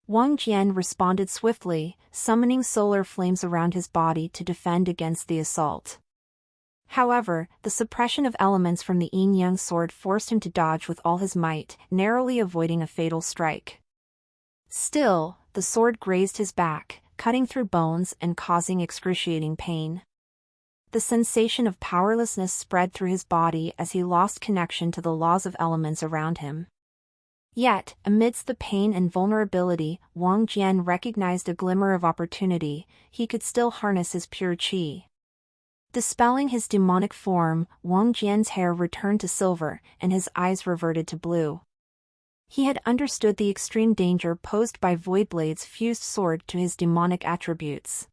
Wang Jian responded swiftly, summoning solar flames around his body to defend against the assault. However, the suppression of elements from the yin-yang sword forced him to dodge with all his might, narrowly avoiding a fatal strike. Still, the sword grazed his back, cutting through bones and causing excruciating pain. The sensation of powerlessness spread through his body as he lost connection to the laws of elements around him. Yet, amidst the pain and vulnerability, Wang Jian recognized a glimmer of opportunity. He could still harness his pure qi. Dispelling his demonic form, Wang Jian's hair returned to silver, and his eyes reverted to blue. He had understood the extreme danger posed by Voidblade's fused sword to his demonic attributes.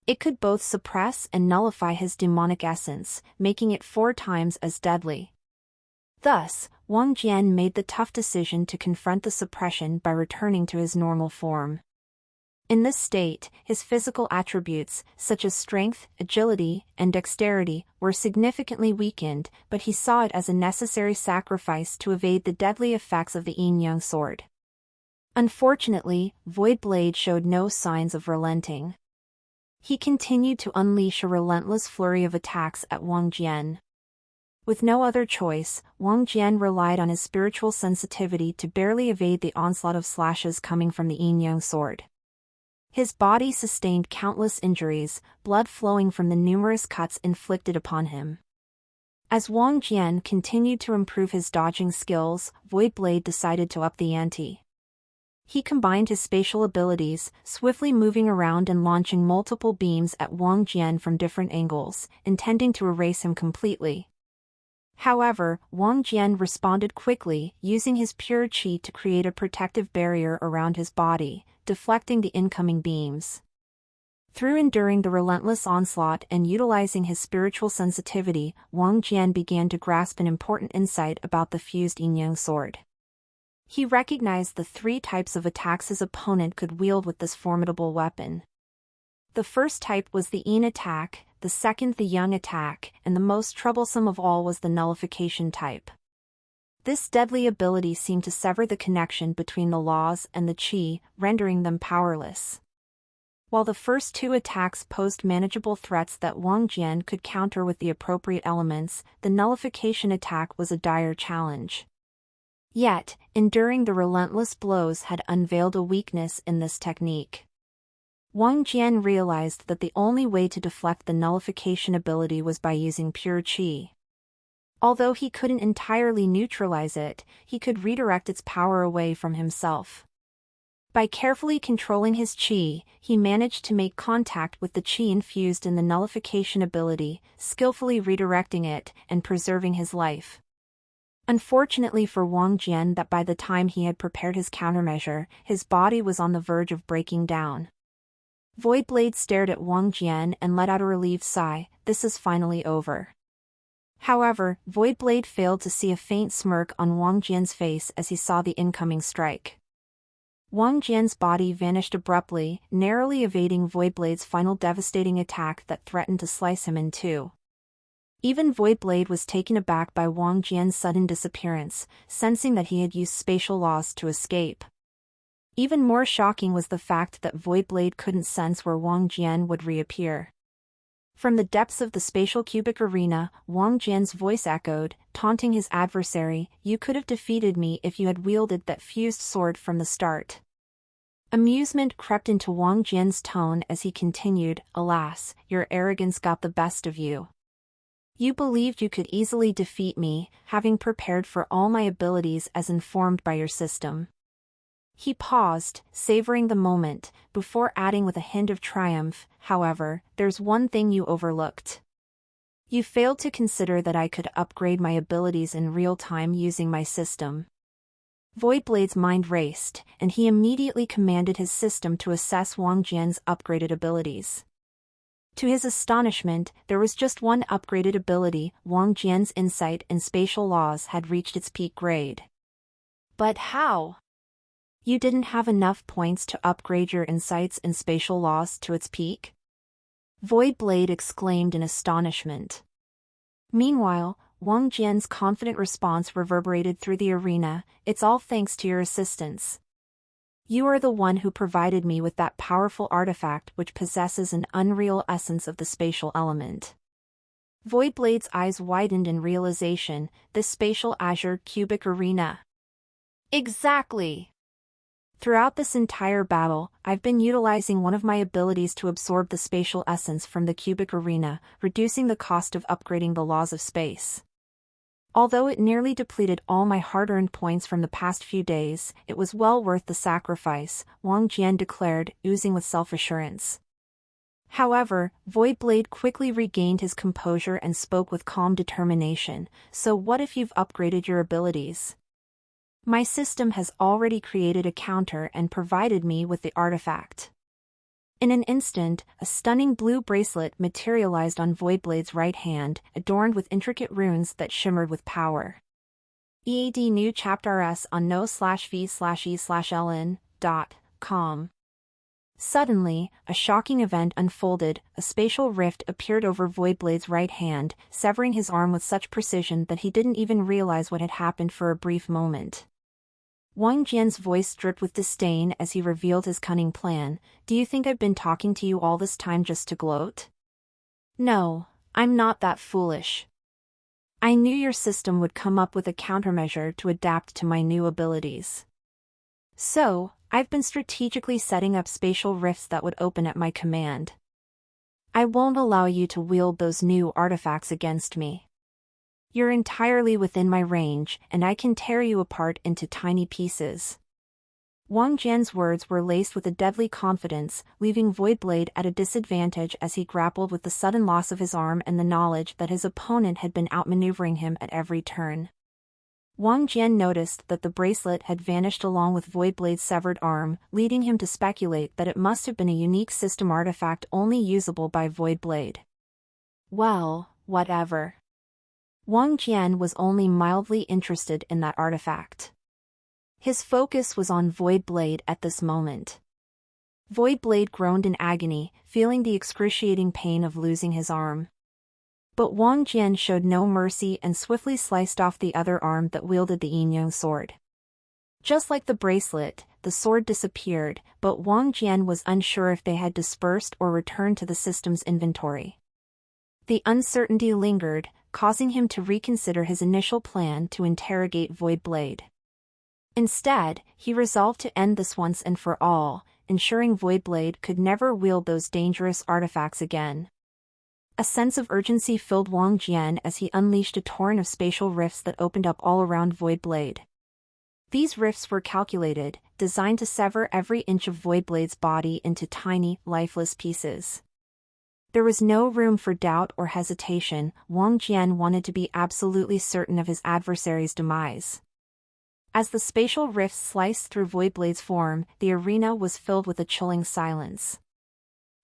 It could both suppress and nullify his demonic essence, making it 4 times as deadly. Thus, Wang Jian made the tough decision to confront the suppression by returning to his normal form. In this state, his physical attributes, such as strength, agility, and dexterity, were significantly weakened, but he saw it as a necessary sacrifice to evade the deadly effects of the yin-yang sword. Unfortunately, Voidblade showed no signs of relenting. He continued to unleash a relentless flurry of attacks at Wang Jian. With no other choice, Wang Jian relied on his spiritual sensitivity to barely evade the onslaught of slashes coming from the yin-yang sword. His body sustained countless injuries, blood flowing from the numerous cuts inflicted upon him. As Wang Jian continued to improve his dodging skills, Void Blade decided to up the ante. He combined his spatial abilities, swiftly moving around and launching multiple beams at Wang Jian from different angles, intending to erase him completely. However, Wang Jian responded quickly, using his pure qi to create a protective barrier around his body, deflecting the incoming beams. Through enduring the relentless onslaught and utilizing his spiritual sensitivity, Wang Jian began to grasp an important insight about the fused yin-yang sword. He recognized the 3 types of attacks his opponent could wield with this formidable weapon. The first type was the yin attack, the second the yang attack, and the most troublesome of all was the nullification type. This deadly ability seemed to sever the connection between the laws and the qi, rendering them powerless. While the first 2 attacks posed manageable threats that Wang Jian could counter with the appropriate elements, the nullification attack was a dire challenge. Yet, enduring the relentless blows had unveiled a weakness in this technique. Wang Jian realized that the only way to deflect the nullification ability was by using pure qi. Although he couldn't entirely neutralize it, he could redirect its power away from himself. By carefully controlling his qi, he managed to make contact with the qi infused in the nullification ability, skillfully redirecting it and preserving his life. Unfortunately for Wang Jian, that by the time he had prepared his countermeasure, his body was on the verge of breaking down. Void Blade stared at Wang Jian and let out a relieved sigh. This is finally over. However, Void Blade failed to see a faint smirk on Wang Jian's face as he saw the incoming strike. Wang Jian's body vanished abruptly, narrowly evading Void Blade's final devastating attack that threatened to slice him in 2. Even Void Blade was taken aback by Wang Jian's sudden disappearance, sensing that he had used spatial laws to escape. Even more shocking was the fact that Void Blade couldn't sense where Wang Jian would reappear. From the depths of the spatial cubic arena, Wang Jian's voice echoed, taunting his adversary, "You could have defeated me if you had wielded that fused sword from the start." Amusement crept into Wang Jian's tone as he continued, "Alas, your arrogance got the best of you. You believed you could easily defeat me, having prepared for all my abilities as informed by your system." He paused, savoring the moment, before adding with a hint of triumph, "However, there's one thing you overlooked. You failed to consider that I could upgrade my abilities in real time using my system." Void Blade's mind raced, and he immediately commanded his system to assess Wang Jian's upgraded abilities. To his astonishment, there was just one upgraded ability. Wang Jian's insight in spatial laws had reached its peak grade. "But how? You didn't have enough points to upgrade your insights in spatial laws to its peak?" Void Blade exclaimed in astonishment. Meanwhile, Wang Jian's confident response reverberated through the arena, "It's all thanks to your assistance. You are the one who provided me with that powerful artifact which possesses an unreal essence of the spatial element." Void Blade's eyes widened in realization, "This spatial azure cubic arena." "Exactly! Throughout this entire battle, I've been utilizing one of my abilities to absorb the spatial essence from the cubic arena, reducing the cost of upgrading the laws of space. Although it nearly depleted all my hard-earned points from the past few days, it was well worth the sacrifice," Wang Jian declared, oozing with self-assurance. However, Void Blade quickly regained his composure and spoke with calm determination, "So what if you've upgraded your abilities? My system has already created a counter and provided me with the artifact." In an instant, a stunning blue bracelet materialized on Void Blade's right hand, adorned with intricate runes that shimmered with power. EAD New Chapter S on no/v/e/ln.com. Suddenly, a shocking event unfolded. A spatial rift appeared over Void Blade's right hand, severing his arm with such precision that he didn't even realize what had happened for a brief moment. Wang Jian's voice dripped with disdain as he revealed his cunning plan. "Do you think I've been talking to you all this time just to gloat? No, I'm not that foolish. I knew your system would come up with a countermeasure to adapt to my new abilities. So, I've been strategically setting up spatial rifts that would open at my command. I won't allow you to wield those new artifacts against me. You're entirely within my range, and I can tear you apart into tiny pieces. Wang Jian's words were laced with a deadly confidence, leaving Voidblade at a disadvantage as he grappled with the sudden loss of his arm and the knowledge that his opponent had been outmaneuvering him at every turn. Wang Jian noticed that the bracelet had vanished along with Voidblade's severed arm, leading him to speculate that it must have been a unique system artifact only usable by Voidblade. Well, whatever. Wang Jian was only mildly interested in that artifact. His focus was on Voidblade at this moment. Voidblade groaned in agony, feeling the excruciating pain of losing his arm. But Wang Jian showed no mercy and swiftly sliced off the other arm that wielded the yin-yang sword. Just like the bracelet, the sword disappeared, but Wang Jian was unsure if they had dispersed or returned to the system's inventory. The uncertainty lingered, causing him to reconsider his initial plan to interrogate Voidblade. Instead, he resolved to end this once and for all, ensuring Voidblade could never wield those dangerous artifacts again. A sense of urgency filled Wang Jian as he unleashed a torrent of spatial rifts that opened up all around Voidblade. These rifts were calculated, designed to sever every inch of Voidblade's body into tiny, lifeless pieces. There was no room for doubt or hesitation. Wang Jian wanted to be absolutely certain of his adversary's demise. As the spatial rifts sliced through Voidblade's form, the arena was filled with a chilling silence.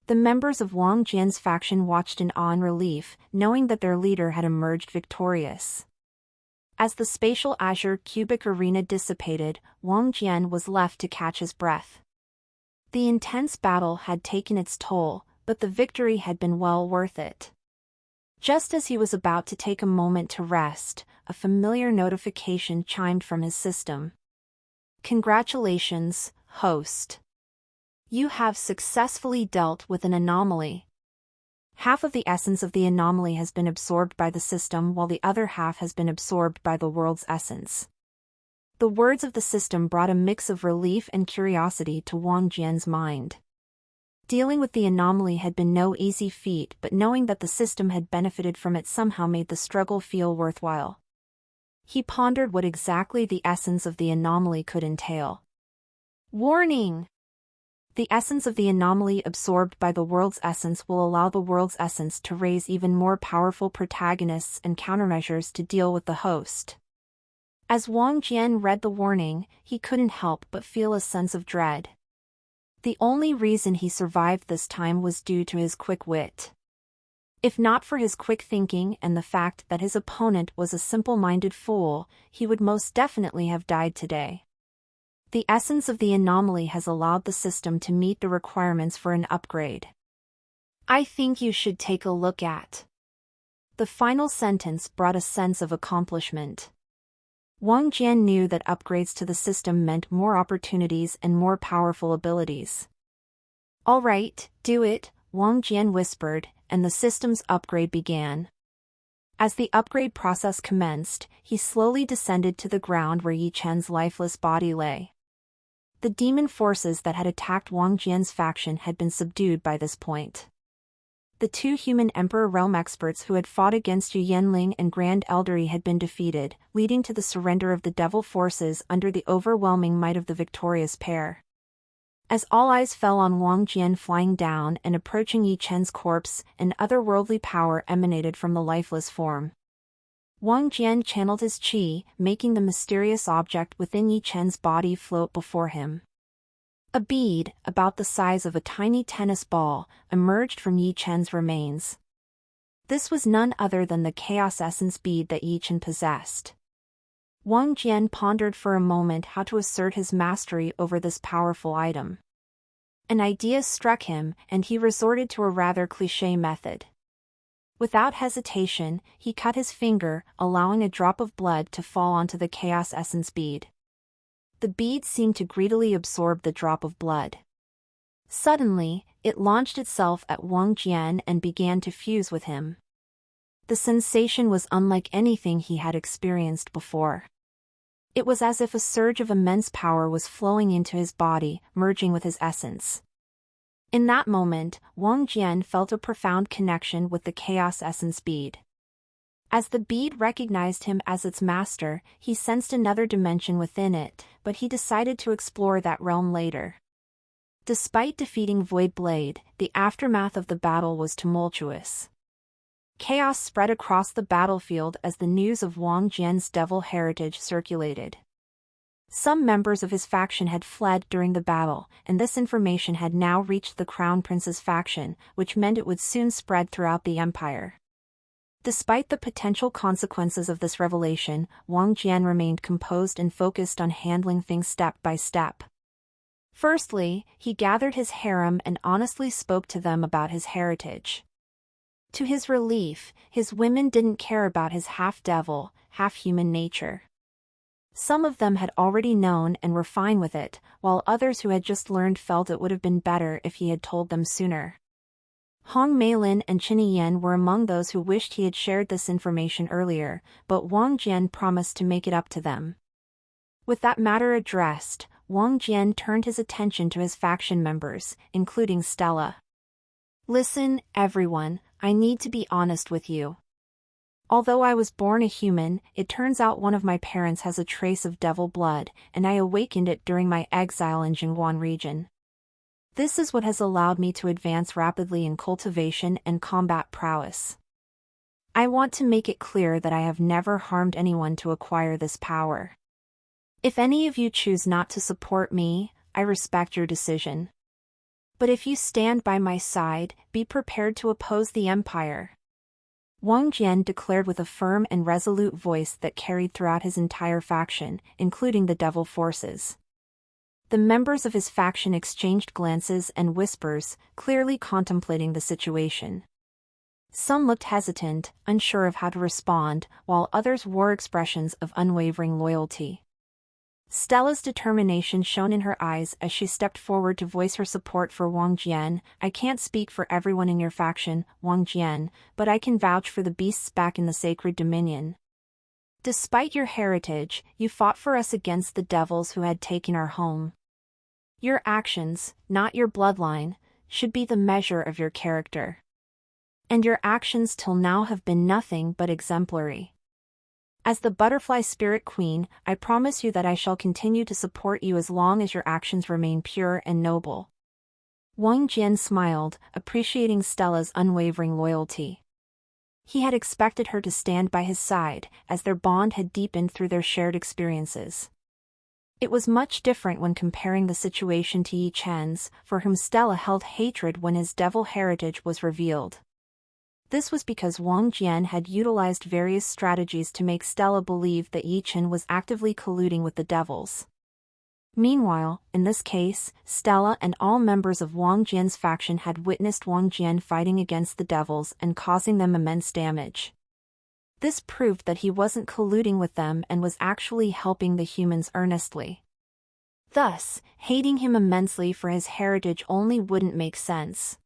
The members of Wang Jian's faction watched in awe and relief, knowing that their leader had emerged victorious. As the spatial azure cubic arena dissipated, Wang Jian was left to catch his breath. The intense battle had taken its toll, but the victory had been well worth it. Just as he was about to take a moment to rest, a familiar notification chimed from his system. Congratulations, host. You have successfully dealt with an anomaly. Half of the essence of the anomaly has been absorbed by the system while the other half has been absorbed by the world's essence. The words of the system brought a mix of relief and curiosity to Wang Jian's mind. Dealing with the anomaly had been no easy feat, but knowing that the system had benefited from it somehow made the struggle feel worthwhile. He pondered what exactly the essence of the anomaly could entail. Warning! The essence of the anomaly absorbed by the world's essence will allow the world's essence to raise even more powerful protagonists and countermeasures to deal with the host. As Wang Jian read the warning, he couldn't help but feel a sense of dread. The only reason he survived this time was due to his quick wit. If not for his quick thinking and the fact that his opponent was a simple-minded fool, he would most definitely have died today. The essence of the anomaly has allowed the system to meet the requirements for an upgrade. I think you should take a look at. The final sentence brought a sense of accomplishment. Wang Jian knew that upgrades to the system meant more opportunities and more powerful abilities. All right, do it, Wang Jian whispered, and the system's upgrade began. As the upgrade process commenced, he slowly descended to the ground where Yi Chen's lifeless body lay. The demon forces that had attacked Wang Jian's faction had been subdued by this point. The two human Emperor Realm experts who had fought against Yu Yanling and Grand Eldery had been defeated, leading to the surrender of the devil forces under the overwhelming might of the victorious pair. As all eyes fell on Wang Jian flying down and approaching Yi Chen's corpse, an otherworldly power emanated from the lifeless form. Wang Jian channeled his qi, making the mysterious object within Yi Chen's body float before him. A bead, about the size of a tiny tennis ball, emerged from Yi Chen's remains. This was none other than the Chaos Essence bead that Yi Chen possessed. Wang Jian pondered for a moment how to assert his mastery over this powerful item. An idea struck him, and he resorted to a rather cliché method. Without hesitation, he cut his finger, allowing a drop of blood to fall onto the Chaos Essence bead. The bead seemed to greedily absorb the drop of blood. Suddenly, it launched itself at Wang Jian and began to fuse with him. The sensation was unlike anything he had experienced before. It was as if a surge of immense power was flowing into his body, merging with his essence. In that moment, Wang Jian felt a profound connection with the Chaos Essence bead. As the bead recognized him as its master, he sensed another dimension within it, but he decided to explore that realm later. Despite defeating Void Blade, the aftermath of the battle was tumultuous. Chaos spread across the battlefield as the news of Wang Jian's devil heritage circulated. Some members of his faction had fled during the battle, and this information had now reached the Crown Prince's faction, which meant it would soon spread throughout the empire. Despite the potential consequences of this revelation, Wang Jian remained composed and focused on handling things step by step. Firstly, he gathered his harem and honestly spoke to them about his heritage. To his relief, his women didn't care about his half-devil, half-human nature. Some of them had already known and were fine with it, while others who had just learned felt it would have been better if he had told them sooner. Hong Meilin and Qin Yan were among those who wished he had shared this information earlier, but Wang Jian promised to make it up to them. With that matter addressed, Wang Jian turned his attention to his faction members, including Stella. Listen, everyone, I need to be honest with you. Although I was born a human, it turns out one of my parents has a trace of devil blood, and I awakened it during my exile in Jingguan region. This is what has allowed me to advance rapidly in cultivation and combat prowess. I want to make it clear that I have never harmed anyone to acquire this power. If any of you choose not to support me, I respect your decision. But if you stand by my side, be prepared to oppose the Empire. Wang Jian declared with a firm and resolute voice that carried throughout his entire faction, including the devil forces. The members of his faction exchanged glances and whispers, clearly contemplating the situation. Some looked hesitant, unsure of how to respond, while others wore expressions of unwavering loyalty. Stella's determination shone in her eyes as she stepped forward to voice her support for Wang Jian. I can't speak for everyone in your faction, Wang Jian, but I can vouch for the beasts back in the Sacred Dominion. Despite your heritage, you fought for us against the devils who had taken our home. Your actions, not your bloodline, should be the measure of your character. And your actions till now have been nothing but exemplary. As the Butterfly Spirit Queen, I promise you that I shall continue to support you as long as your actions remain pure and noble. Wang Jian smiled, appreciating Stella's unwavering loyalty. He had expected her to stand by his side, as their bond had deepened through their shared experiences. It was much different when comparing the situation to Yi Chen's, for whom Stella held hatred when his devil heritage was revealed. This was because Wang Jian had utilized various strategies to make Stella believe that Yi Chen was actively colluding with the devils. Meanwhile, in this case, Stella and all members of Wang Jian's faction had witnessed Wang Jian fighting against the devils and causing them immense damage. This proved that he wasn't colluding with them and was actually helping the humans earnestly. Thus, hating him immensely for his heritage only wouldn't make sense.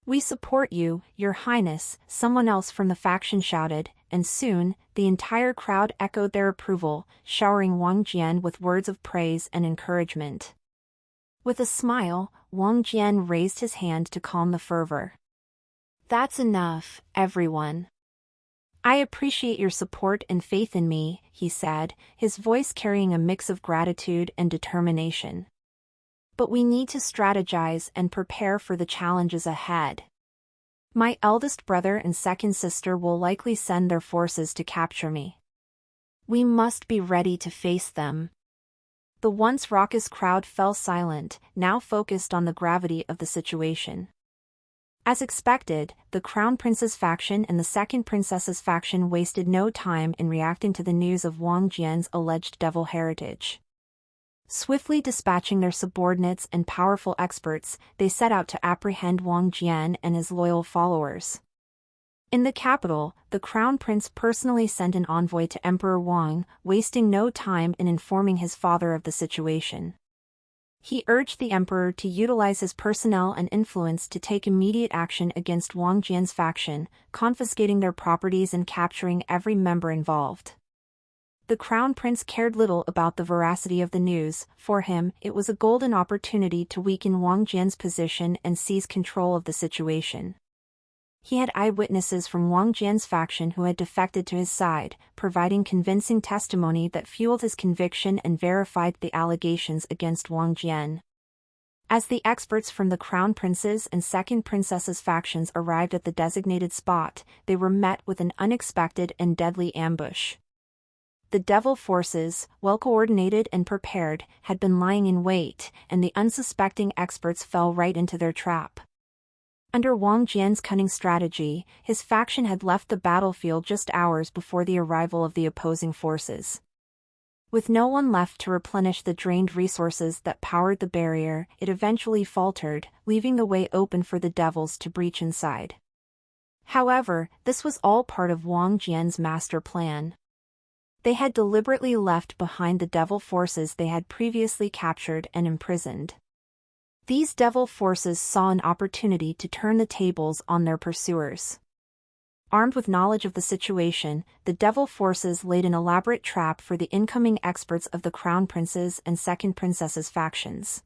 We support you, Your Highness, someone else from the faction shouted, and soon, the entire crowd echoed their approval, showering Wang Jian with words of praise and encouragement. With a smile, Wang Jian raised his hand to calm the fervor. That's enough, everyone. I appreciate your support and faith in me, he said, his voice carrying a mix of gratitude and determination. But we need to strategize and prepare for the challenges ahead. My eldest brother and second sister will likely send their forces to capture me. We must be ready to face them. The once raucous crowd fell silent, now focused on the gravity of the situation. As expected, the Crown Prince's faction and the Second Princess's faction wasted no time in reacting to the news of Wang Jian's alleged devil heritage. Swiftly dispatching their subordinates and powerful experts, they set out to apprehend Wang Jian and his loyal followers. In the capital, the Crown Prince personally sent an envoy to Emperor Wang, wasting no time in informing his father of the situation. He urged the emperor to utilize his personnel and influence to take immediate action against Wang Jian's faction, confiscating their properties and capturing every member involved. The crown prince cared little about the veracity of the news. For him, it was a golden opportunity to weaken Wang Jian's position and seize control of the situation. He had eyewitnesses from Wang Jian's faction who had defected to his side, providing convincing testimony that fueled his conviction and verified the allegations against Wang Jian. As the experts from the Crown Prince's and Second Princess's factions arrived at the designated spot, they were met with an unexpected and deadly ambush. The devil forces, well coordinated and prepared, had been lying in wait, and the unsuspecting experts fell right into their trap. Under Wang Jian's cunning strategy, his faction had left the battlefield just hours before the arrival of the opposing forces. With no one left to replenish the drained resources that powered the barrier, it eventually faltered, leaving the way open for the devils to breach inside. However, this was all part of Wang Jian's master plan. They had deliberately left behind the devil forces they had previously captured and imprisoned. These devil forces saw an opportunity to turn the tables on their pursuers. Armed with knowledge of the situation, the devil forces laid an elaborate trap for the incoming experts of the Crown Prince's and Second Princess's factions.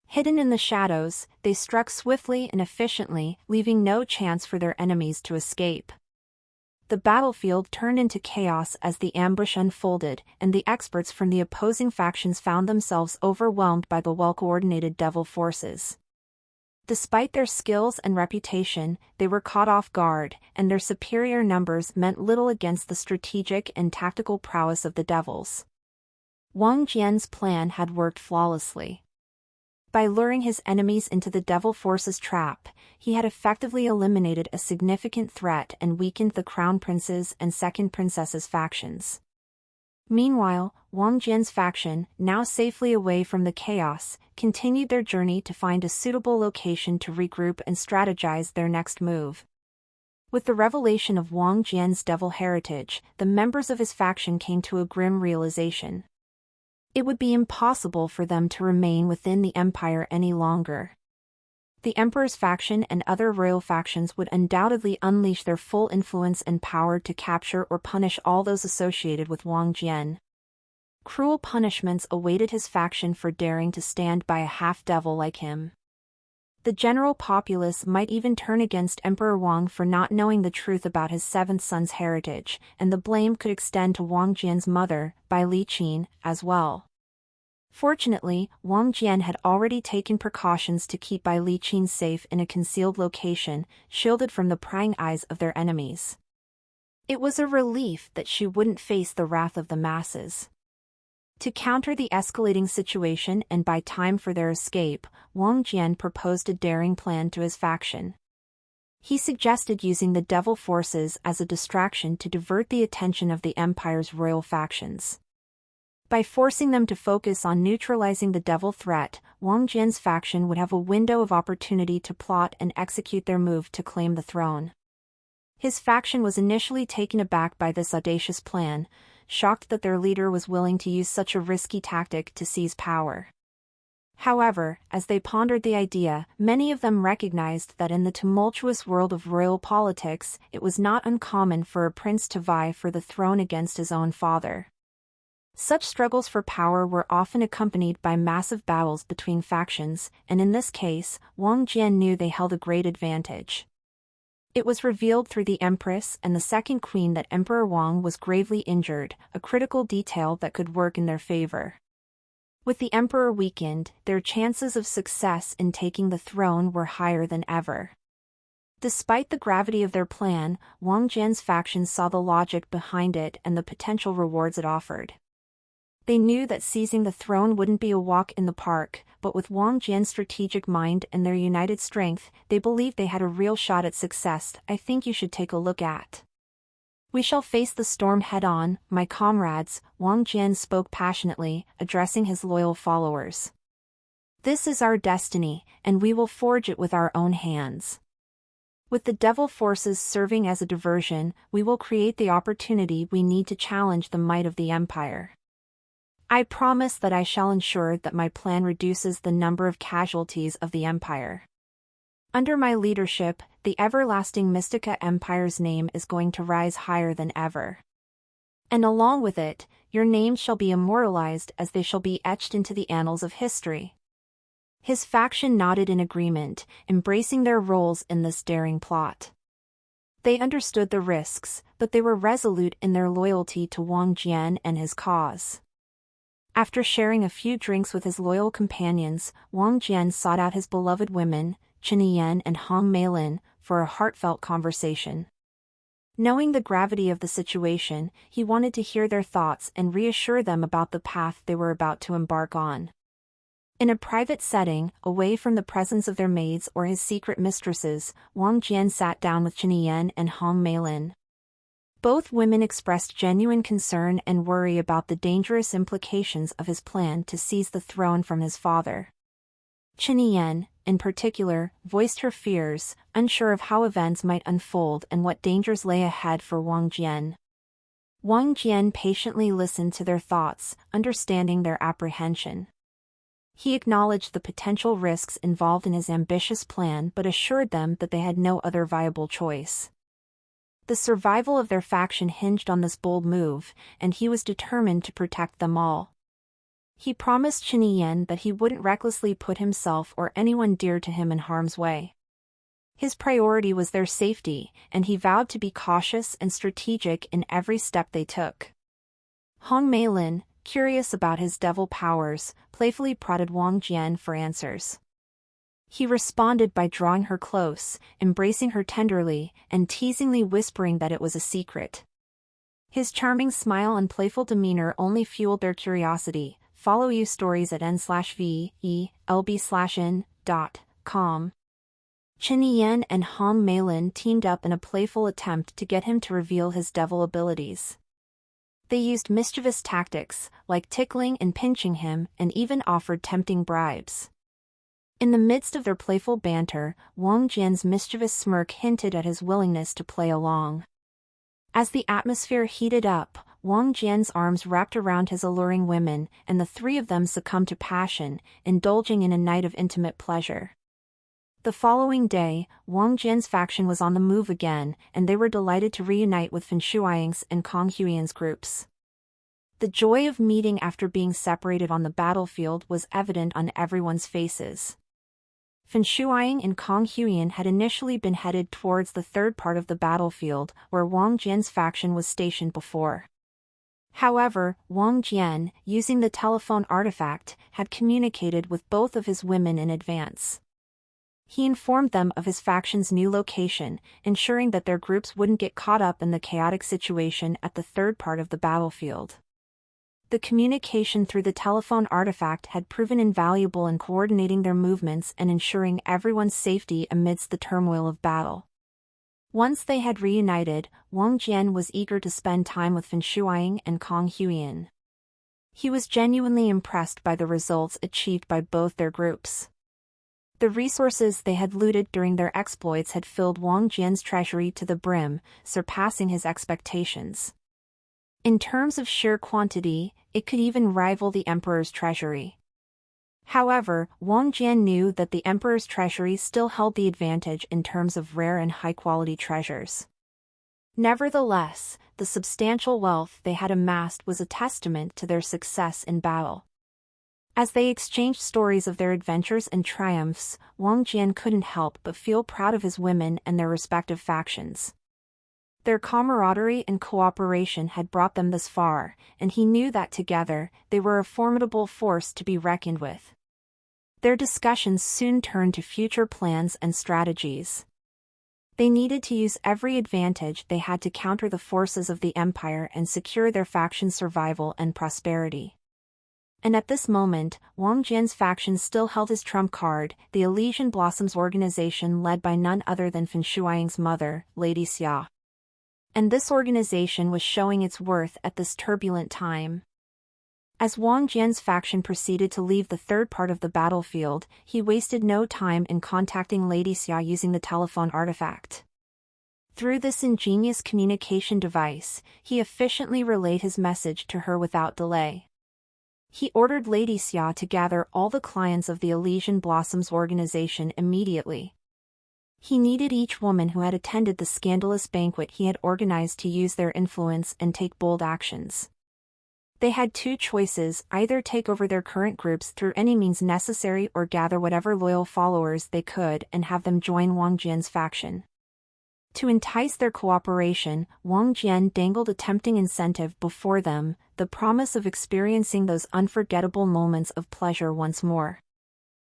Hidden in the shadows, they struck swiftly and efficiently, leaving no chance for their enemies to escape. The battlefield turned into chaos as the ambush unfolded, and the experts from the opposing factions found themselves overwhelmed by the well-coordinated devil forces. Despite their skills and reputation, they were caught off guard, and their superior numbers meant little against the strategic and tactical prowess of the devils. Wang Jian's plan had worked flawlessly. By luring his enemies into the devil force's trap, he had effectively eliminated a significant threat and weakened the Crown Prince's and Second Princess's factions. Meanwhile, Wang Jian's faction, now safely away from the chaos, continued their journey to find a suitable location to regroup and strategize their next move. With the revelation of Wang Jian's devil heritage, the members of his faction came to a grim realization. It would be impossible for them to remain within the empire any longer. The emperor's faction and other royal factions would undoubtedly unleash their full influence and power to capture or punish all those associated with Wang Jian. Cruel punishments awaited his faction for daring to stand by a half-devil like him. The general populace might even turn against Emperor Wang for not knowing the truth about his seventh son's heritage, and the blame could extend to Wang Jian's mother, Bai Liqin, as well. Fortunately, Wang Jian had already taken precautions to keep Bai Liqin safe in a concealed location, shielded from the prying eyes of their enemies. It was a relief that she wouldn't face the wrath of the masses. To counter the escalating situation and buy time for their escape, Wang Jian proposed a daring plan to his faction. He suggested using the devil forces as a distraction to divert the attention of the empire's royal factions. By forcing them to focus on neutralizing the devil threat, Wang Jian's faction would have a window of opportunity to plot and execute their move to claim the throne. His faction was initially taken aback by this audacious plan, shocked that their leader was willing to use such a risky tactic to seize power. However, as they pondered the idea, many of them recognized that in the tumultuous world of royal politics, it was not uncommon for a prince to vie for the throne against his own father. Such struggles for power were often accompanied by massive battles between factions, and in this case, Wang Jian knew they held a great advantage. It was revealed through the Empress and the second queen that Emperor Wang was gravely injured, a critical detail that could work in their favor. With the emperor weakened, their chances of success in taking the throne were higher than ever. Despite the gravity of their plan, Wang Jian's faction saw the logic behind it and the potential rewards it offered. They knew that seizing the throne wouldn't be a walk in the park, but with Wang Jian's strategic mind and their united strength, they believed they had a real shot at success. I think you should take a look at. We shall face the storm head-on, my comrades, Wang Jian spoke passionately, addressing his loyal followers. This is our destiny, and we will forge it with our own hands. With the devil forces serving as a diversion, we will create the opportunity we need to challenge the might of the empire. I promise that I shall ensure that my plan reduces the number of casualties of the Empire. Under my leadership, the everlasting Mystica Empire's name is going to rise higher than ever. And along with it, your names shall be immortalized as they shall be etched into the annals of history." His faction nodded in agreement, embracing their roles in this daring plot. They understood the risks, but they were resolute in their loyalty to Wang Jian and his cause. After sharing a few drinks with his loyal companions, Wang Jian sought out his beloved women, Chen Yan and Hong Meilin, for a heartfelt conversation. Knowing the gravity of the situation, he wanted to hear their thoughts and reassure them about the path they were about to embark on. In a private setting, away from the presence of their maids or his secret mistresses, Wang Jian sat down with Chen Yan and Hong Meilin. Both women expressed genuine concern and worry about the dangerous implications of his plan to seize the throne from his father. Chen Yan, in particular, voiced her fears, unsure of how events might unfold and what dangers lay ahead for Wang Jian. Wang Jian patiently listened to their thoughts, understanding their apprehension. He acknowledged the potential risks involved in his ambitious plan but assured them that they had no other viable choice. The survival of their faction hinged on this bold move, and he was determined to protect them all. He promised Chen Yan that he wouldn't recklessly put himself or anyone dear to him in harm's way. His priority was their safety, and he vowed to be cautious and strategic in every step they took. Hong Meilin, curious about his devil powers, playfully prodded Wang Jian for answers. He responded by drawing her close, embracing her tenderly, and teasingly whispering that it was a secret. His charming smile and playful demeanor only fueled their curiosity. Follow you stories at n/VELB/in.com. Chen Yan and Hong Meilin teamed up in a playful attempt to get him to reveal his devil abilities. They used mischievous tactics, like tickling and pinching him, and even offered tempting bribes. In the midst of their playful banter, Wang Jian's mischievous smirk hinted at his willingness to play along. As the atmosphere heated up, Wang Jian's arms wrapped around his alluring women, and the three of them succumbed to passion, indulging in a night of intimate pleasure. The following day, Wang Jian's faction was on the move again, and they were delighted to reunite with Fan Shuang's and Kong Huiyan's groups. The joy of meeting after being separated on the battlefield was evident on everyone's faces. Fan Shuang and Kong Huiyan had initially been headed towards the third part of the battlefield, where Wang Jian's faction was stationed before. However, Wang Jian, using the telephone artifact, had communicated with both of his women in advance. He informed them of his faction's new location, ensuring that their groups wouldn't get caught up in the chaotic situation at the third part of the battlefield. The communication through the telephone artifact had proven invaluable in coordinating their movements and ensuring everyone's safety amidst the turmoil of battle. Once they had reunited, Wang Jian was eager to spend time with Fan Shuang and Kong Huiyan. He was genuinely impressed by the results achieved by both their groups. The resources they had looted during their exploits had filled Wang Jian's treasury to the brim, surpassing his expectations. In terms of sheer quantity, it could even rival the Emperor's treasury. However, Wang Jian knew that the Emperor's treasury still held the advantage in terms of rare and high-quality treasures. Nevertheless, the substantial wealth they had amassed was a testament to their success in battle. As they exchanged stories of their adventures and triumphs, Wang Jian couldn't help but feel proud of his women and their respective factions. Their camaraderie and cooperation had brought them this far, and he knew that together, they were a formidable force to be reckoned with. Their discussions soon turned to future plans and strategies. They needed to use every advantage they had to counter the forces of the Empire and secure their faction's survival and prosperity. And at this moment, Wang Jian's faction still held his trump card, the Elysian Blossoms organization led by none other than Fan Shuang's mother, Lady Xia. And this organization was showing its worth at this turbulent time. As Wang Jian's faction proceeded to leave the third part of the battlefield, he wasted no time in contacting Lady Xia using the telephone artifact. Through this ingenious communication device, he efficiently relayed his message to her without delay. He ordered Lady Xia to gather all the clients of the Elysian Blossoms organization immediately. He needed each woman who had attended the scandalous banquet he had organized to use their influence and take bold actions. They had two choices: either take over their current groups through any means necessary or gather whatever loyal followers they could and have them join Wang Jian's faction. To entice their cooperation, Wang Jian dangled a tempting incentive before them, the promise of experiencing those unforgettable moments of pleasure once more.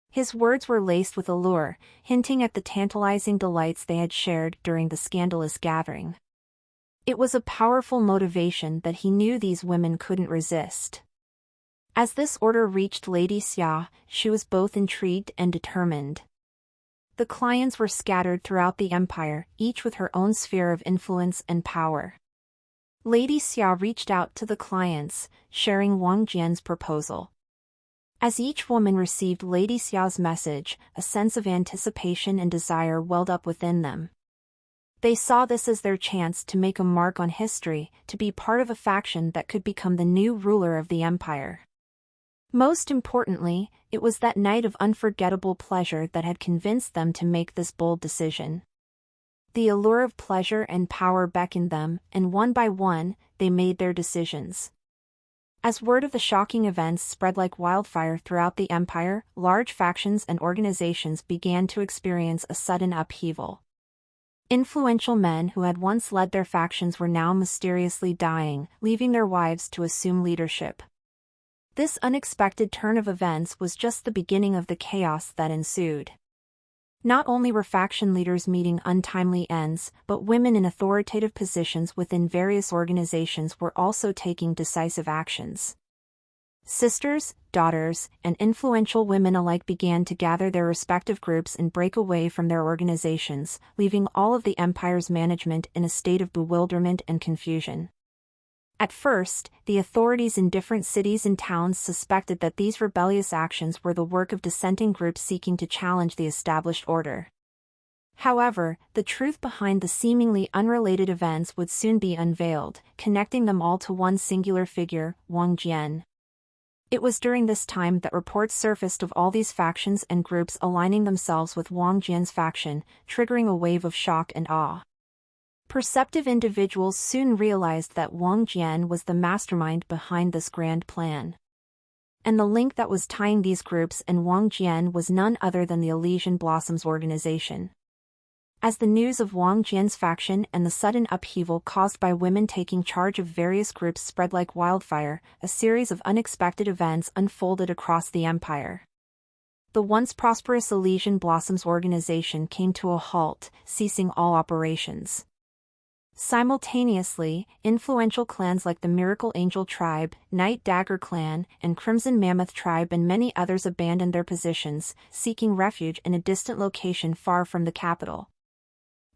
His words were laced with allure, hinting at the tantalizing delights they had shared during the scandalous gathering. It was a powerful motivation that he knew these women couldn't resist. As this order reached Lady Xia, she was both intrigued and determined. The clients were scattered throughout the empire, each with her own sphere of influence and power. Lady Xia reached out to the clients, sharing Wang Jian's proposal. As each woman received Lady Xiao's message, a sense of anticipation and desire welled up within them. They saw this as their chance to make a mark on history, to be part of a faction that could become the new ruler of the empire. Most importantly, it was that night of unforgettable pleasure that had convinced them to make this bold decision. The allure of pleasure and power beckoned them, and one by one, they made their decisions. As word of the shocking events spread like wildfire throughout the empire, large factions and organizations began to experience a sudden upheaval. Influential men who had once led their factions were now mysteriously dying, leaving their wives to assume leadership. This unexpected turn of events was just the beginning of the chaos that ensued. Not only were faction leaders meeting untimely ends, but women in authoritative positions within various organizations were also taking decisive actions. Sisters, daughters, and influential women alike began to gather their respective groups and break away from their organizations, leaving all of the empire's management in a state of bewilderment and confusion. At first, the authorities in different cities and towns suspected that these rebellious actions were the work of dissenting groups seeking to challenge the established order. However, the truth behind the seemingly unrelated events would soon be unveiled, connecting them all to one singular figure, Wang Jian. It was during this time that reports surfaced of all these factions and groups aligning themselves with Wang Jian's faction, triggering a wave of shock and awe. Perceptive individuals soon realized that Wang Jian was the mastermind behind this grand plan. And the link that was tying these groups and Wang Jian was none other than the Elysian Blossoms organization. As the news of Wang Jian's faction and the sudden upheaval caused by women taking charge of various groups spread like wildfire, a series of unexpected events unfolded across the empire. The once prosperous Elysian Blossoms organization came to a halt, ceasing all operations. Simultaneously, influential clans like the Miracle Angel Tribe, Night Dagger Clan, and Crimson Mammoth Tribe and many others abandoned their positions, seeking refuge in a distant location far from the capital.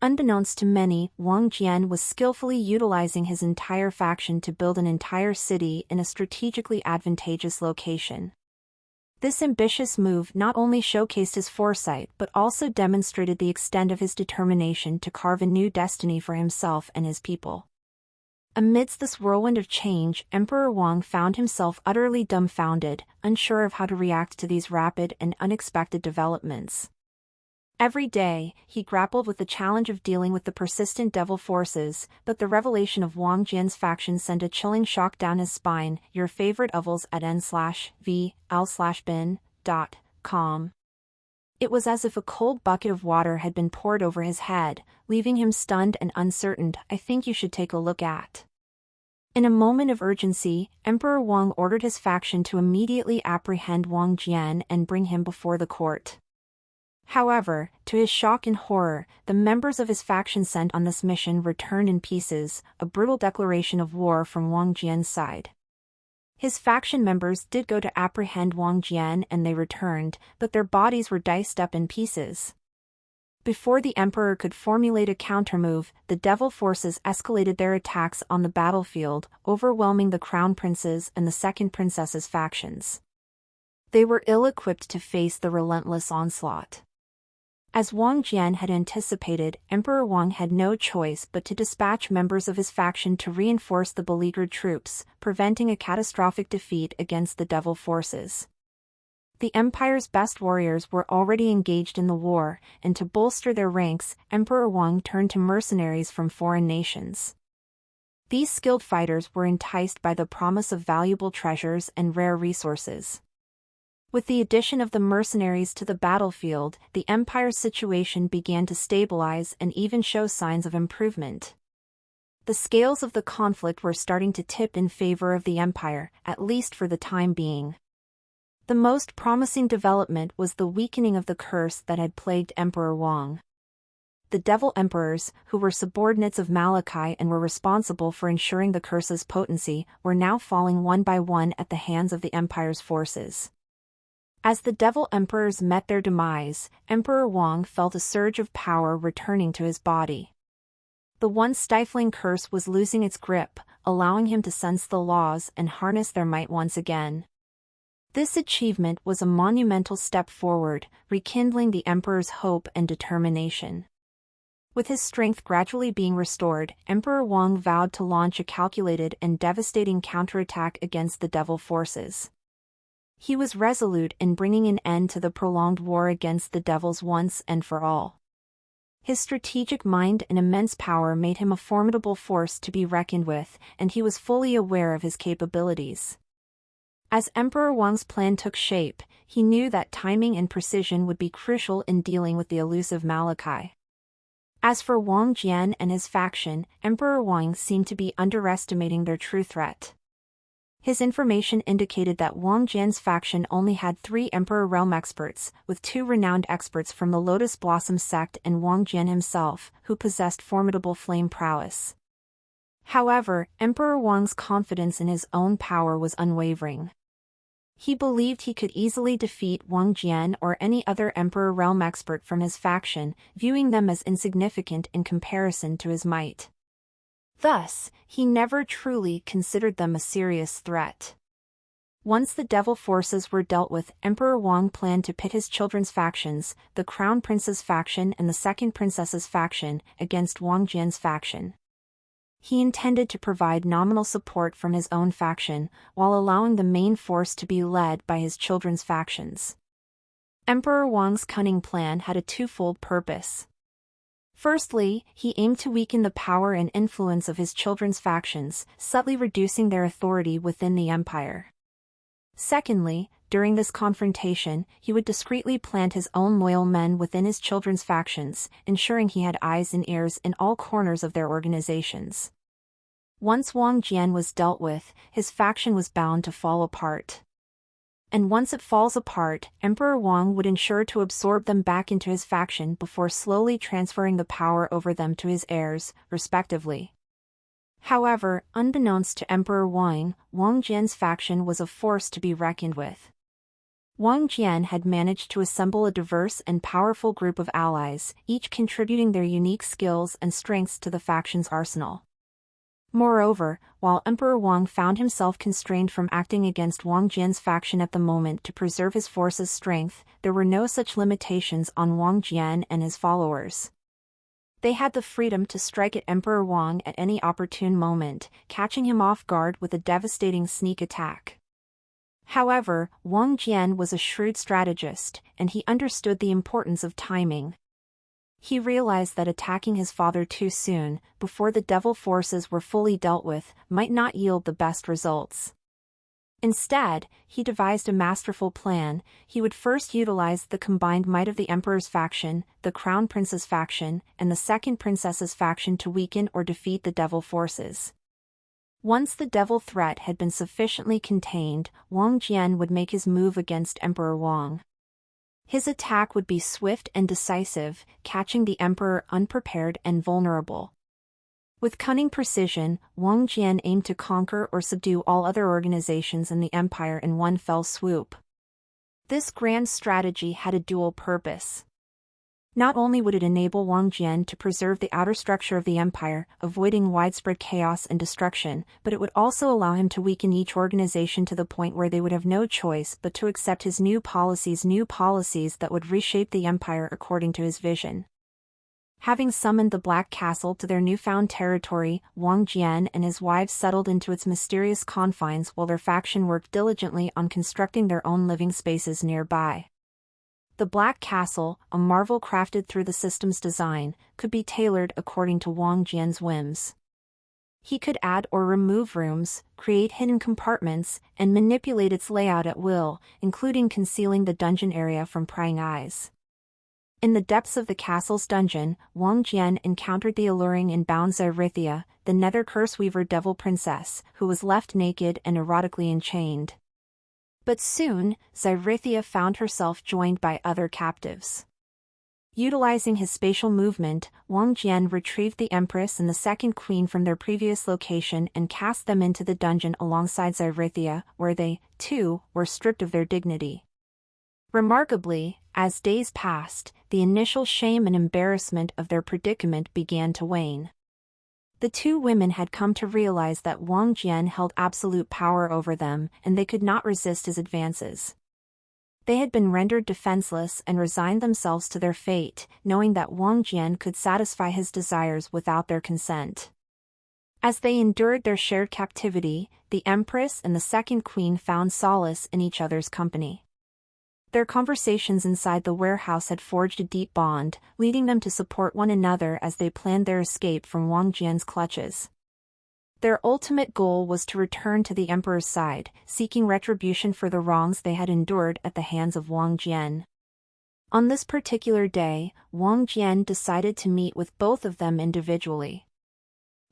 Unbeknownst to many, Wang Jian was skillfully utilizing his entire faction to build an entire city in a strategically advantageous location. This ambitious move not only showcased his foresight but also demonstrated the extent of his determination to carve a new destiny for himself and his people. Amidst this whirlwind of change, Emperor Wang found himself utterly dumbfounded, unsure of how to react to these rapid and unexpected developments. Every day, he grappled with the challenge of dealing with the persistent devil forces, but the revelation of Wang Jian's faction sent a chilling shock down his spine. Your favorite ovals at n/vl/bin.com. It was as if a cold bucket of water had been poured over his head, leaving him stunned and uncertain. I think you should take a look at. In a moment of urgency, Emperor Wang ordered his faction to immediately apprehend Wang Jian and bring him before the court. However, to his shock and horror, the members of his faction sent on this mission returned in pieces, a brutal declaration of war from Wang Jian's side. His faction members did go to apprehend Wang Jian and they returned, but their bodies were diced up in pieces. Before the emperor could formulate a countermove, the devil forces escalated their attacks on the battlefield, overwhelming the crown prince's and the second princess's factions. They were ill-equipped to face the relentless onslaught. As Wang Jian had anticipated, Emperor Wang had no choice but to dispatch members of his faction to reinforce the beleaguered troops, preventing a catastrophic defeat against the devil forces. The empire's best warriors were already engaged in the war, and to bolster their ranks, Emperor Wang turned to mercenaries from foreign nations. These skilled fighters were enticed by the promise of valuable treasures and rare resources. With the addition of the mercenaries to the battlefield, the empire's situation began to stabilize and even show signs of improvement. The scales of the conflict were starting to tip in favor of the empire, at least for the time being. The most promising development was the weakening of the curse that had plagued Emperor Wang. The devil emperors, who were subordinates of Malachi and were responsible for ensuring the curse's potency, were now falling one by one at the hands of the empire's forces. As the devil emperors met their demise, Emperor Wang felt a surge of power returning to his body. The once stifling curse was losing its grip, allowing him to sense the laws and harness their might once again. This achievement was a monumental step forward, rekindling the emperor's hope and determination. With his strength gradually being restored, Emperor Wang vowed to launch a calculated and devastating counterattack against the devil forces. He was resolute in bringing an end to the prolonged war against the devils once and for all. His strategic mind and immense power made him a formidable force to be reckoned with, and he was fully aware of his capabilities. As Emperor Wang's plan took shape, he knew that timing and precision would be crucial in dealing with the elusive Malachi. As for Wang Jian and his faction, Emperor Wang seemed to be underestimating their true threat. His information indicated that Wang Jian's faction only had 3 Emperor Realm experts, with 2 renowned experts from the Lotus Blossom sect and Wang Jian himself, who possessed formidable flame prowess. However, Emperor Wang's confidence in his own power was unwavering. He believed he could easily defeat Wang Jian or any other Emperor Realm expert from his faction, viewing them as insignificant in comparison to his might. Thus, he never truly considered them a serious threat. Once the devil forces were dealt with, Emperor Wang planned to pit his children's factions, the Crown Prince's faction and the Second Princess's faction, against Wang Jian's faction. He intended to provide nominal support from his own faction, while allowing the main force to be led by his children's factions. Emperor Wang's cunning plan had a twofold purpose. Firstly, he aimed to weaken the power and influence of his children's factions, subtly reducing their authority within the empire. Secondly, during this confrontation, he would discreetly plant his own loyal men within his children's factions, ensuring he had eyes and ears in all corners of their organizations. Once Wang Jian was dealt with, his faction was bound to fall apart. And once it falls apart, Emperor Wang would ensure to absorb them back into his faction before slowly transferring the power over them to his heirs, respectively. However, unbeknownst to Emperor Wang, Wang Jian's faction was a force to be reckoned with. Wang Jian had managed to assemble a diverse and powerful group of allies, each contributing their unique skills and strengths to the faction's arsenal. Moreover, while Emperor Wang found himself constrained from acting against Wang Jian's faction at the moment to preserve his force's strength, there were no such limitations on Wang Jian and his followers. They had the freedom to strike at Emperor Wang at any opportune moment, catching him off guard with a devastating sneak attack. However, Wang Jian was a shrewd strategist, and he understood the importance of timing. He realized that attacking his father too soon, before the devil forces were fully dealt with, might not yield the best results. Instead, he devised a masterful plan. He would first utilize the combined might of the Emperor's faction, the Crown Prince's faction, and the Second Princess's faction to weaken or defeat the devil forces. Once the devil threat had been sufficiently contained, Wang Jian would make his move against Emperor Wang. His attack would be swift and decisive, catching the emperor unprepared and vulnerable. With cunning precision, Wang Jian aimed to conquer or subdue all other organizations in the empire in one fell swoop. This grand strategy had a dual purpose. Not only would it enable Wang Jian to preserve the outer structure of the empire, avoiding widespread chaos and destruction, but it would also allow him to weaken each organization to the point where they would have no choice but to accept his new policies that would reshape the empire according to his vision. Having summoned the Black Castle to their newfound territory, Wang Jian and his wives settled into its mysterious confines while their faction worked diligently on constructing their own living spaces nearby. The Black Castle, a marvel crafted through the system's design, could be tailored according to Wang Jian's whims. He could add or remove rooms, create hidden compartments, and manipulate its layout at will, including concealing the dungeon area from prying eyes. In the depths of the castle's dungeon, Wang Jian encountered the alluring and bound Zyrithia, the Nether Curse Weaver devil princess, who was left naked and erotically enchained. But soon, Zyrithia found herself joined by other captives. Utilizing his spatial movement, Wang Jian retrieved the Empress and the second queen from their previous location and cast them into the dungeon alongside Zyrithia, where they, too, were stripped of their dignity. Remarkably, as days passed, the initial shame and embarrassment of their predicament began to wane. The two women had come to realize that Wang Jian held absolute power over them, and they could not resist his advances. They had been rendered defenseless and resigned themselves to their fate, knowing that Wang Jian could satisfy his desires without their consent. As they endured their shared captivity, the Empress and the second queen found solace in each other's company. Their conversations inside the warehouse had forged a deep bond, leading them to support one another as they planned their escape from Wang Jian's clutches. Their ultimate goal was to return to the emperor's side, seeking retribution for the wrongs they had endured at the hands of Wang Jian. On this particular day, Wang Jian decided to meet with both of them individually.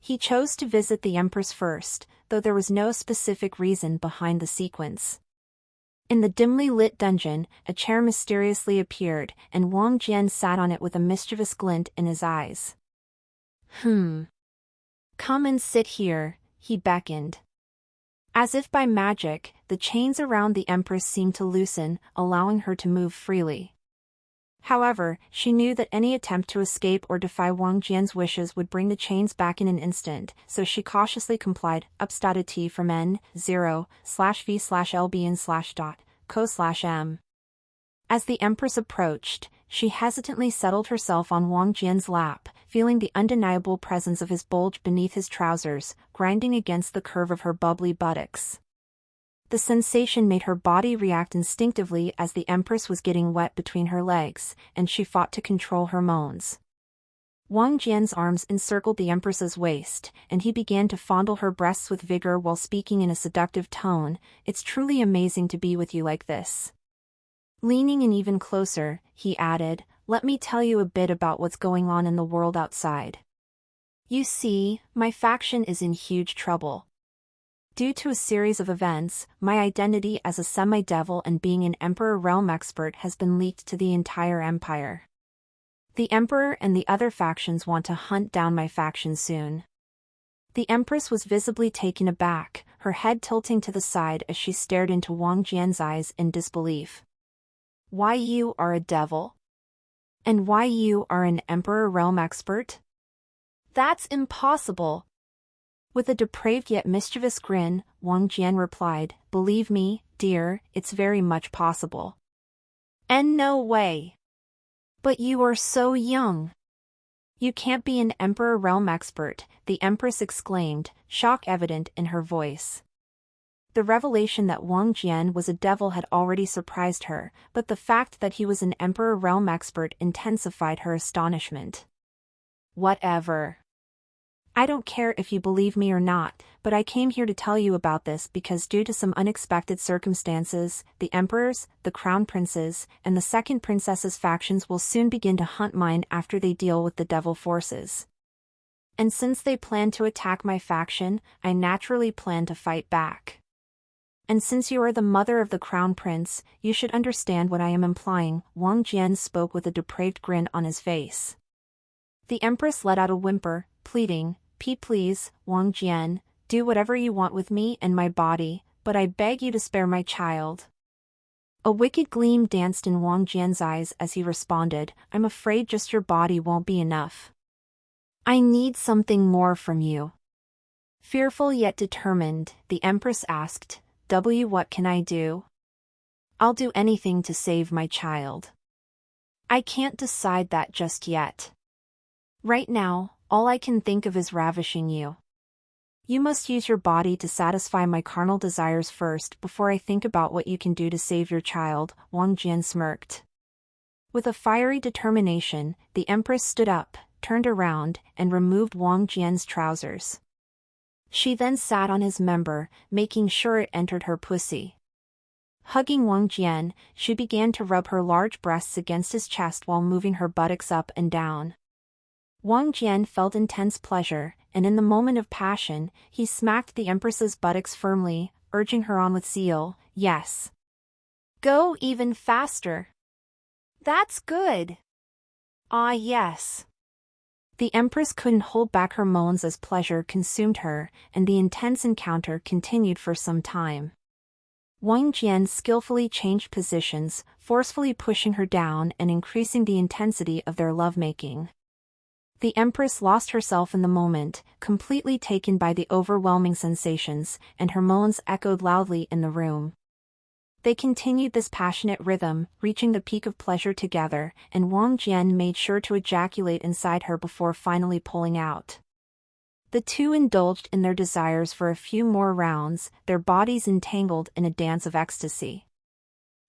He chose to visit the empress first, though there was no specific reason behind the sequence. In the dimly lit dungeon, a chair mysteriously appeared, and Wang Jian sat on it with a mischievous glint in his eyes. Come and sit here, he beckoned. As if by magic, the chains around the Empress seemed to loosen, allowing her to move freely. However, she knew that any attempt to escape or defy Wang Jian's wishes would bring the chains back in an instant, so she cautiously complied. T from N0/V/LB/co/M. As the Empress approached, she hesitantly settled herself on Wang Jian's lap, feeling the undeniable presence of his bulge beneath his trousers, grinding against the curve of her bubbly buttocks. The sensation made her body react instinctively as the Empress was getting wet between her legs, and she fought to control her moans. Wang Jian's arms encircled the Empress's waist, and he began to fondle her breasts with vigor while speaking in a seductive tone. "It's truly amazing to be with you like this." Leaning in even closer, he added, "Let me tell you a bit about what's going on in the world outside. You see, my faction is in huge trouble. Due to a series of events, my identity as a semi-devil and being an Emperor realm expert has been leaked to the entire empire. The Emperor and the other factions want to hunt down my faction soon." The Empress was visibly taken aback, her head tilting to the side as she stared into Wang Jian's eyes in disbelief. "Why you are a devil? And why you are an Emperor realm expert? That's impossible." With a depraved yet mischievous grin, Wang Jian replied, "Believe me, dear, it's very much possible." "And no way. But you are so young. You can't be an Emperor realm expert," the Empress exclaimed, shock evident in her voice. The revelation that Wang Jian was a devil had already surprised her, but the fact that he was an Emperor realm expert intensified her astonishment. "Whatever. I don't care if you believe me or not, but I came here to tell you about this because due to some unexpected circumstances, the Emperor's, the Crown Prince's, and the Second Princess's factions will soon begin to hunt mine after they deal with the devil forces. And since they plan to attack my faction, I naturally plan to fight back. And since you are the mother of the Crown Prince, you should understand what I am implying." Wang Jian spoke with a depraved grin on his face. The Empress let out a whimper, pleading, Please, Wang Jian, do whatever you want with me and my body, but I beg you to spare my child." A wicked gleam danced in Wang Jian's eyes as he responded, "I'm afraid just your body won't be enough. I need something more from you." Fearful yet determined, the Empress asked, What can I do?" "I'll do anything to save my child. I can't decide that just yet. Right now, all I can think of is ravishing you. You must use your body to satisfy my carnal desires first before I think about what you can do to save your child," Wang Jian smirked. With a fiery determination, the Empress stood up, turned around, and removed Wang Jian's trousers. She then sat on his member, making sure it entered her pussy. Hugging Wang Jian, she began to rub her large breasts against his chest while moving her buttocks up and down. Wang Jian felt intense pleasure, and in the moment of passion, he smacked the Empress's buttocks firmly, urging her on with zeal, "Yes. Go even faster. That's good. Ah yes." The Empress couldn't hold back her moans as pleasure consumed her, and the intense encounter continued for some time. Wang Jian skillfully changed positions, forcefully pushing her down and increasing the intensity of their lovemaking. The Empress lost herself in the moment, completely taken by the overwhelming sensations, and her moans echoed loudly in the room. They continued this passionate rhythm, reaching the peak of pleasure together, and Wang Jian made sure to ejaculate inside her before finally pulling out. The two indulged in their desires for a few more rounds, their bodies entangled in a dance of ecstasy.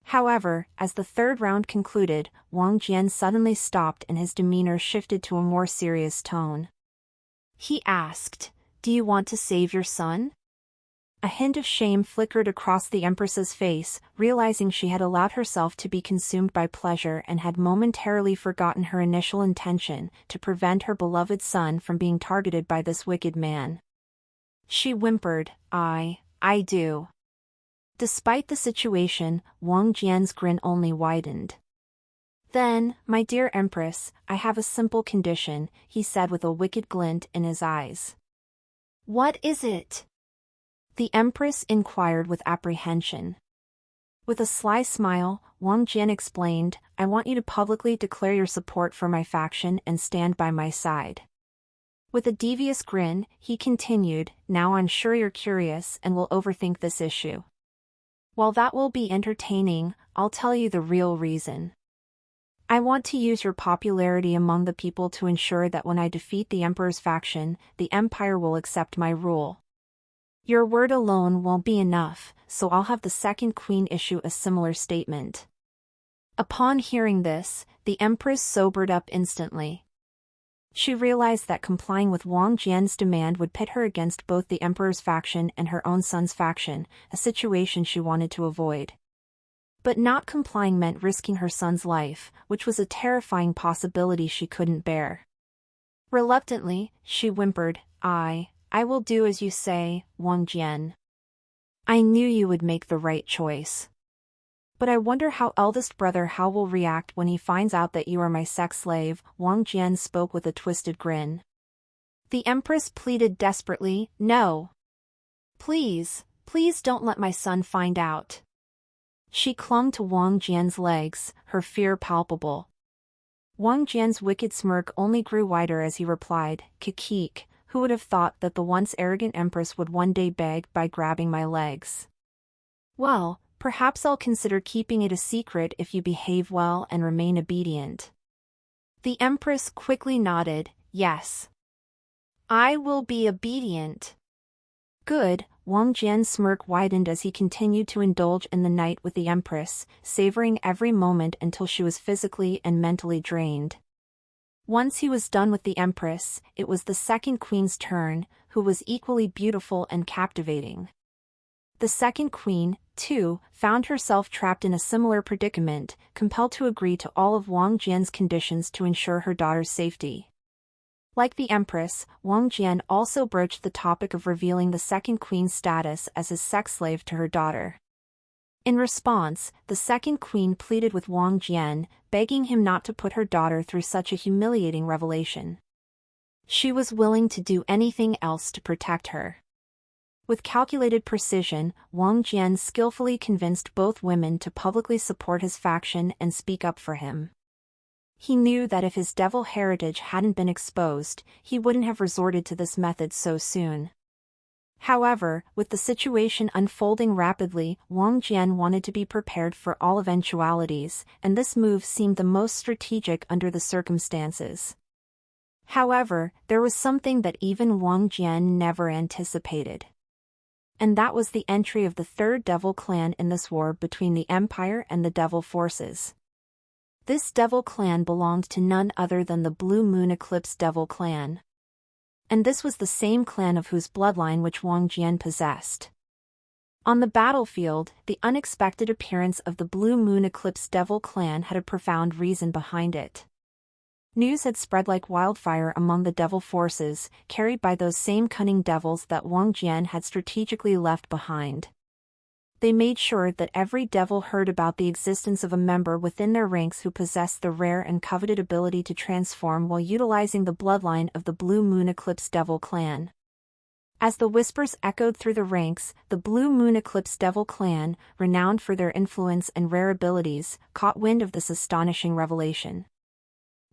However, as the third round concluded, Wang Jian suddenly stopped and his demeanor shifted to a more serious tone. He asked, "Do you want to save your son?" A hint of shame flickered across the Empress's face, realizing she had allowed herself to be consumed by pleasure and had momentarily forgotten her initial intention to prevent her beloved son from being targeted by this wicked man. She whimpered, I do." Despite the situation, Wang Jian's grin only widened. "Then, my dear Empress, I have a simple condition," he said with a wicked glint in his eyes. "What is it?" the Empress inquired with apprehension. With a sly smile, Wang Jian explained, "I want you to publicly declare your support for my faction and stand by my side." With a devious grin, he continued, "Now I'm sure you're curious and will overthink this issue. While that will be entertaining, I'll tell you the real reason. I want to use your popularity among the people to ensure that when I defeat the Emperor's faction, the Empire will accept my rule. Your word alone won't be enough, so I'll have the second queen issue a similar statement." Upon hearing this, the Empress sobered up instantly. She realized that complying with Wang Jian's demand would pit her against both the Emperor's faction and her own son's faction, a situation she wanted to avoid. But not complying meant risking her son's life, which was a terrifying possibility she couldn't bear. Reluctantly, she whimpered, I will do as you say, Wang Jian. I knew you would make the right choice. But I wonder how eldest brother Hao will react when he finds out that you are my sex slave," Wang Jian spoke with a twisted grin. The Empress pleaded desperately, "No. Please, please don't let my son find out." She clung to Wang Jian's legs, her fear palpable. Wang Jian's wicked smirk only grew wider as he replied, "Kikik, who would have thought that the once arrogant Empress would one day beg by grabbing my legs? Well, perhaps I'll consider keeping it a secret if you behave well and remain obedient." The Empress quickly nodded, "Yes. I will be obedient." "Good," Wang Jian's smirk widened as he continued to indulge in the night with the Empress, savoring every moment until she was physically and mentally drained. Once he was done with the Empress, it was the second queen's turn, who was equally beautiful and captivating. The second queen, too, found herself trapped in a similar predicament, compelled to agree to all of Wang Jian's conditions to ensure her daughter's safety. Like the Empress, Wang Jian also broached the topic of revealing the second queen's status as his sex slave to her daughter. In response, the second queen pleaded with Wang Jian, begging him not to put her daughter through such a humiliating revelation. She was willing to do anything else to protect her. With calculated precision, Wang Jian skillfully convinced both women to publicly support his faction and speak up for him. He knew that if his devil heritage hadn't been exposed, he wouldn't have resorted to this method so soon. However, with the situation unfolding rapidly, Wang Jian wanted to be prepared for all eventualities, and this move seemed the most strategic under the circumstances. However, there was something that even Wang Jian never anticipated. And that was the entry of the third devil clan in this war between the Empire and the devil forces. This devil clan belonged to none other than the Blue Moon Eclipse devil clan. And this was the same clan of whose bloodline which Wang Jian possessed. On the battlefield, the unexpected appearance of the Blue Moon Eclipse devil clan had a profound reason behind it. News had spread like wildfire among the devil forces, carried by those same cunning devils that Wang Jian had strategically left behind. They made sure that every devil heard about the existence of a member within their ranks who possessed the rare and coveted ability to transform while utilizing the bloodline of the Blue Moon Eclipse devil clan. As the whispers echoed through the ranks, the Blue Moon Eclipse devil clan, renowned for their influence and rare abilities, caught wind of this astonishing revelation.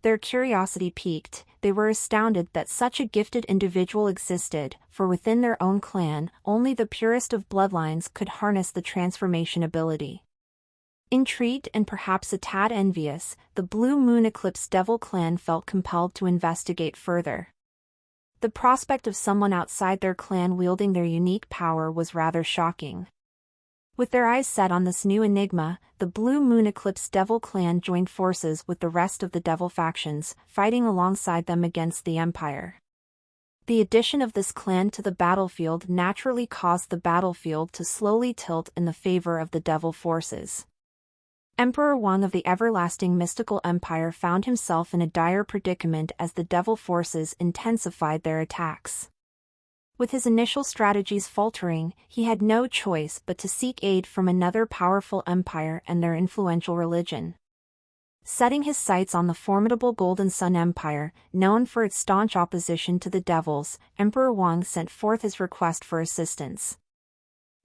Their curiosity piqued, they were astounded that such a gifted individual existed, for within their own clan, only the purest of bloodlines could harness the transformation ability. Intrigued and perhaps a tad envious, the Blue Moon Eclipse devil clan felt compelled to investigate further. The prospect of someone outside their clan wielding their unique power was rather shocking. With their eyes set on this new enigma, the Blue Moon Eclipse devil clan joined forces with the rest of the devil factions, fighting alongside them against the Empire. The addition of this clan to the battlefield naturally caused the battlefield to slowly tilt in the favor of the devil forces. Emperor Wang of the everlasting mystical empire found himself in a dire predicament as the devil forces intensified their attacks. With his initial strategies faltering, he had no choice but to seek aid from another powerful empire and their influential religion. Setting his sights on the formidable Golden Sun Empire, known for its staunch opposition to the devils, Emperor Wang sent forth his request for assistance.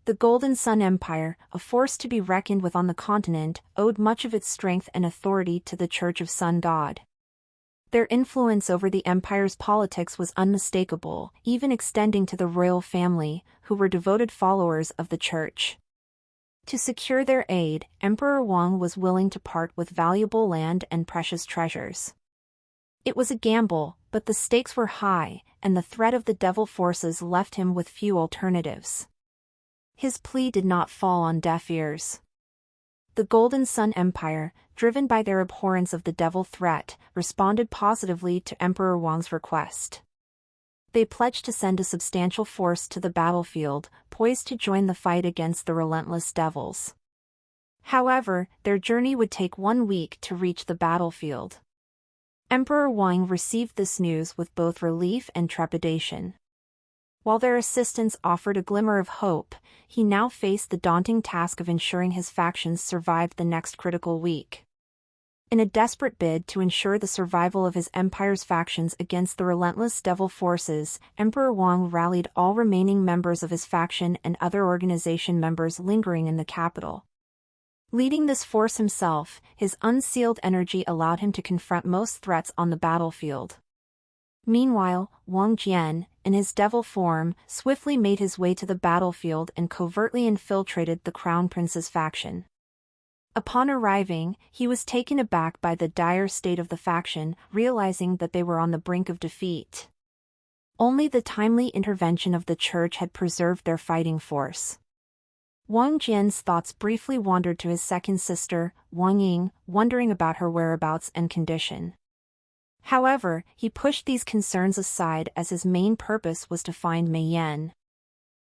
The Golden Sun Empire, a force to be reckoned with on the continent, owed much of its strength and authority to the Church of Sun God. Their influence over the empire's politics was unmistakable, even extending to the royal family, who were devoted followers of the church. To secure their aid, Emperor Wang was willing to part with valuable land and precious treasures. It was a gamble, but the stakes were high, and the threat of the devil forces left him with few alternatives. His plea did not fall on deaf ears. The Golden Sun Empire, driven by their abhorrence of the devil threat, responded positively to Emperor Wang's request. They pledged to send a substantial force to the battlefield, poised to join the fight against the relentless devils. However, their journey would take 1 week to reach the battlefield. Emperor Wang received this news with both relief and trepidation. While their assistance offered a glimmer of hope, he now faced the daunting task of ensuring his factions survived the next critical week. In a desperate bid to ensure the survival of his empire's factions against the relentless devil forces, Emperor Wang rallied all remaining members of his faction and other organization members lingering in the capital. Leading this force himself, his unsealed energy allowed him to confront most threats on the battlefield. Meanwhile, Wang Jian, in his devil form, swiftly made his way to the battlefield and covertly infiltrated the Crown Prince's faction. Upon arriving, he was taken aback by the dire state of the faction, realizing that they were on the brink of defeat. Only the timely intervention of the church had preserved their fighting force. Wang Jian's thoughts briefly wandered to his second sister, Wang Ying, wondering about her whereabouts and condition. However, he pushed these concerns aside as his main purpose was to find Mei Yan.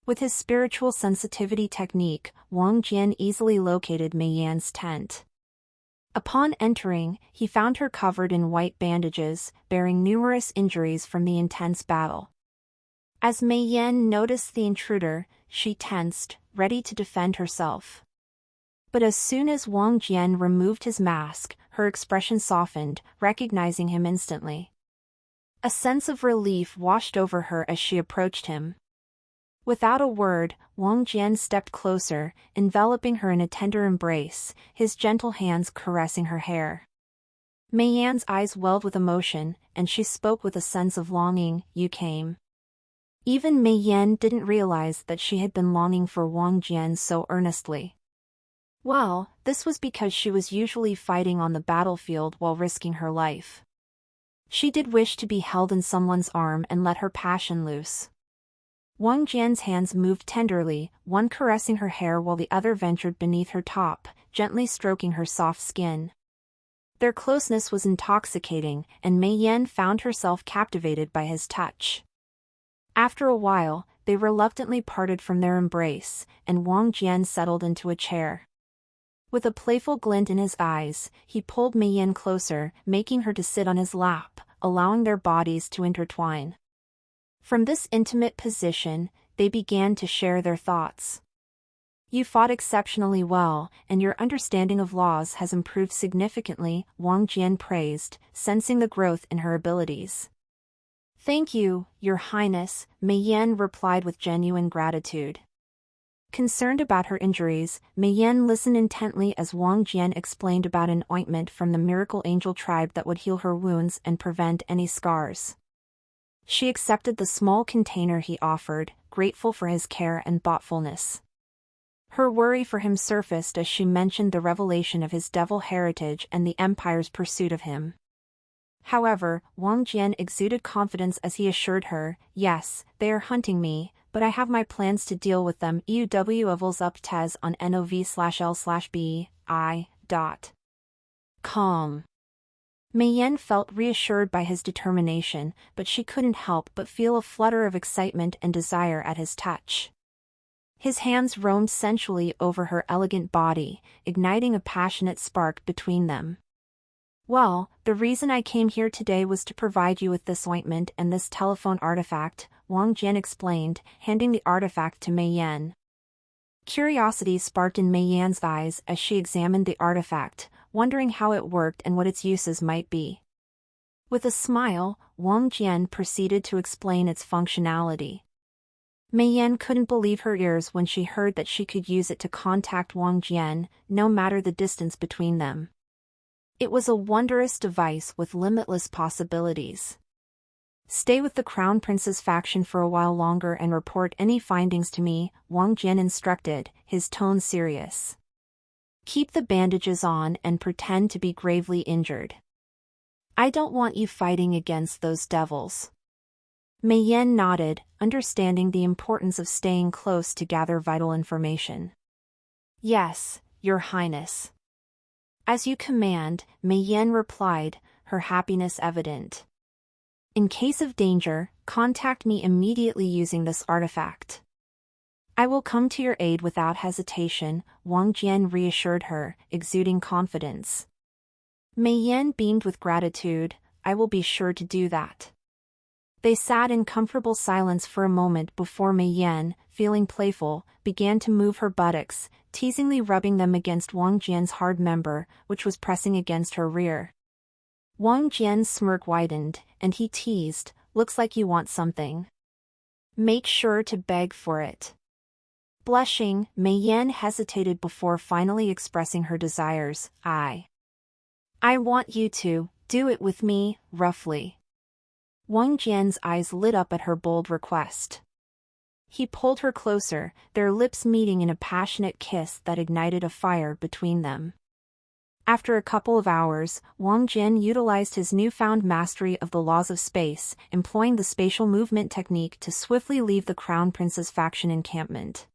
With his spiritual sensitivity technique, Wang Jian easily located Mei Yan's tent. Upon entering, he found her covered in white bandages, bearing numerous injuries from the intense battle. As Mei Yan noticed the intruder, she tensed, ready to defend herself. But as soon as Wang Jian removed his mask, her expression softened, recognizing him instantly. A sense of relief washed over her as she approached him. Without a word, Wang Jian stepped closer, enveloping her in a tender embrace, his gentle hands caressing her hair. Mei Yan's eyes welled with emotion, and she spoke with a sense of longing. "You came." Even Mei Yan didn't realize that she had been longing for Wang Jian so earnestly. Well, this was because she was usually fighting on the battlefield while risking her life. She did wish to be held in someone's arm and let her passion loose. Wang Jian's hands moved tenderly, one caressing her hair while the other ventured beneath her top, gently stroking her soft skin. Their closeness was intoxicating, and Mei Yan found herself captivated by his touch. After a while, they reluctantly parted from their embrace, and Wang Jian settled into a chair. With a playful glint in his eyes, he pulled Mei Yan closer, making her to sit on his lap, allowing their bodies to intertwine. From this intimate position, they began to share their thoughts. "You fought exceptionally well, and your understanding of laws has improved significantly," Wang Jian praised, sensing the growth in her abilities. "Thank you, Your Highness," Mei Yan replied with genuine gratitude. Concerned about her injuries, Mei Yan listened intently as Wang Jian explained about an ointment from the Miracle Angel tribe that would heal her wounds and prevent any scars. She accepted the small container he offered, grateful for his care and thoughtfulness. Her worry for him surfaced as she mentioned the revelation of his devil heritage and the Empire's pursuit of him. However, Wang Jian exuded confidence as he assured her, "Yes, they are hunting me, but I have my plans to deal with them." EUW up Tez on NOV/L/B/I. Calm. Mei Yan felt reassured by his determination, but she couldn't help but feel a flutter of excitement and desire at his touch. His hands roamed sensually over her elegant body, igniting a passionate spark between them. "Well, the reason I came here today was to provide you with this ointment and this telephone artifact," Wang Jian explained, handing the artifact to Mei Yan. Curiosity sparked in Mei Yan's eyes as she examined the artifact, wondering how it worked and what its uses might be. With a smile, Wang Jian proceeded to explain its functionality. Mei Yan couldn't believe her ears when she heard that she could use it to contact Wang Jian, no matter the distance between them. It was a wondrous device with limitless possibilities. "Stay with the Crown Prince's faction for a while longer and report any findings to me," Wang Jian instructed, his tone serious. "Keep the bandages on and pretend to be gravely injured. I don't want you fighting against those devils." Mei Yan nodded, understanding the importance of staying close to gather vital information. "Yes, Your Highness." "As you command," Mei Yan replied, her happiness evident. "In case of danger, contact me immediately using this artifact." "I will come to your aid without hesitation," Wang Jian reassured her, exuding confidence. Mei Yan beamed with gratitude. "I will be sure to do that." They sat in comfortable silence for a moment before Mei Yan, feeling playful, began to move her buttocks, teasingly rubbing them against Wang Jian's hard member, which was pressing against her rear. Wang Jian's smirk widened, and he teased, "Looks like you want something. Make sure to beg for it." Blushing, Mei Yan hesitated before finally expressing her desires. I want you to do it with me," roughly. Wang Jian's eyes lit up at her bold request. He pulled her closer, their lips meeting in a passionate kiss that ignited a fire between them. After a couple of hours, Wang Jian utilized his newfound mastery of the laws of space, employing the spatial movement technique to swiftly leave the Crown Prince's faction encampment.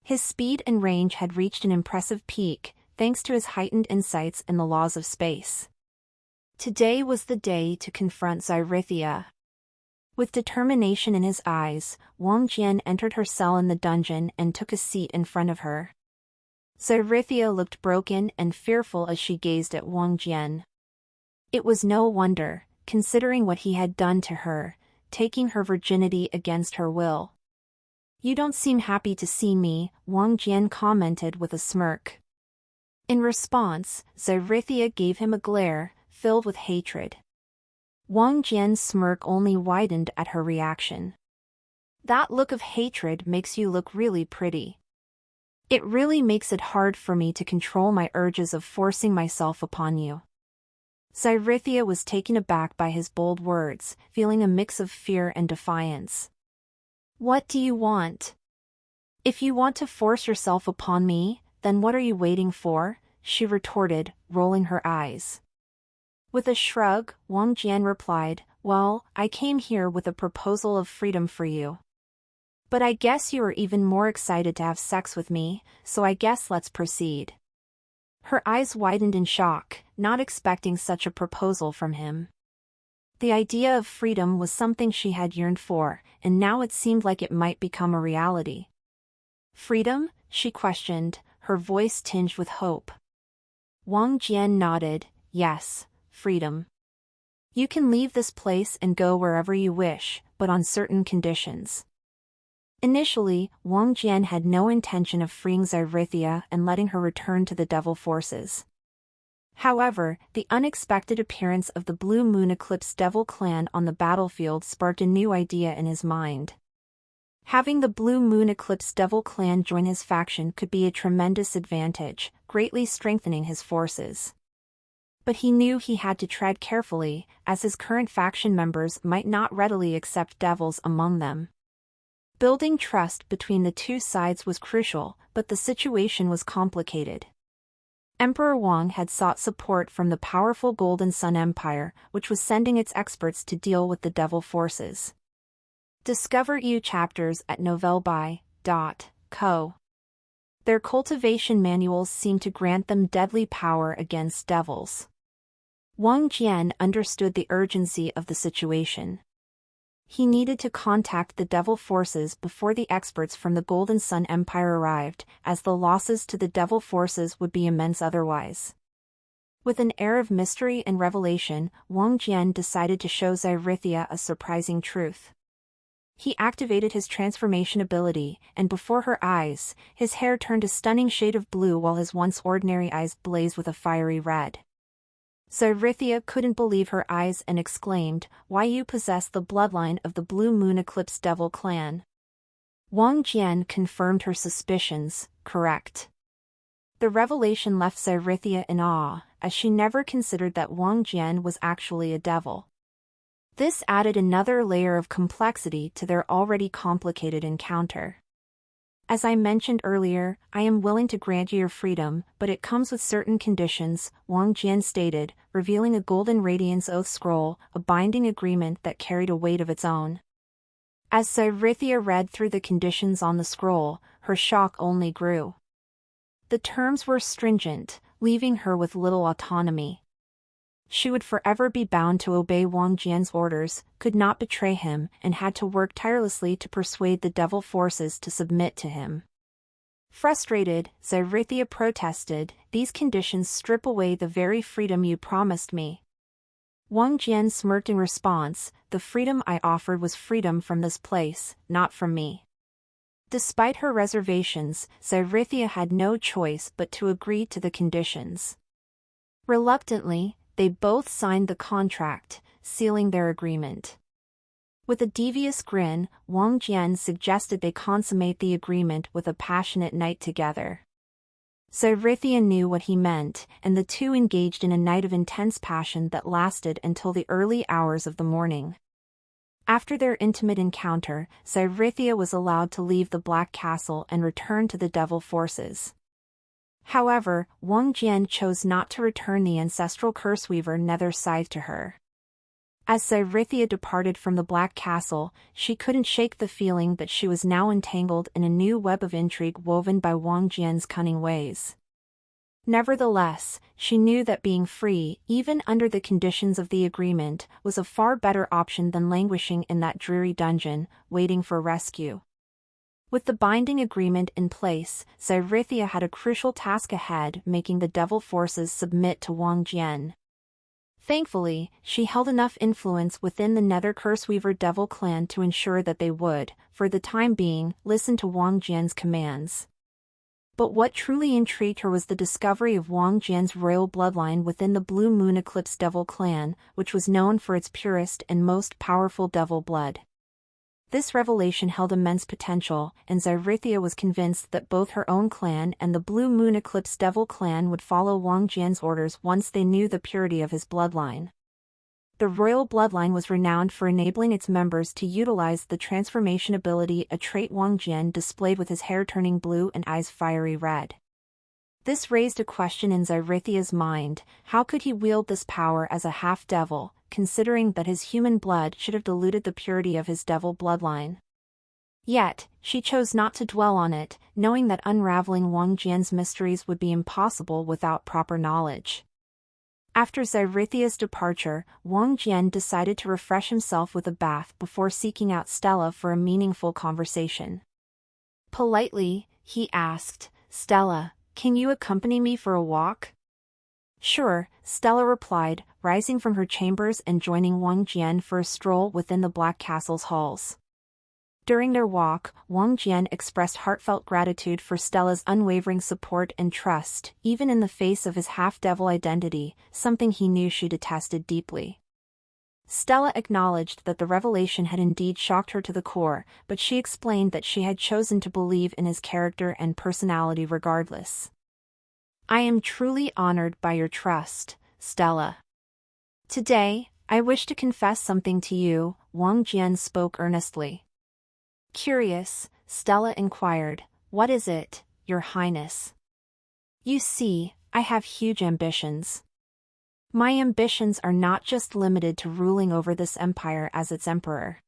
His speed and range had reached an impressive peak, thanks to his heightened insights in the laws of space. Today was the day to confront Zyrithia. With determination in his eyes, Wang Jian entered her cell in the dungeon and took a seat in front of her. Zyrithia looked broken and fearful as she gazed at Wang Jian. It was no wonder, considering what he had done to her, taking her virginity against her will. "You don't seem happy to see me," Wang Jian commented with a smirk. In response, Zyrithia gave him a glare, filled with hatred. Wang Jian's smirk only widened at her reaction. That look of hatred makes you look really pretty. It really makes it hard for me to control my urges of forcing myself upon you. Xyrithyia was taken aback by his bold words, feeling a mix of fear and defiance. What do you want? If you want to force yourself upon me, then what are you waiting for? She retorted, rolling her eyes. With a shrug, Wang Jian replied, well, I came here with a proposal of freedom for you. But I guess you are even more excited to have sex with me, so I guess let's proceed. Her eyes widened in shock, not expecting such a proposal from him. The idea of freedom was something she had yearned for, and now it seemed like it might become a reality. Freedom? She questioned, her voice tinged with hope. Wang Jian nodded, yes, freedom. You can leave this place and go wherever you wish, but on certain conditions. Initially, Wang Jian had no intention of freeing Xyrithyia and letting her return to the devil forces. However, the unexpected appearance of the Blue Moon Eclipse Devil clan on the battlefield sparked a new idea in his mind. Having the Blue Moon Eclipse Devil clan join his faction could be a tremendous advantage, greatly strengthening his forces. But he knew he had to tread carefully, as his current faction members might not readily accept devils among them. Building trust between the two sides was crucial, but the situation was complicated. Emperor Wang had sought support from the powerful Golden Sun Empire, which was sending its experts to deal with the devil forces. Discover EU chapters at novelby.co. Their cultivation manuals seem to grant them deadly power against devils. Wang Jian understood the urgency of the situation. He needed to contact the devil forces before the experts from the Golden Sun Empire arrived, as the losses to the devil forces would be immense otherwise. With an air of mystery and revelation, Wang Jian decided to show Xyrithyia a surprising truth. He activated his transformation ability, and before her eyes, his hair turned a stunning shade of blue while his once ordinary eyes blazed with a fiery red. Xyrithyia couldn't believe her eyes and exclaimed, why you possess the bloodline of the Blue Moon Eclipse Devil clan. Wang Jian confirmed her suspicions, correct. The revelation left Xyrithyia in awe, as she never considered that Wang Jian was actually a devil. This added another layer of complexity to their already complicated encounter. As I mentioned earlier, I am willing to grant you your freedom, but it comes with certain conditions, Wang Jian stated, revealing a golden radiance oath scroll, a binding agreement that carried a weight of its own. As Xyrithyia read through the conditions on the scroll, her shock only grew. The terms were stringent, leaving her with little autonomy. She would forever be bound to obey Wang Jian's orders, could not betray him, and had to work tirelessly to persuade the devil forces to submit to him. Frustrated, Xyrithyia protested, these conditions strip away the very freedom you promised me. Wang Jian smirked in response, the freedom I offered was freedom from this place, not from me. Despite her reservations, Xyrithyia had no choice but to agree to the conditions. Reluctantly, they both signed the contract, sealing their agreement. With a devious grin, Wang Jian suggested they consummate the agreement with a passionate night together. Xyrithyia knew what he meant, and the two engaged in a night of intense passion that lasted until the early hours of the morning. After their intimate encounter, Xyrithyia was allowed to leave the Black Castle and return to the devil forces. However, Wang Jian chose not to return the ancestral curseweaver Nether Scythe to her. As Xyrithyia departed from the Black Castle, she couldn't shake the feeling that she was now entangled in a new web of intrigue woven by Wang Jian's cunning ways. Nevertheless, she knew that being free, even under the conditions of the agreement, was a far better option than languishing in that dreary dungeon, waiting for rescue. With the binding agreement in place, Xyrithyia had a crucial task ahead, making the devil forces submit to Wang Jian. Thankfully, she held enough influence within the Nether Curseweaver Devil clan to ensure that they would, for the time being, listen to Wang Jian's commands. But what truly intrigued her was the discovery of Wang Jian's royal bloodline within the Blue Moon Eclipse Devil clan, which was known for its purest and most powerful devil blood. This revelation held immense potential, and Zyrithia was convinced that both her own clan and the Blue Moon Eclipse Devil clan would follow Wang Jian's orders once they knew the purity of his bloodline. The royal bloodline was renowned for enabling its members to utilize the transformation ability, a trait Wang Jian displayed with his hair turning blue and eyes fiery red. This raised a question in Zyrithia's mind: how could he wield this power as a half-devil, considering that his human blood should have diluted the purity of his devil bloodline? Yet, she chose not to dwell on it, knowing that unraveling Wang Jian's mysteries would be impossible without proper knowledge. After Zyrithia's departure, Wang Jian decided to refresh himself with a bath before seeking out Stella for a meaningful conversation. Politely, he asked, "Stella, can you accompany me for a walk?" "Sure," Stella replied, rising from her chambers and joining Wang Jian for a stroll within the Black Castle's halls. During their walk, Wang Jian expressed heartfelt gratitude for Stella's unwavering support and trust, even in the face of his half-devil identity, something he knew she detested deeply. Stella acknowledged that the revelation had indeed shocked her to the core, but she explained that she had chosen to believe in his character and personality regardless. "I am truly honored by your trust, Stella. Today, I wish to confess something to you," Wang Jian spoke earnestly. Curious, Stella inquired, "What is it, Your Highness?" "You see, I have huge ambitions. My ambitions are not just limited to ruling over this empire as its emperor.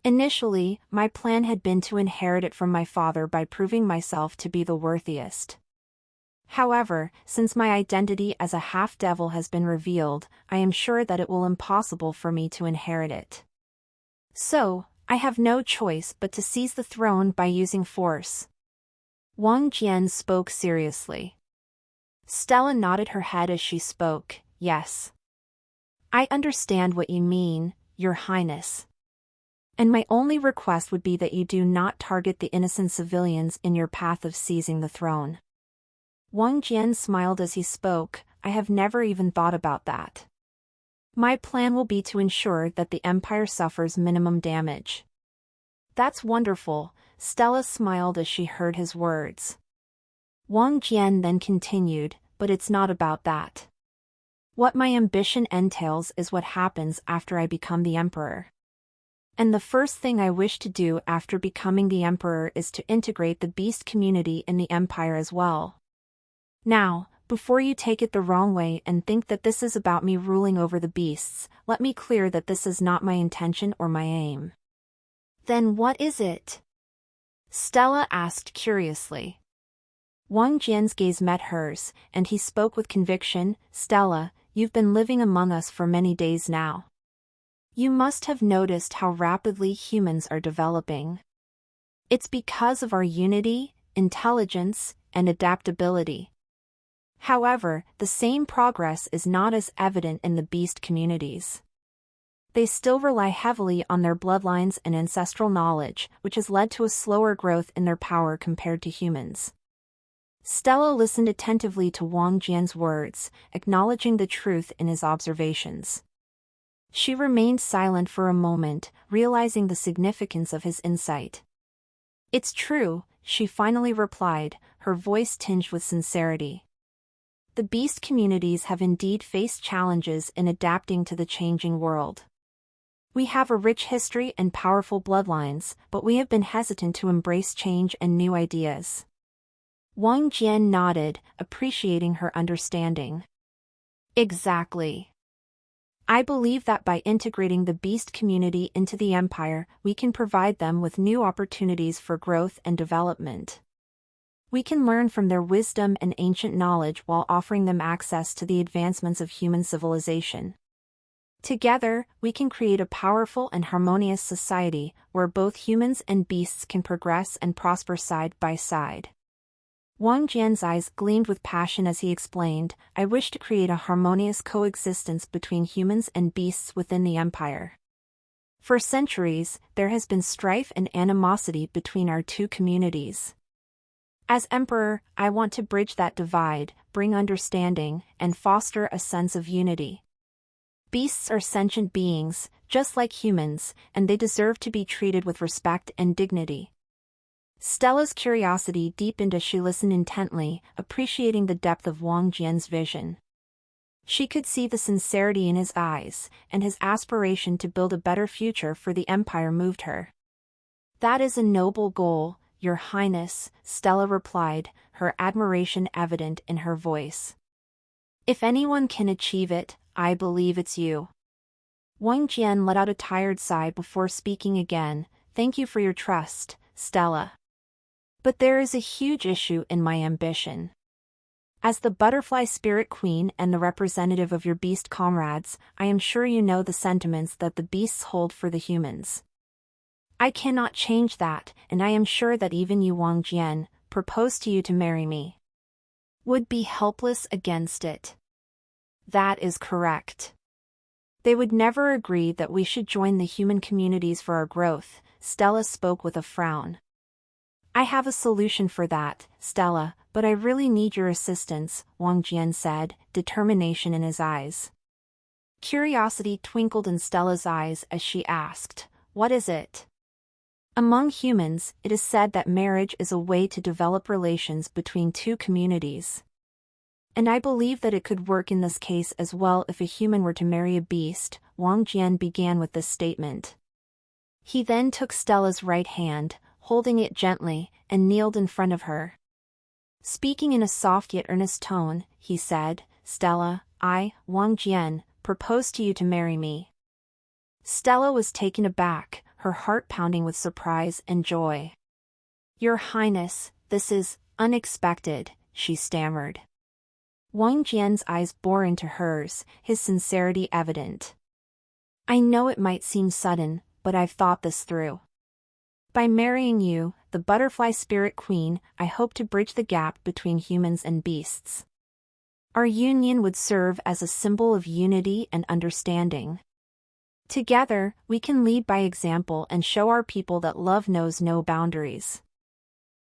Initially, my plan had been to inherit it from my father by proving myself to be the worthiest. However, since my identity as a half-devil has been revealed, I am sure that it will be impossible for me to inherit it. So, I have no choice but to seize the throne by using force." Wang Jian spoke seriously. Stella nodded her head as she spoke. "Yes. I understand what you mean, Your Highness. And my only request would be that you do not target the innocent civilians in your path of seizing the throne." Wang Jian smiled as he spoke. "I have never even thought about that. My plan will be to ensure that the empire suffers minimum damage." "That's wonderful," Stella smiled as she heard his words. Wang Jian then continued, "But it's not about that. What my ambition entails is what happens after I become the emperor. And the first thing I wish to do after becoming the emperor is to integrate the beast community in the empire as well. Now, before you take it the wrong way and think that this is about me ruling over the beasts, let me clear that this is not my intention or my aim." "Then what is it?" Stella asked curiously. Wang Jian's gaze met hers, and he spoke with conviction. "Stella, you've been living among us for many days now. You must have noticed how rapidly humans are developing. It's because of our unity, intelligence, and adaptability. However, the same progress is not as evident in the beast communities. They still rely heavily on their bloodlines and ancestral knowledge, which has led to a slower growth in their power compared to humans." Stella listened attentively to Wang Jian's words, acknowledging the truth in his observations. She remained silent for a moment, realizing the significance of his insight. "It's true," she finally replied, her voice tinged with sincerity. "The beast communities have indeed faced challenges in adapting to the changing world. We have a rich history and powerful bloodlines, but we have been hesitant to embrace change and new ideas." Wang Jian nodded, appreciating her understanding. "Exactly. I believe that by integrating the beast community into the empire, we can provide them with new opportunities for growth and development. We can learn from their wisdom and ancient knowledge while offering them access to the advancements of human civilization. Together, we can create a powerful and harmonious society where both humans and beasts can progress and prosper side by side." Wang Jian's eyes gleamed with passion as he explained, "I wish to create a harmonious coexistence between humans and beasts within the empire. For centuries, there has been strife and animosity between our two communities. As emperor, I want to bridge that divide, bring understanding, and foster a sense of unity. Beasts are sentient beings, just like humans, and they deserve to be treated with respect and dignity. Stella's curiosity deepened as she listened intently, appreciating the depth of Wang Jian's vision. She could see the sincerity in his eyes, and his aspiration to build a better future for the Empire moved her. "That is a noble goal, Your Highness," Stella replied, her admiration evident in her voice. "If anyone can achieve it, I believe it's you." Wang Jian let out a tired sigh before speaking again. "Thank you for your trust, Stella. But there is a huge issue in my ambition. As the Butterfly Spirit Queen and the representative of your beast comrades, I am sure you know the sentiments that the beasts hold for the humans. I cannot change that, and I am sure that even you, Wang Jian, proposed to you to marry me, would be helpless against it." "That is correct. They would never agree that we should join the human communities for our growth," Stella spoke with a frown. "I have a solution for that, Stella, but I really need your assistance," Wang Jian said, determination in his eyes. Curiosity twinkled in Stella's eyes as she asked, "What is it?" "Among humans, it is said that marriage is a way to develop relations between two communities. And I believe that it could work in this case as well if a human were to marry a beast," Wang Jian began with this statement. He then took Stella's right hand, holding it gently, and kneeled in front of her. Speaking in a soft yet earnest tone, he said, "Stella, I, Wang Jian, propose to you to marry me." Stella was taken aback, her heart pounding with surprise and joy. "Your Highness, this is unexpected," she stammered. Wang Jian's eyes bore into hers, his sincerity evident. "I know it might seem sudden, but I've thought this through. By marrying you, the Butterfly Spirit Queen, I hope to bridge the gap between humans and beasts. Our union would serve as a symbol of unity and understanding. Together, we can lead by example and show our people that love knows no boundaries."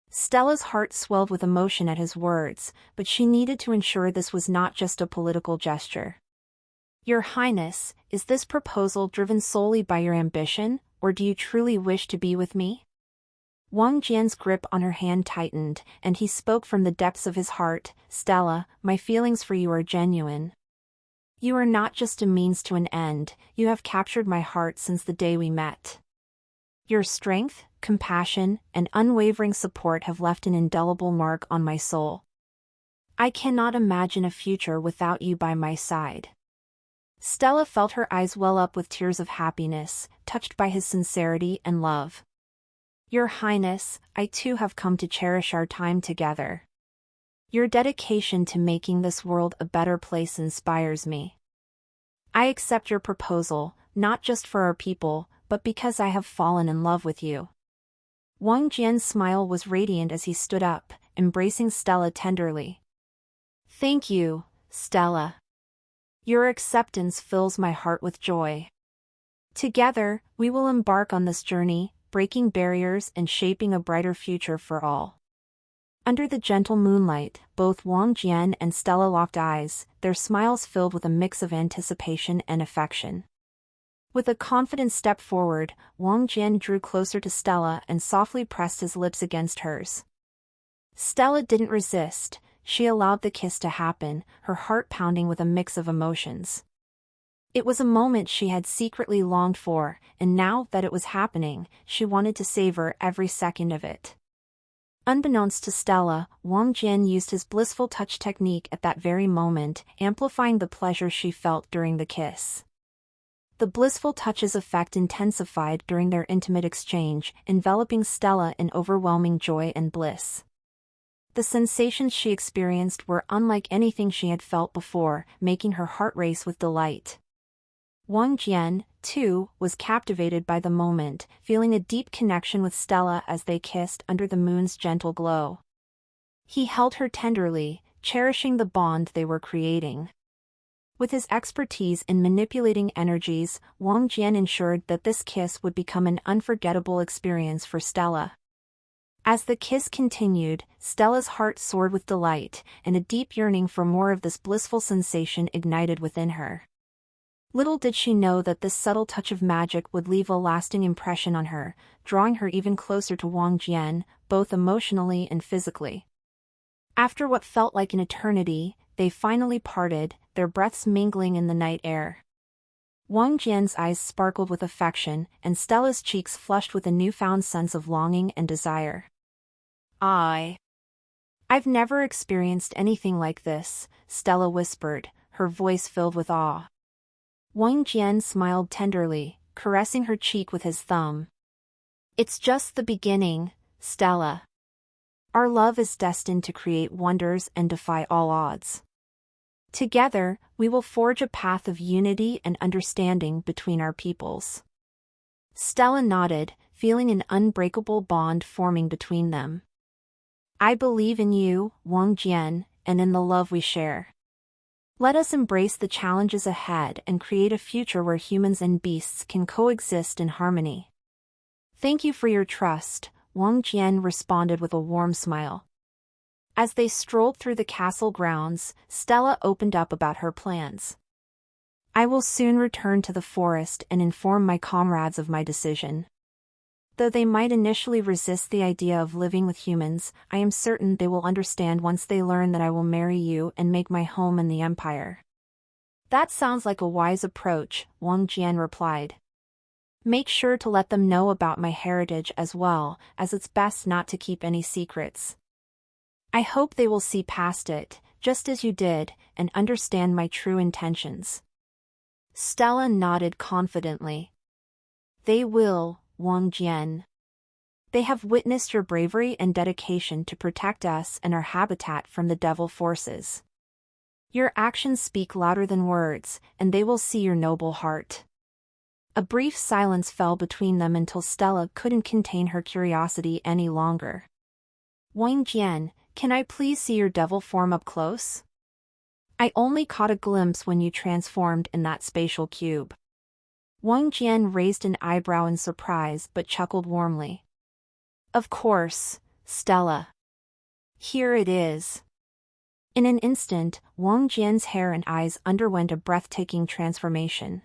Stella's heart swelled with emotion at his words, but she needed to ensure this was not just a political gesture. "Your Highness, is this proposal driven solely by your ambition, or do you truly wish to be with me?" Wang Jian's grip on her hand tightened, and he spoke from the depths of his heart, "Stella, my feelings for you are genuine. You are not just a means to an end, you have captured my heart since the day we met. Your strength, compassion, and unwavering support have left an indelible mark on my soul. I cannot imagine a future without you by my side." Stella felt her eyes well up with tears of happiness, touched by his sincerity and love. "Your Highness, I too have come to cherish our time together. Your dedication to making this world a better place inspires me. I accept your proposal, not just for our people, but because I have fallen in love with you." Wang Jian's smile was radiant as he stood up, embracing Stella tenderly. "Thank you, Stella. Your acceptance fills my heart with joy. Together, we will embark on this journey, breaking barriers and shaping a brighter future for all." Under the gentle moonlight, both Wang Jian and Stella locked eyes, their smiles filled with a mix of anticipation and affection. With a confident step forward, Wang Jian drew closer to Stella and softly pressed his lips against hers. Stella didn't resist, she allowed the kiss to happen, her heart pounding with a mix of emotions. It was a moment she had secretly longed for, and now that it was happening, she wanted to savor every second of it. Unbeknownst to Stella, Wang Jian used his blissful touch technique at that very moment, amplifying the pleasure she felt during the kiss. The blissful touch's effect intensified during their intimate exchange, enveloping Stella in overwhelming joy and bliss. The sensations she experienced were unlike anything she had felt before, making her heart race with delight. Wang Jian, too, was captivated by the moment, feeling a deep connection with Stella as they kissed under the moon's gentle glow. He held her tenderly, cherishing the bond they were creating. With his expertise in manipulating energies, Wang Jian ensured that this kiss would become an unforgettable experience for Stella. As the kiss continued, Stella's heart soared with delight, and a deep yearning for more of this blissful sensation ignited within her. Little did she know that this subtle touch of magic would leave a lasting impression on her, drawing her even closer to Wang Jian, both emotionally and physically. After what felt like an eternity, they finally parted, their breaths mingling in the night air. Wang Jian's eyes sparkled with affection, and Stella's cheeks flushed with a newfound sense of longing and desire. I've never experienced anything like this, Stella whispered, her voice filled with awe. Wang Jian smiled tenderly, caressing her cheek with his thumb. It's just the beginning, Stella. Our love is destined to create wonders and defy all odds. Together, we will forge a path of unity and understanding between our peoples. Stella nodded, feeling an unbreakable bond forming between them. I believe in you, Wang Jian, and in the love we share. Let us embrace the challenges ahead and create a future where humans and beasts can coexist in harmony. Thank you for your trust, Wang Jian responded with a warm smile. As they strolled through the castle grounds, Stella opened up about her plans. I will soon return to the forest and inform my comrades of my decision. Though they might initially resist the idea of living with humans, I am certain they will understand once they learn that I will marry you and make my home in the Empire. That sounds like a wise approach, Wang Jian replied. Make sure to let them know about my heritage as well, as it's best not to keep any secrets. I hope they will see past it, just as you did, and understand my true intentions. Stella nodded confidently. They will, Wang Jian. They have witnessed your bravery and dedication to protect us and our habitat from the devil forces. Your actions speak louder than words, and they will see your noble heart. A brief silence fell between them until Stella couldn't contain her curiosity any longer. Wang Jian, can I please see your devil form up close? I only caught a glimpse when you transformed in that spatial cube. Wang Jian raised an eyebrow in surprise but chuckled warmly. Of course, Stella. Here it is. In an instant, Wang Jian's hair and eyes underwent a breathtaking transformation.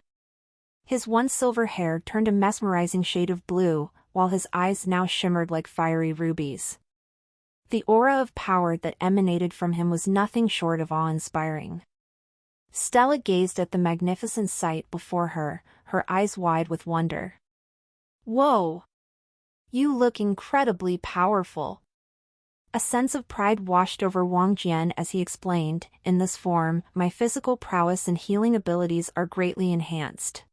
His once silver hair turned a mesmerizing shade of blue, while his eyes now shimmered like fiery rubies. The aura of power that emanated from him was nothing short of awe-inspiring. Stella gazed at the magnificent sight before her, her eyes wide with wonder. Whoa! You look incredibly powerful. A sense of pride washed over Wang Jian as he explained, in this form, my physical prowess and healing abilities are greatly enhanced.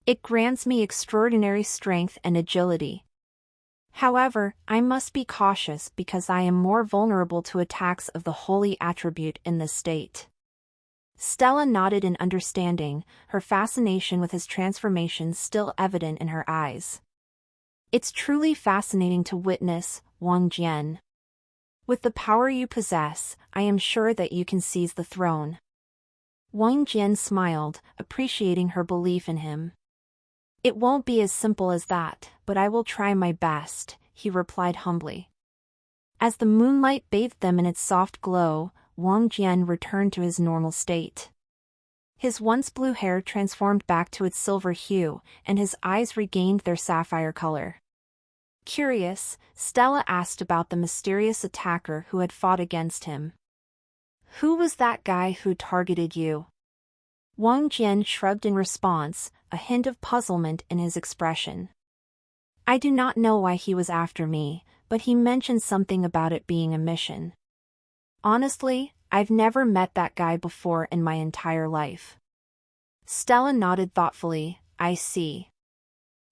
It grants me extraordinary strength and agility. However, I must be cautious because I am more vulnerable to attacks of the holy attribute in this state. Stella nodded in understanding, her fascination with his transformation still evident in her eyes. It's truly fascinating to witness, Wang Jian. With the power you possess, I am sure that you can seize the throne. Wang Jian smiled, appreciating her belief in him. It won't be as simple as that, but I will try my best, he replied humbly. As the moonlight bathed them in its soft glow, Wang Jian returned to his normal state. His once blue hair transformed back to its silver hue, and his eyes regained their sapphire color. Curious, Stella asked about the mysterious attacker who had fought against him. Who was that guy who targeted you? Wang Jian shrugged in response, a hint of puzzlement in his expression. I do not know why he was after me, but he mentioned something about it being a mission. Honestly, I've never met that guy before in my entire life. Stella nodded thoughtfully, I see.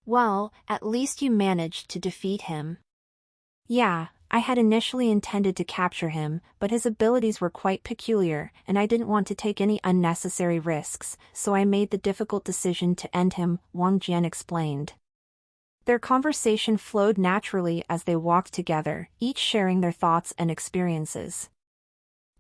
Well, at least you managed to defeat him. Yeah, I had initially intended to capture him, but his abilities were quite peculiar, and I didn't want to take any unnecessary risks, so I made the difficult decision to end him, Wang Jian explained. Their conversation flowed naturally as they walked together, each sharing their thoughts and experiences.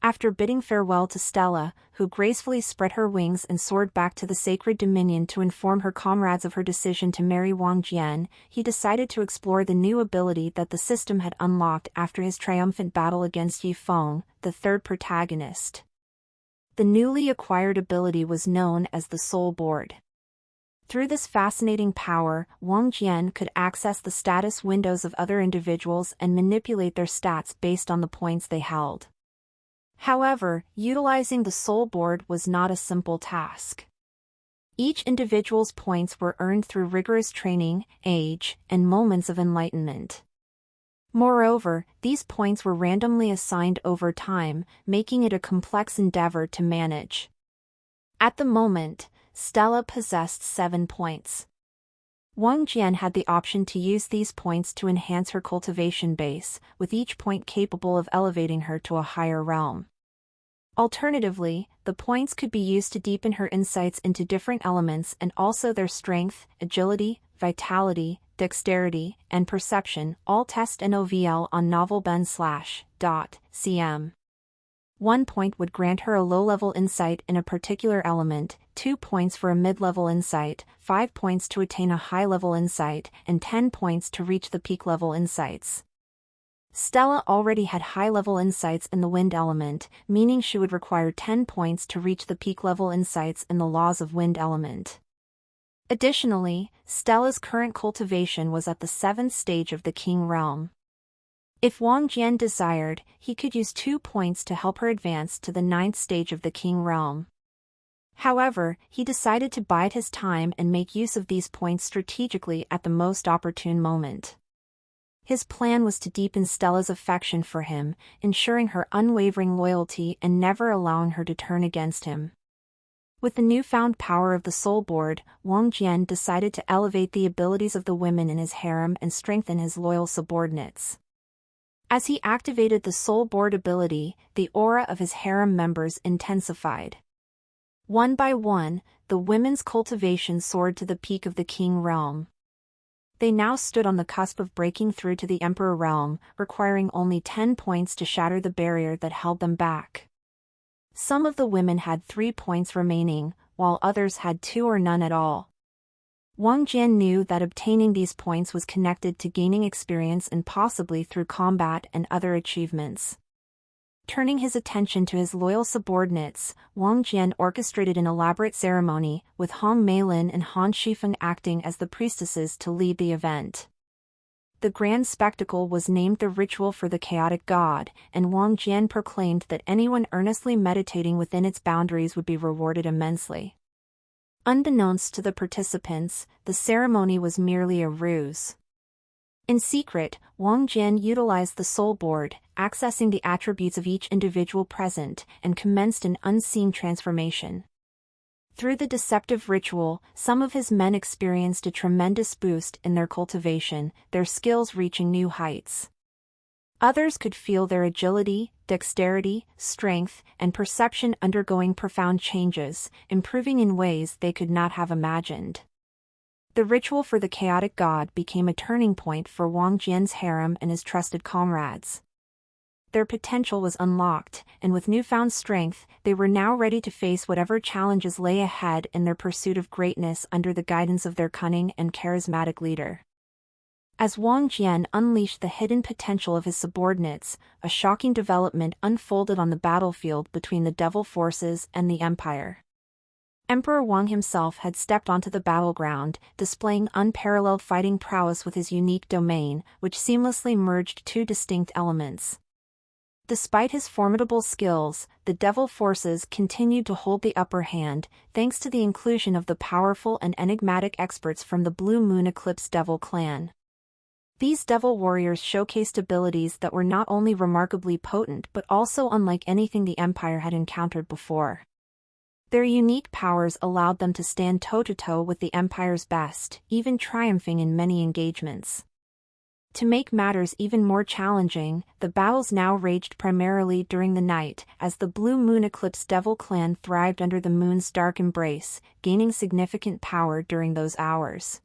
After bidding farewell to Stella, who gracefully spread her wings and soared back to the sacred dominion to inform her comrades of her decision to marry Wang Jian, he decided to explore the new ability that the system had unlocked after his triumphant battle against Yi Feng, the third protagonist. The newly acquired ability was known as the Soul Board. Through this fascinating power, Wang Jian could access the status windows of other individuals and manipulate their stats based on the points they held. However, utilizing the Soul Board was not a simple task. Each individual's points were earned through rigorous training, age, and moments of enlightenment. Moreover, these points were randomly assigned over time, making it a complex endeavor to manage. At the moment, Stella possessed 7 points. Wang Jian had the option to use these points to enhance her cultivation base, with each point capable of elevating her to a higher realm. Alternatively, the points could be used to deepen her insights into different elements and also their strength, agility, vitality, dexterity, and perception, all test NOVL on novelben/.cm. 1 point would grant her a low-level insight in a particular element, 2 points for a mid-level insight, 5 points to attain a high-level insight, and 10 points to reach the peak-level insights. Stella already had high-level insights in the wind element, meaning she would require 10 points to reach the peak-level insights in the laws of wind element. Additionally, Stella's current cultivation was at the 7th stage of the King Realm. If Wang Jian desired, he could use 2 points to help her advance to the 9th stage of the King Realm. However, he decided to bide his time and make use of these points strategically at the most opportune moment. His plan was to deepen Stella's affection for him, ensuring her unwavering loyalty and never allowing her to turn against him. With the newfound power of the Soul Board, Wang Jian decided to elevate the abilities of the women in his harem and strengthen his loyal subordinates. As he activated the Soul Board ability, the aura of his harem members intensified. One by one, the women's cultivation soared to the peak of the King Realm. They now stood on the cusp of breaking through to the Emperor Realm, requiring only 10 points to shatter the barrier that held them back. Some of the women had 3 points remaining, while others had 2 or none at all. Wang Jian knew that obtaining these points was connected to gaining experience and possibly through combat and other achievements. Turning his attention to his loyal subordinates, Wang Jian orchestrated an elaborate ceremony, with Hong Meilin and Han Shifeng acting as the priestesses to lead the event. The grand spectacle was named the Ritual for the Chaotic God, and Wang Jian proclaimed that anyone earnestly meditating within its boundaries would be rewarded immensely. Unbeknownst to the participants, the ceremony was merely a ruse. In secret, Wang Jian utilized the Soul Board, accessing the attributes of each individual present, and commenced an unseen transformation. Through the deceptive ritual, some of his men experienced a tremendous boost in their cultivation, their skills reaching new heights. Others could feel their agility, dexterity, strength, and perception undergoing profound changes, improving in ways they could not have imagined. The Ritual for the Chaotic God became a turning point for Wang Jian's harem and his trusted comrades. Their potential was unlocked, and with newfound strength, they were now ready to face whatever challenges lay ahead in their pursuit of greatness under the guidance of their cunning and charismatic leader. As Wang Jian unleashed the hidden potential of his subordinates, a shocking development unfolded on the battlefield between the Devil forces and the Empire. Emperor Wang himself had stepped onto the battleground, displaying unparalleled fighting prowess with his unique domain, which seamlessly merged 2 distinct elements. Despite his formidable skills, the Devil forces continued to hold the upper hand, thanks to the inclusion of the powerful and enigmatic experts from the Blue Moon Eclipse Devil clan. These Devil warriors showcased abilities that were not only remarkably potent but also unlike anything the Empire had encountered before. Their unique powers allowed them to stand toe-to-toe with the Empire's best, even triumphing in many engagements. To make matters even more challenging, the battles now raged primarily during the night, as the Blue Moon Eclipse Devil clan thrived under the moon's dark embrace, gaining significant power during those hours.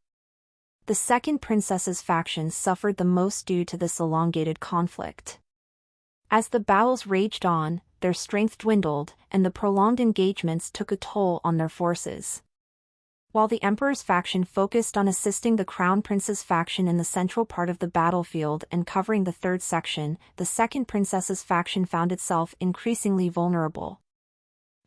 The Second Princess's faction suffered the most due to this elongated conflict. As the battles raged on, their strength dwindled, and the prolonged engagements took a toll on their forces. While the Emperor's faction focused on assisting the Crown Prince's faction in the central part of the battlefield and covering the third section, the Second Princess's faction found itself increasingly vulnerable.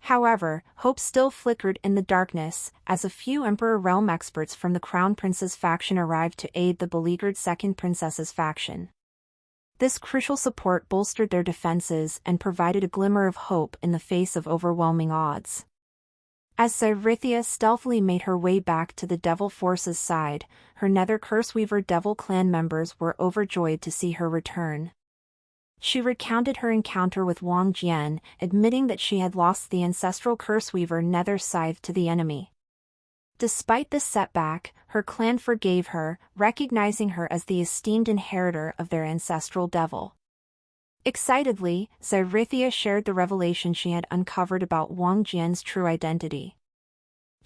However, hope still flickered in the darkness, as a few Emperor Realm experts from the Crown Prince's faction arrived to aid the beleaguered Second Princess's faction. This crucial support bolstered their defenses and provided a glimmer of hope in the face of overwhelming odds. As Cyrithia stealthily made her way back to the Devil Force's side, her Nether Curseweaver Devil clan members were overjoyed to see her return. She recounted her encounter with Wang Jian, admitting that she had lost the ancestral Curseweaver Nether Scythe to the enemy. Despite this setback, her clan forgave her, recognizing her as the esteemed inheritor of their ancestral devil. Excitedly, Cyrithia shared the revelation she had uncovered about Wang Jian's true identity.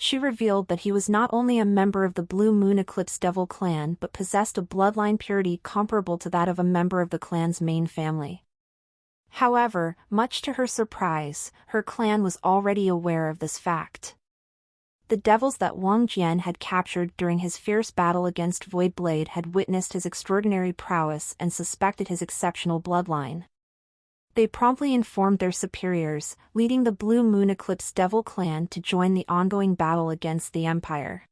She revealed that he was not only a member of the Blue Moon Eclipse Devil clan but possessed a bloodline purity comparable to that of a member of the clan's main family. However, much to her surprise, her clan was already aware of this fact. The devils that Wang Jian had captured during his fierce battle against Voidblade had witnessed his extraordinary prowess and suspected his exceptional bloodline. They promptly informed their superiors, leading the Blue Moon Eclipse Devil clan to join the ongoing battle against the Empire.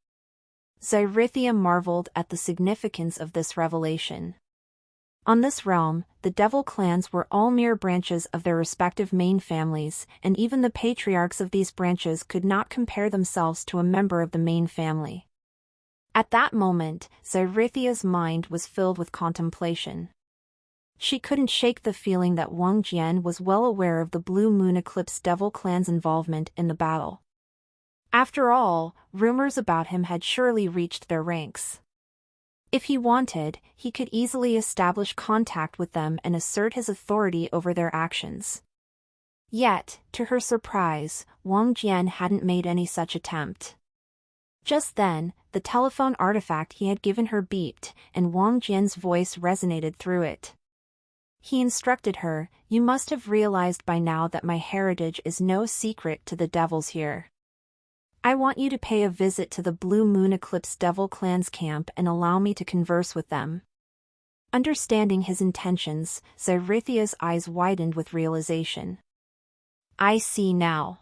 Cyrithia marveled at the significance of this revelation. On this realm, the Devil clans were all mere branches of their respective main families, and even the patriarchs of these branches could not compare themselves to a member of the main family. At that moment, Cyrithia's mind was filled with contemplation. She couldn't shake the feeling that Wang Jian was well aware of the Blue Moon Eclipse Devil clan's involvement in the battle. After all, rumors about him had surely reached their ranks. If he wanted, he could easily establish contact with them and assert his authority over their actions. Yet, to her surprise, Wang Jian hadn't made any such attempt. Just then, the telephone artifact he had given her beeped, and Wang Jian's voice resonated through it. He instructed her, "You must have realized by now that my heritage is no secret to the devils here. I want you to pay a visit to the Blue Moon Eclipse Devil clan's camp and allow me to converse with them." Understanding his intentions, Cyrithia's eyes widened with realization. "I see now.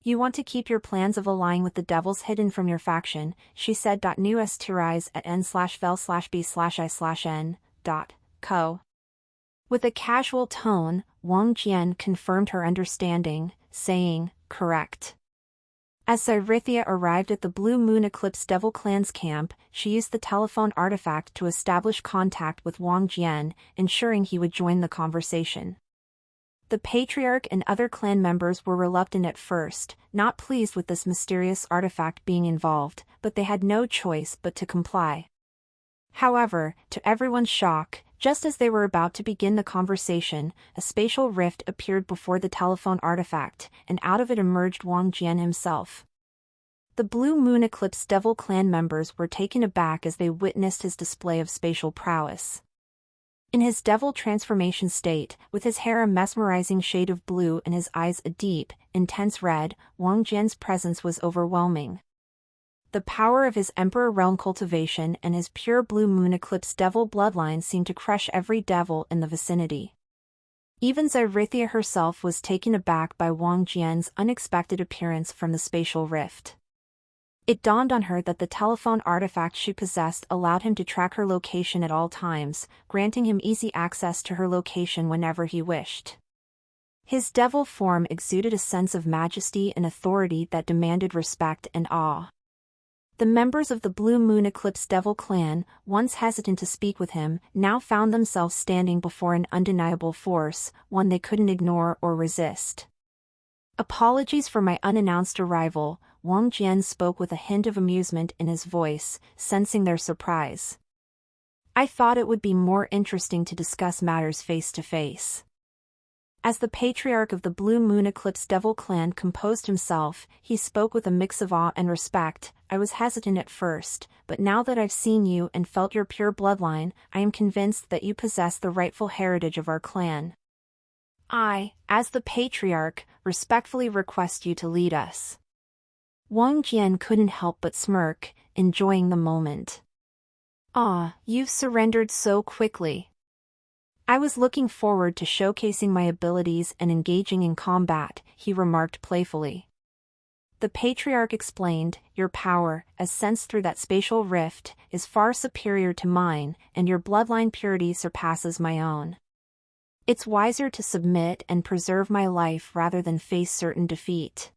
You want to keep your plans of allying with the devils hidden from your faction," she said. "News to rise at n/vel/b/i/n.co." With a casual tone, Wang Jian confirmed her understanding, saying, "Correct." As Cyrithia arrived at the Blue Moon Eclipse Devil clan's camp, she used the telephone artifact to establish contact with Wang Jian, ensuring he would join the conversation. The patriarch and other clan members were reluctant at first, not pleased with this mysterious artifact being involved, but they had no choice but to comply. However, to everyone's shock, just as they were about to begin the conversation, a spatial rift appeared before the telephone artifact, and out of it emerged Wang Jian himself. The Blue Moon Eclipse Devil clan members were taken aback as they witnessed his display of spatial prowess. In his devil transformation state, with his hair a mesmerizing shade of blue and his eyes a deep, intense red, Wang Jian's presence was overwhelming. The power of his Emperor Realm cultivation and his pure Blue Moon Eclipse Devil bloodline seemed to crush every devil in the vicinity. Even Cyrithia herself was taken aback by Wang Jian's unexpected appearance from the spatial rift. It dawned on her that the telephone artifact she possessed allowed him to track her location at all times, granting him easy access to her location whenever he wished. His devil form exuded a sense of majesty and authority that demanded respect and awe. The members of the Blue Moon Eclipse Devil clan, once hesitant to speak with him, now found themselves standing before an undeniable force, one they couldn't ignore or resist. "Apologies for my unannounced arrival," Wang Jian spoke with a hint of amusement in his voice, sensing their surprise. "I thought it would be more interesting to discuss matters face to face." As the patriarch of the Blue Moon Eclipse Devil clan composed himself, he spoke with a mix of awe and respect. "I was hesitant at first, but now that I've seen you and felt your pure bloodline, I am convinced that you possess the rightful heritage of our clan. I, as the patriarch, respectfully request you to lead us." Wang Jian couldn't help but smirk, enjoying the moment. "Ah, you've surrendered so quickly. I was looking forward to showcasing my abilities and engaging in combat, he remarked playfully. The patriarch explained, your power, as sensed through that spatial rift, is far superior to mine, and your bloodline purity surpasses my own. It's wiser to submit and preserve my life rather than face certain defeat.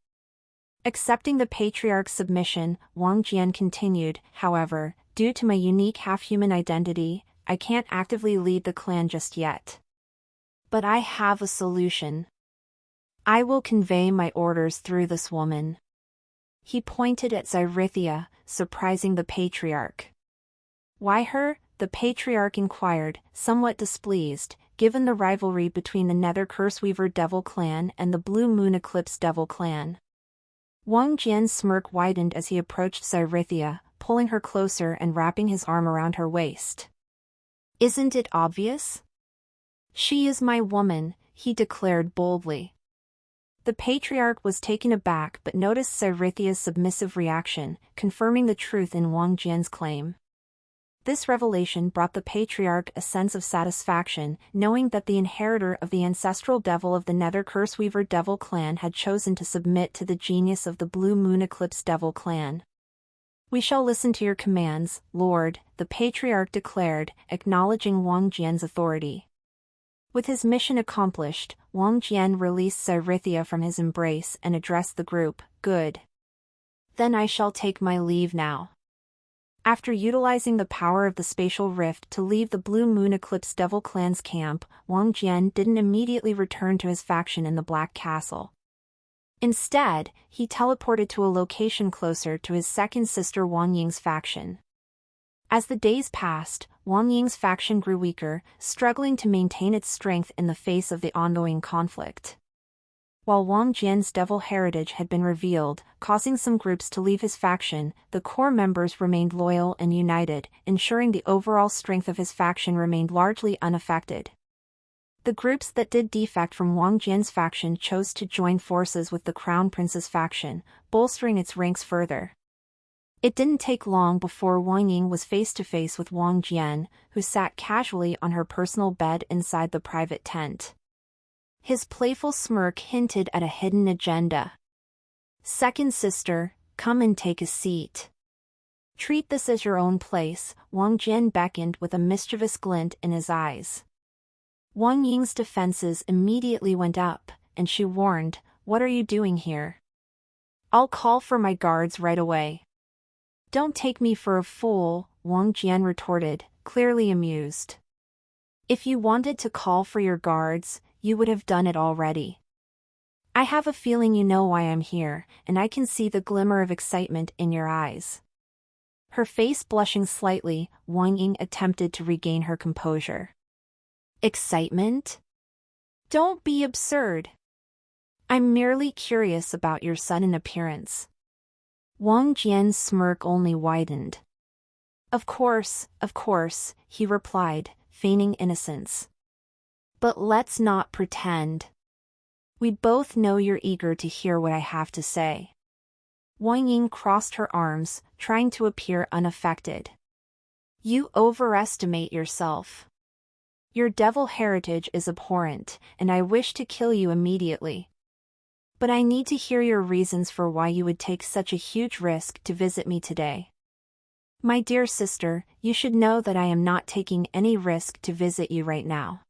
Accepting the patriarch's submission, Wang Jian continued, however, due to my unique half-human identity, I can't actively lead the clan just yet. But I have a solution. I will convey my orders through this woman. He pointed at Xyrithia, surprising the patriarch. Why her? The patriarch inquired, somewhat displeased, given the rivalry between the Nether Curseweaver Devil clan and the Blue Moon Eclipse Devil clan. Wang Jian's smirk widened as he approached Xyrithia, pulling her closer and wrapping his arm around her waist. Isn't it obvious? She is my woman, he declared boldly. The patriarch was taken aback but noticed Xyrithia's submissive reaction, confirming the truth in Wang Jian's claim. This revelation brought the patriarch a sense of satisfaction, knowing that the inheritor of the ancestral devil of the Nether Curseweaver Devil clan had chosen to submit to the genius of the Blue Moon Eclipse Devil clan. We shall listen to your commands, Lord, the patriarch declared, acknowledging Wang Jian's authority. With his mission accomplished, Wang Jian released Xyrithia from his embrace and addressed the group, good. Then I shall take my leave now. After utilizing the power of the spatial rift to leave the Blue Moon Eclipse Devil clan's camp, Wang Jian didn't immediately return to his faction in the Black Castle. Instead, he teleported to a location closer to his second sister Wang Ying's faction. As the days passed, Wang Ying's faction grew weaker, struggling to maintain its strength in the face of the ongoing conflict. While Wang Jian's devil heritage had been revealed, causing some groups to leave his faction, the core members remained loyal and united, ensuring the overall strength of his faction remained largely unaffected. The groups that did defect from Wang Jian's faction chose to join forces with the Crown Prince's faction, bolstering its ranks further. It didn't take long before Wang Ying was face-to-face with Wang Jian, who sat casually on her personal bed inside the private tent. His playful smirk hinted at a hidden agenda. Second sister, come and take a seat. Treat this as your own place, Wang Jian beckoned with a mischievous glint in his eyes. Wang Ying's defenses immediately went up, and she warned, what are you doing here? I'll call for my guards right away. Don't take me for a fool, Wang Jian retorted, clearly amused. If you wanted to call for your guards, you would have done it already. I have a feeling you know why I'm here, and I can see the glimmer of excitement in your eyes. Her face blushing slightly, Wang Ying attempted to regain her composure. Excitement? Don't be absurd. I'm merely curious about your sudden appearance. Wang Jian's smirk only widened. Of course, he replied, feigning innocence. But let's not pretend. We both know you're eager to hear what I have to say. Wang Ying crossed her arms, trying to appear unaffected. You overestimate yourself. Your devil heritage is abhorrent, and I wish to kill you immediately. But I need to hear your reasons for why you would take such a huge risk to visit me today. My dear sister, you should know that I am not taking any risk to visit you right now.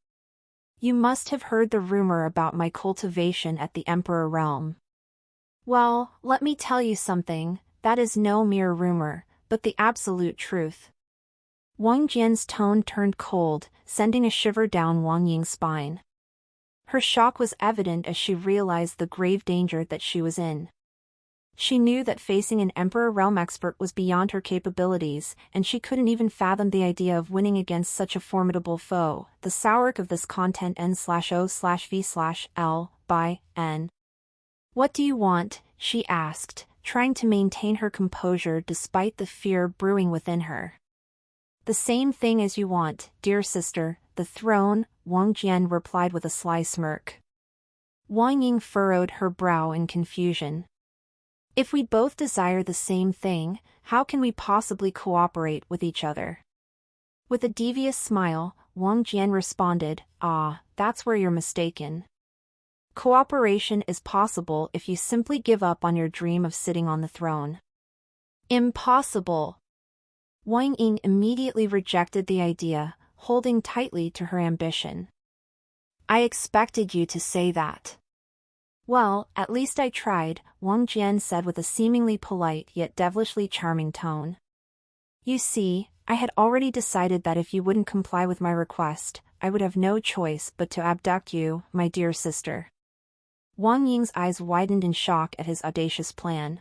You must have heard the rumor about my cultivation at the Emperor Realm. Well, let me tell you something, that is no mere rumor, but the absolute truth. Wang Jian's tone turned cold, sending a shiver down Wang Ying's spine. Her shock was evident as she realized the grave danger that she was in. She knew that facing an Emperor Realm expert was beyond her capabilities, and she couldn't even fathom the idea of winning against such a formidable foe. The sourc of this content n/o/v/l/by/n. What do you want? She asked, trying to maintain her composure despite the fear brewing within her. The same thing as you want, dear sister, the throne, Wang Jian replied with a sly smirk. Wang Ying furrowed her brow in confusion. If we both desire the same thing, how can we possibly cooperate with each other? With a devious smile, Wang Jian responded, "Ah, that's where you're mistaken. Cooperation is possible if you simply give up on your dream of sitting on the throne." "Impossible." Wang Ying immediately rejected the idea, holding tightly to her ambition. "I expected you to say that." "Well, at least I tried," Wang Jian said with a seemingly polite yet devilishly charming tone. "You see, I had already decided that if you wouldn't comply with my request, I would have no choice but to abduct you, my dear sister." Wang Ying's eyes widened in shock at his audacious plan.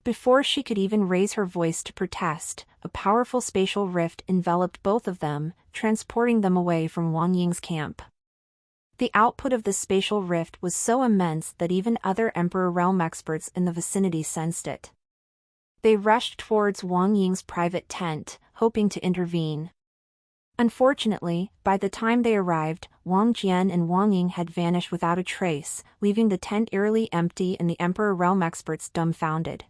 Before she could even raise her voice to protest, a powerful spatial rift enveloped both of them, transporting them away from Wang Ying's camp. The output of this spatial rift was so immense that even other Emperor Realm experts in the vicinity sensed it. They rushed towards Wang Ying's private tent, hoping to intervene. Unfortunately, by the time they arrived, Wang Jian and Wang Ying had vanished without a trace, leaving the tent eerily empty and the Emperor Realm experts dumbfounded.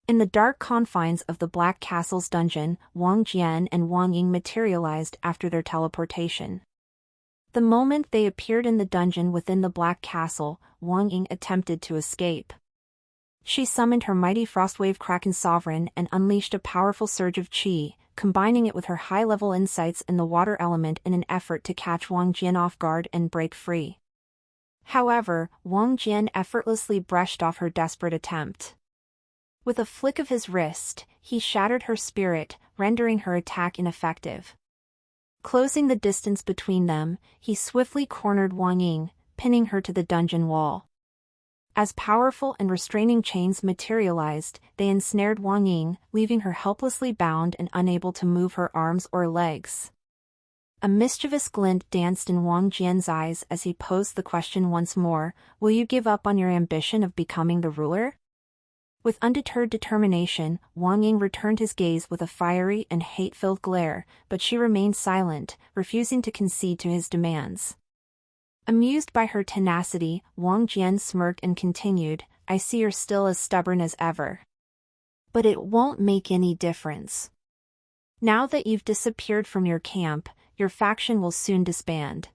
In the dark confines of the Black Castle's dungeon, Wang Jian and Wang Ying materialized after their teleportation. The moment they appeared in the dungeon within the Black Castle, Wang Ying attempted to escape. She summoned her mighty Frostwave Kraken Sovereign and unleashed a powerful surge of qi, combining it with her high-level insights in the water element in an effort to catch Wang Jian off guard and break free. However, Wang Jian effortlessly brushed off her desperate attempt. With a flick of his wrist, he shattered her spirit, rendering her attack ineffective. Closing the distance between them, he swiftly cornered Wang Ying, pinning her to the dungeon wall. As powerful and restraining chains materialized, they ensnared Wang Ying, leaving her helplessly bound and unable to move her arms or legs. A mischievous glint danced in Wang Jian's eyes as he posed the question once more, "Will you give up on your ambition of becoming the ruler?" With undeterred determination, Wang Ying returned his gaze with a fiery and hate-filled glare, but she remained silent, refusing to concede to his demands. Amused by her tenacity, Wang Jian smirked and continued, "I see you're still as stubborn as ever. But it won't make any difference. Now that you've disappeared from your camp, your faction will soon disband.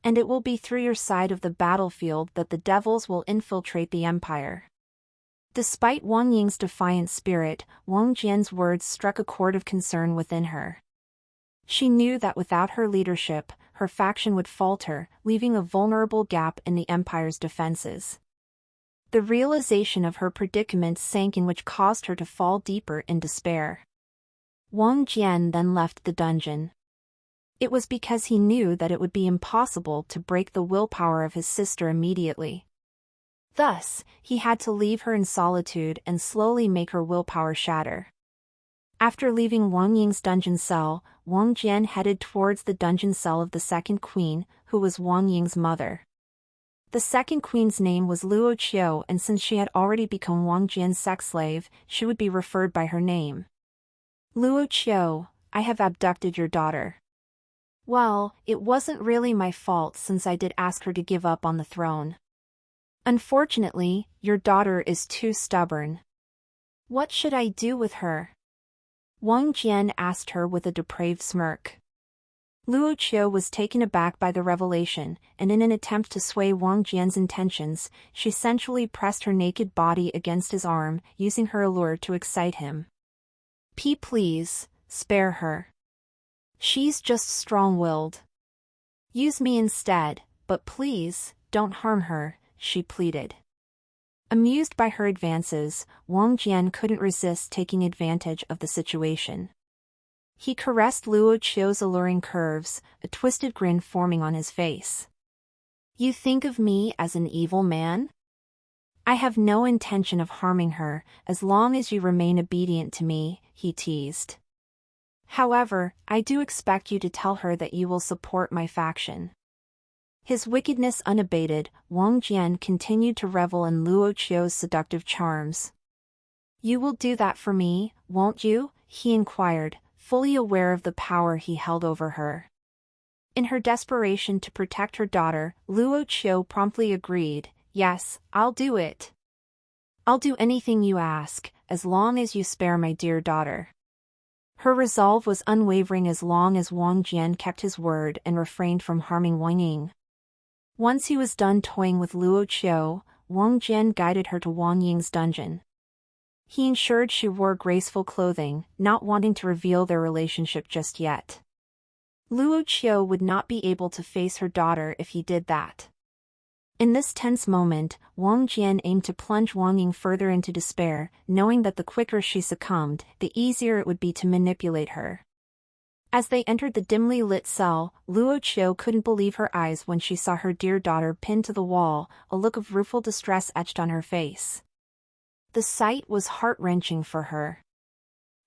And it will be through your side of the battlefield that the devils will infiltrate the empire." Despite Wang Ying's defiant spirit, Wang Jian's words struck a chord of concern within her. She knew that without her leadership, her faction would falter, leaving a vulnerable gap in the empire's defenses. The realization of her predicament sank in, which caused her to fall deeper in despair. Wang Jian then left the dungeon. It was because he knew that it would be impossible to break the willpower of his sister immediately. Thus, he had to leave her in solitude and slowly make her willpower shatter. After leaving Wang Ying's dungeon cell, Wang Jian headed towards the dungeon cell of the second queen, who was Wang Ying's mother. The second queen's name was Luo Qiu, and since she had already become Wang Jian's sex slave, she would be referred by her name. "Luo Qiu, I have abducted your daughter." "Well, it wasn't really my fault since I did ask her to give up on the throne. Unfortunately, your daughter is too stubborn." "What should I do with her?" Wang Jian asked her with a depraved smirk. Luo Qiu was taken aback by the revelation, and in an attempt to sway Wang Jian's intentions, she sensually pressed her naked body against his arm, using her allure to excite him. Please, spare her. She's just strong-willed. Use me instead, but please, don't harm her," she pleaded. Amused by her advances, Wang Jian couldn't resist taking advantage of the situation. He caressed Luo Qiu's alluring curves, a twisted grin forming on his face. "You think of me as an evil man? I have no intention of harming her, as long as you remain obedient to me," he teased. "However, I do expect you to tell her that you will support my faction." His wickedness unabated, Wang Jian continued to revel in Luo Qiu's seductive charms. "You will do that for me, won't you?" he inquired, fully aware of the power he held over her. In her desperation to protect her daughter, Luo Qiu promptly agreed, "Yes, I'll do it. I'll do anything you ask, as long as you spare my dear daughter." Her resolve was unwavering as long as Wang Jian kept his word and refrained from harming Wang Ying. Once he was done toying with Luo Qiu, Wang Jian guided her to Wang Ying's dungeon. He ensured she wore graceful clothing, not wanting to reveal their relationship just yet. Luo Qiu would not be able to face her daughter if he did that. In this tense moment, Wang Jian aimed to plunge Wang Ying further into despair, knowing that the quicker she succumbed, the easier it would be to manipulate her. As they entered the dimly lit cell, Luo Qiu couldn't believe her eyes when she saw her dear daughter pinned to the wall, a look of rueful distress etched on her face. The sight was heart-wrenching for her.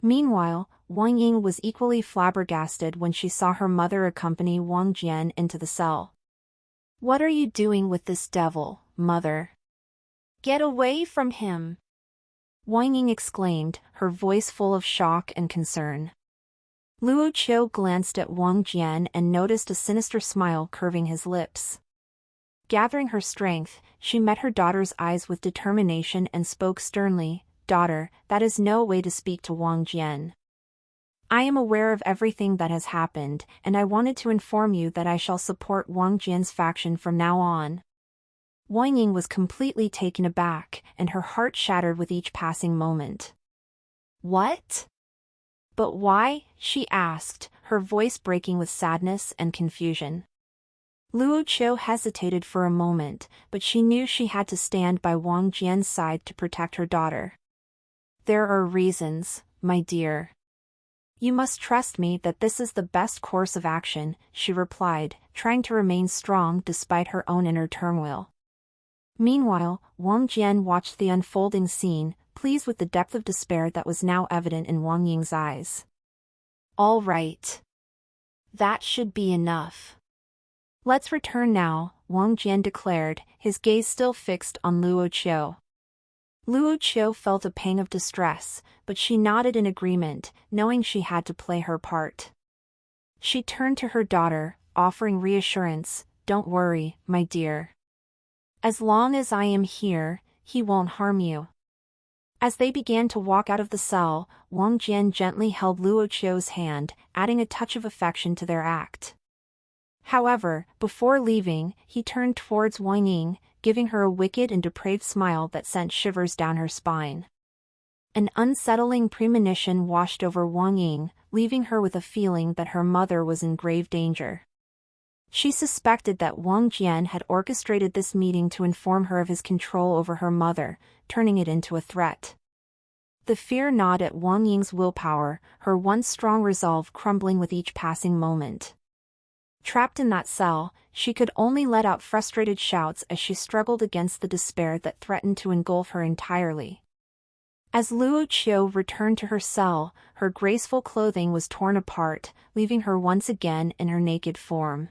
Meanwhile, Wang Ying was equally flabbergasted when she saw her mother accompany Wang Jian into the cell. "What are you doing with this devil, mother? Get away from him!" Wang Ying exclaimed, her voice full of shock and concern. Luo Qiu glanced at Wang Jian and noticed a sinister smile curving his lips. Gathering her strength, she met her daughter's eyes with determination and spoke sternly, "Daughter, that is no way to speak to Wang Jian. I am aware of everything that has happened, and I wanted to inform you that I shall support Wang Jian's faction from now on." Wang Ying was completely taken aback, and her heart shattered with each passing moment. "What? But why?" she asked, her voice breaking with sadness and confusion. Luo Qiu hesitated for a moment, but she knew she had to stand by Wang Jian's side to protect her daughter. "There are reasons, my dear. You must trust me that this is the best course of action," she replied, trying to remain strong despite her own inner turmoil. Meanwhile, Wang Jian watched the unfolding scene, pleased with the depth of despair that was now evident in Wang Ying's eyes. "All right. That should be enough. Let's return now," Wang Jian declared, his gaze still fixed on Luo Qiu. Luo Qiu felt a pang of distress, but she nodded in agreement, knowing she had to play her part. She turned to her daughter, offering reassurance, "Don't worry, my dear. As long as I am here, he won't harm you." As they began to walk out of the cell, Wang Jian gently held Luo Qiu's hand, adding a touch of affection to their act. However, before leaving, he turned towards Wang Ying, giving her a wicked and depraved smile that sent shivers down her spine. An unsettling premonition washed over Wang Ying, leaving her with a feeling that her mother was in grave danger. She suspected that Wang Jian had orchestrated this meeting to inform her of his control over her mother, turning it into a threat. The fear gnawed at Wang Ying's willpower, her once strong resolve crumbling with each passing moment. Trapped in that cell, she could only let out frustrated shouts as she struggled against the despair that threatened to engulf her entirely. As Luo Qiu returned to her cell, her graceful clothing was torn apart, leaving her once again in her naked form.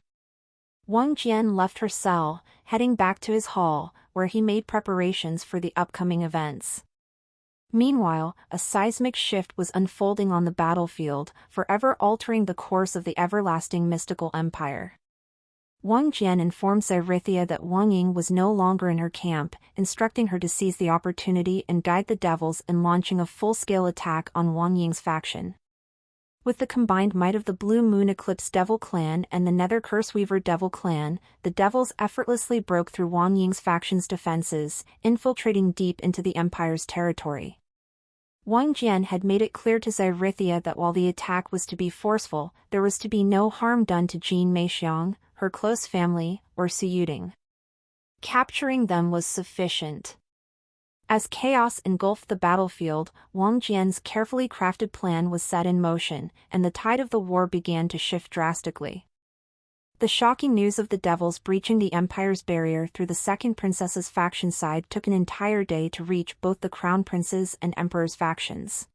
Wang Jian left her cell, heading back to his hall, where he made preparations for the upcoming events. Meanwhile, a seismic shift was unfolding on the battlefield, forever altering the course of the everlasting mystical empire. Wang Jian informed Xerithia that Wang Ying was no longer in her camp, instructing her to seize the opportunity and guide the devils in launching a full-scale attack on Wang Ying's faction. With the combined might of the Blue Moon Eclipse Devil Clan and the Nether Curseweaver Devil Clan, the devils effortlessly broke through Wang Ying's faction's defenses, infiltrating deep into the Empire's territory. Wang Jian had made it clear to Xerithia that while the attack was to be forceful, there was to be no harm done to Jin Meixiang, her close family, or Su Yuding. Capturing them was sufficient. As chaos engulfed the battlefield, Wang Jian's carefully crafted plan was set in motion, and the tide of the war began to shift drastically. The shocking news of the devils breaching the Empire's barrier through the second princess's faction side took an entire day to reach both the Crown Prince's and Emperor's factions.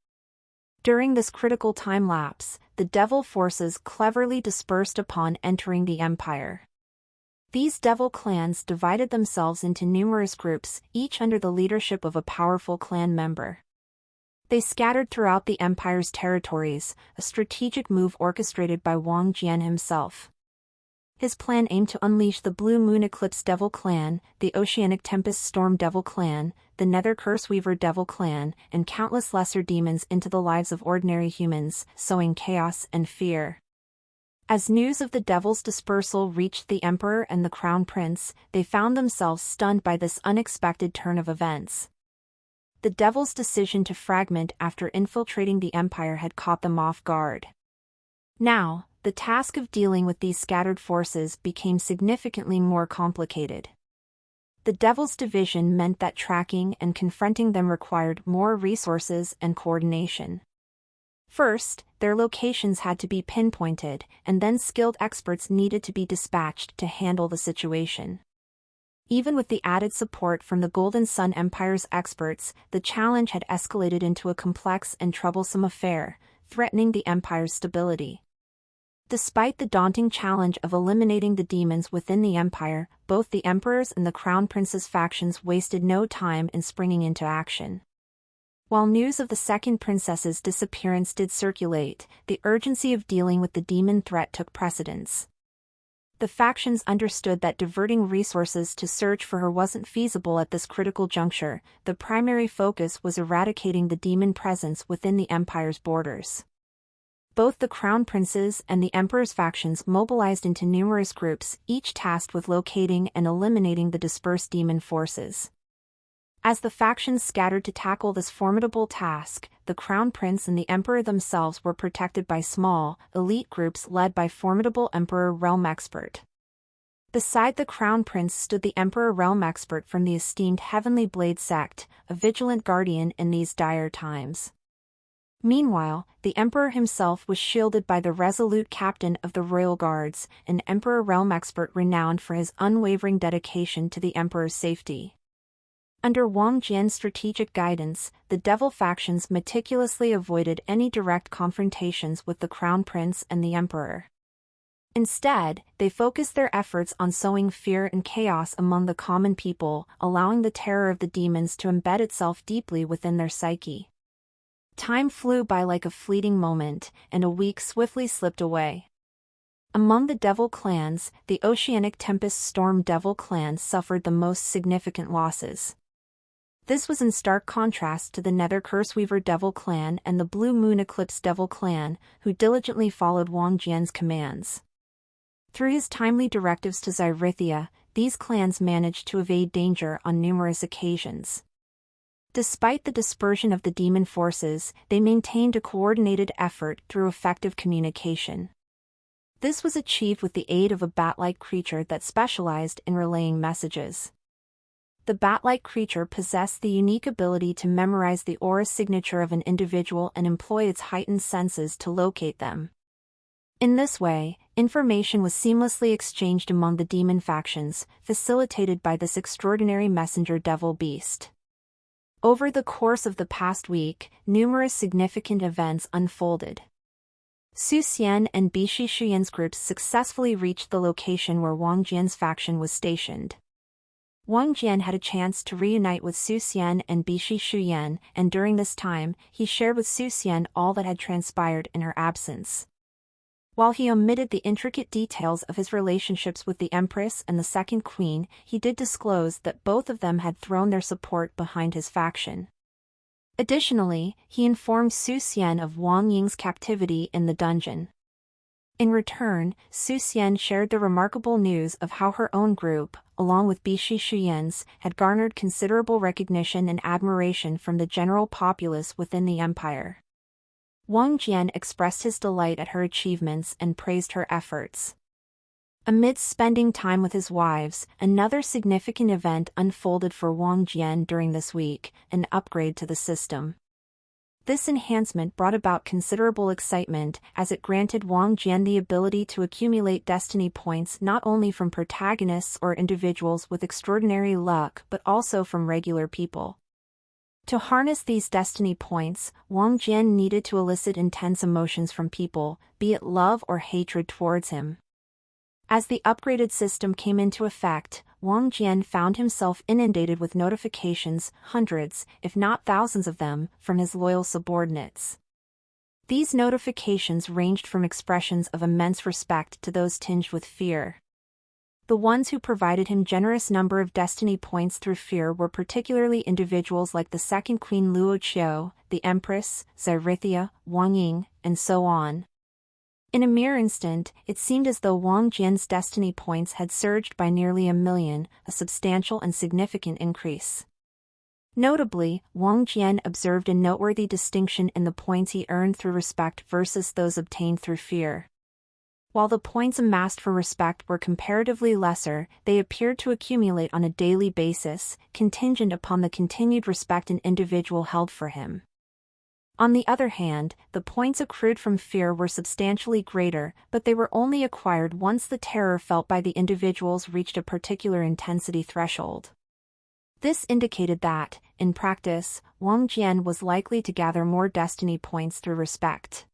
During this critical time lapse, the devil forces cleverly dispersed upon entering the Empire. These devil clans divided themselves into numerous groups, each under the leadership of a powerful clan member. They scattered throughout the Empire's territories, a strategic move orchestrated by Wang Jian himself. His plan aimed to unleash the Blue Moon Eclipse Devil Clan, the Oceanic Tempest Storm Devil Clan, the Nether Curseweaver Devil Clan, and countless lesser demons into the lives of ordinary humans, sowing chaos and fear. As news of the Devil's dispersal reached the Emperor and the Crown Prince, they found themselves stunned by this unexpected turn of events. The Devil's decision to fragment after infiltrating the Empire had caught them off guard. Now, the task of dealing with these scattered forces became significantly more complicated. The Devil's division meant that tracking and confronting them required more resources and coordination. First, their locations had to be pinpointed, and then skilled experts needed to be dispatched to handle the situation. Even with the added support from the Golden Sun Empire's experts, the challenge had escalated into a complex and troublesome affair, threatening the Empire's stability. Despite the daunting challenge of eliminating the demons within the Empire, both the Emperor's and the Crown Prince's factions wasted no time in springing into action. While news of the Second Princess's disappearance did circulate, the urgency of dealing with the demon threat took precedence. The factions understood that diverting resources to search for her wasn't feasible at this critical juncture. The primary focus was eradicating the demon presence within the Empire's borders. Both the Crown Prince's and the Emperor's factions mobilized into numerous groups, each tasked with locating and eliminating the dispersed demon forces. As the factions scattered to tackle this formidable task, the Crown Prince and the Emperor themselves were protected by small, elite groups led by formidable Emperor Realm Expert. Beside the Crown Prince stood the Emperor Realm Expert from the esteemed Heavenly Blade sect, a vigilant guardian in these dire times. Meanwhile, the Emperor himself was shielded by the resolute captain of the Royal Guards, an Emperor Realm Expert renowned for his unwavering dedication to the Emperor's safety. Under Wang Jian's strategic guidance, the Devil factions meticulously avoided any direct confrontations with the Crown Prince and the Emperor. Instead, they focused their efforts on sowing fear and chaos among the common people, allowing the terror of the demons to embed itself deeply within their psyche. Time flew by like a fleeting moment, and a week swiftly slipped away. Among the Devil clans, the Oceanic Tempest Storm Devil clan suffered the most significant losses. This was in stark contrast to the Nether Curseweaver Devil clan and the Blue Moon Eclipse Devil clan, who diligently followed Wang Jian's commands. Through his timely directives to Zyrithia, these clans managed to evade danger on numerous occasions. Despite the dispersion of the demon forces, they maintained a coordinated effort through effective communication. This was achieved with the aid of a bat-like creature that specialized in relaying messages. The bat-like creature possessed the unique ability to memorize the aura signature of an individual and employ its heightened senses to locate them. In this way, information was seamlessly exchanged among the demon factions, facilitated by this extraordinary messenger devil beast. Over the course of the past week, numerous significant events unfolded. Su Xian and Bishi Shuyan's groups successfully reached the location where Wang Jian's faction was stationed. Wang Jian had a chance to reunite with Su Xian and Bishi Shuyan, and during this time, he shared with Su Xian all that had transpired in her absence. While he omitted the intricate details of his relationships with the Empress and the Second Queen, he did disclose that both of them had thrown their support behind his faction. Additionally, he informed Su Xian of Wang Ying's captivity in the dungeon. In return, Su Xian shared the remarkable news of how her own group, along with Bishi Shuyan's, had garnered considerable recognition and admiration from the general populace within the empire. Wang Jian expressed his delight at her achievements and praised her efforts. Amidst spending time with his wives, another significant event unfolded for Wang Jian during this week, an upgrade to the system. This enhancement brought about considerable excitement as it granted Wang Jian the ability to accumulate destiny points not only from protagonists or individuals with extraordinary luck but also from regular people. To harness these destiny points, Wang Jian needed to elicit intense emotions from people, be it love or hatred towards him. As the upgraded system came into effect, Wang Jian found himself inundated with notifications, hundreds, if not thousands of them, from his loyal subordinates. These notifications ranged from expressions of immense respect to those tinged with fear. The ones who provided him generous number of destiny points through fear were particularly individuals like the second queen Luo Qiu, the empress, Xerithia, Wang Ying, and so on. In a mere instant, it seemed as though Wang Jian's destiny points had surged by nearly 1,000,000, a substantial and significant increase. Notably, Wang Jian observed a noteworthy distinction in the points he earned through respect versus those obtained through fear. While the points amassed for respect were comparatively lesser, they appeared to accumulate on a daily basis, contingent upon the continued respect an individual held for him. On the other hand, the points accrued from fear were substantially greater, but they were only acquired once the terror felt by the individuals reached a particular intensity threshold. This indicated that, in practice, Wang Jian was likely to gather more destiny points through respect.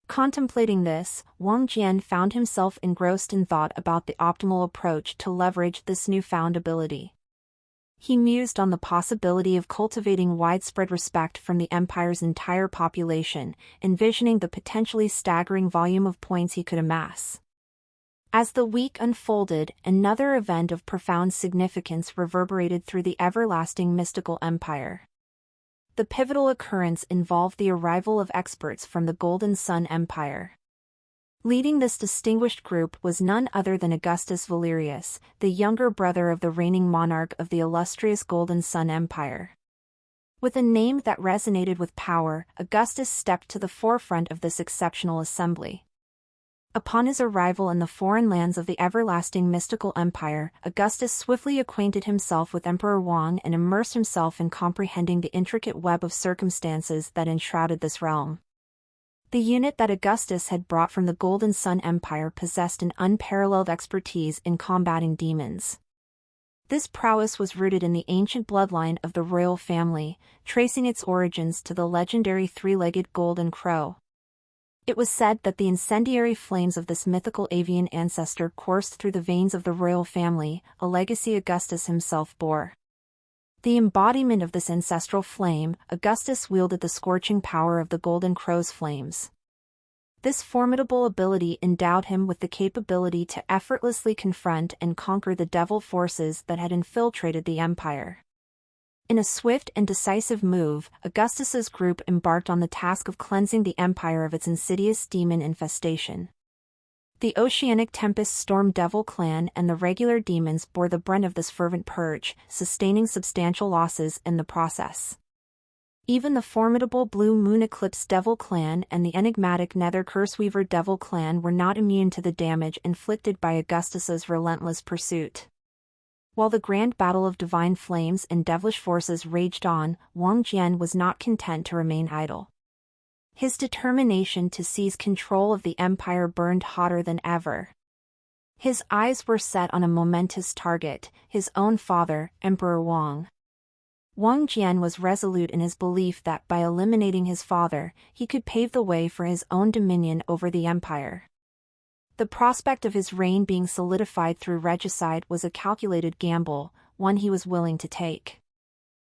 Contemplating this, Wang Jian found himself engrossed in thought about the optimal approach to leverage this newfound ability. He mused on the possibility of cultivating widespread respect from the empire's entire population, envisioning the potentially staggering volume of points he could amass. As the week unfolded, another event of profound significance reverberated through the everlasting mystical empire. The pivotal occurrence involved the arrival of experts from the Golden Sun Empire. Leading this distinguished group was none other than Augustus Valerius, the younger brother of the reigning monarch of the illustrious Golden Sun Empire. With a name that resonated with power, Augustus stepped to the forefront of this exceptional assembly. Upon his arrival in the foreign lands of the everlasting mystical empire, Augustus swiftly acquainted himself with Emperor Wang and immersed himself in comprehending the intricate web of circumstances that enshrouded this realm. The unit that Augustus had brought from the Golden Sun Empire possessed an unparalleled expertise in combating demons. This prowess was rooted in the ancient bloodline of the royal family, tracing its origins to the legendary three-legged golden crow. It was said that the incendiary flames of this mythical avian ancestor coursed through the veins of the royal family, a legacy Augustus himself bore. The embodiment of this ancestral flame, Augustus wielded the scorching power of the golden crow's flames. This formidable ability endowed him with the capability to effortlessly confront and conquer the devil forces that had infiltrated the empire. In a swift and decisive move, Augustus's group embarked on the task of cleansing the empire of its insidious demon infestation. The Oceanic Tempest Storm Devil clan and the regular demons bore the brunt of this fervent purge, sustaining substantial losses in the process. Even the formidable Blue Moon Eclipse Devil clan and the enigmatic Nether Curseweaver Devil clan were not immune to the damage inflicted by Augustus's relentless pursuit. While the grand battle of divine flames and devilish forces raged on, Wang Jian was not content to remain idle. His determination to seize control of the empire burned hotter than ever. His eyes were set on a momentous target, his own father, Emperor Wang. Wang Jian was resolute in his belief that by eliminating his father, he could pave the way for his own dominion over the empire. The prospect of his reign being solidified through regicide was a calculated gamble, one he was willing to take.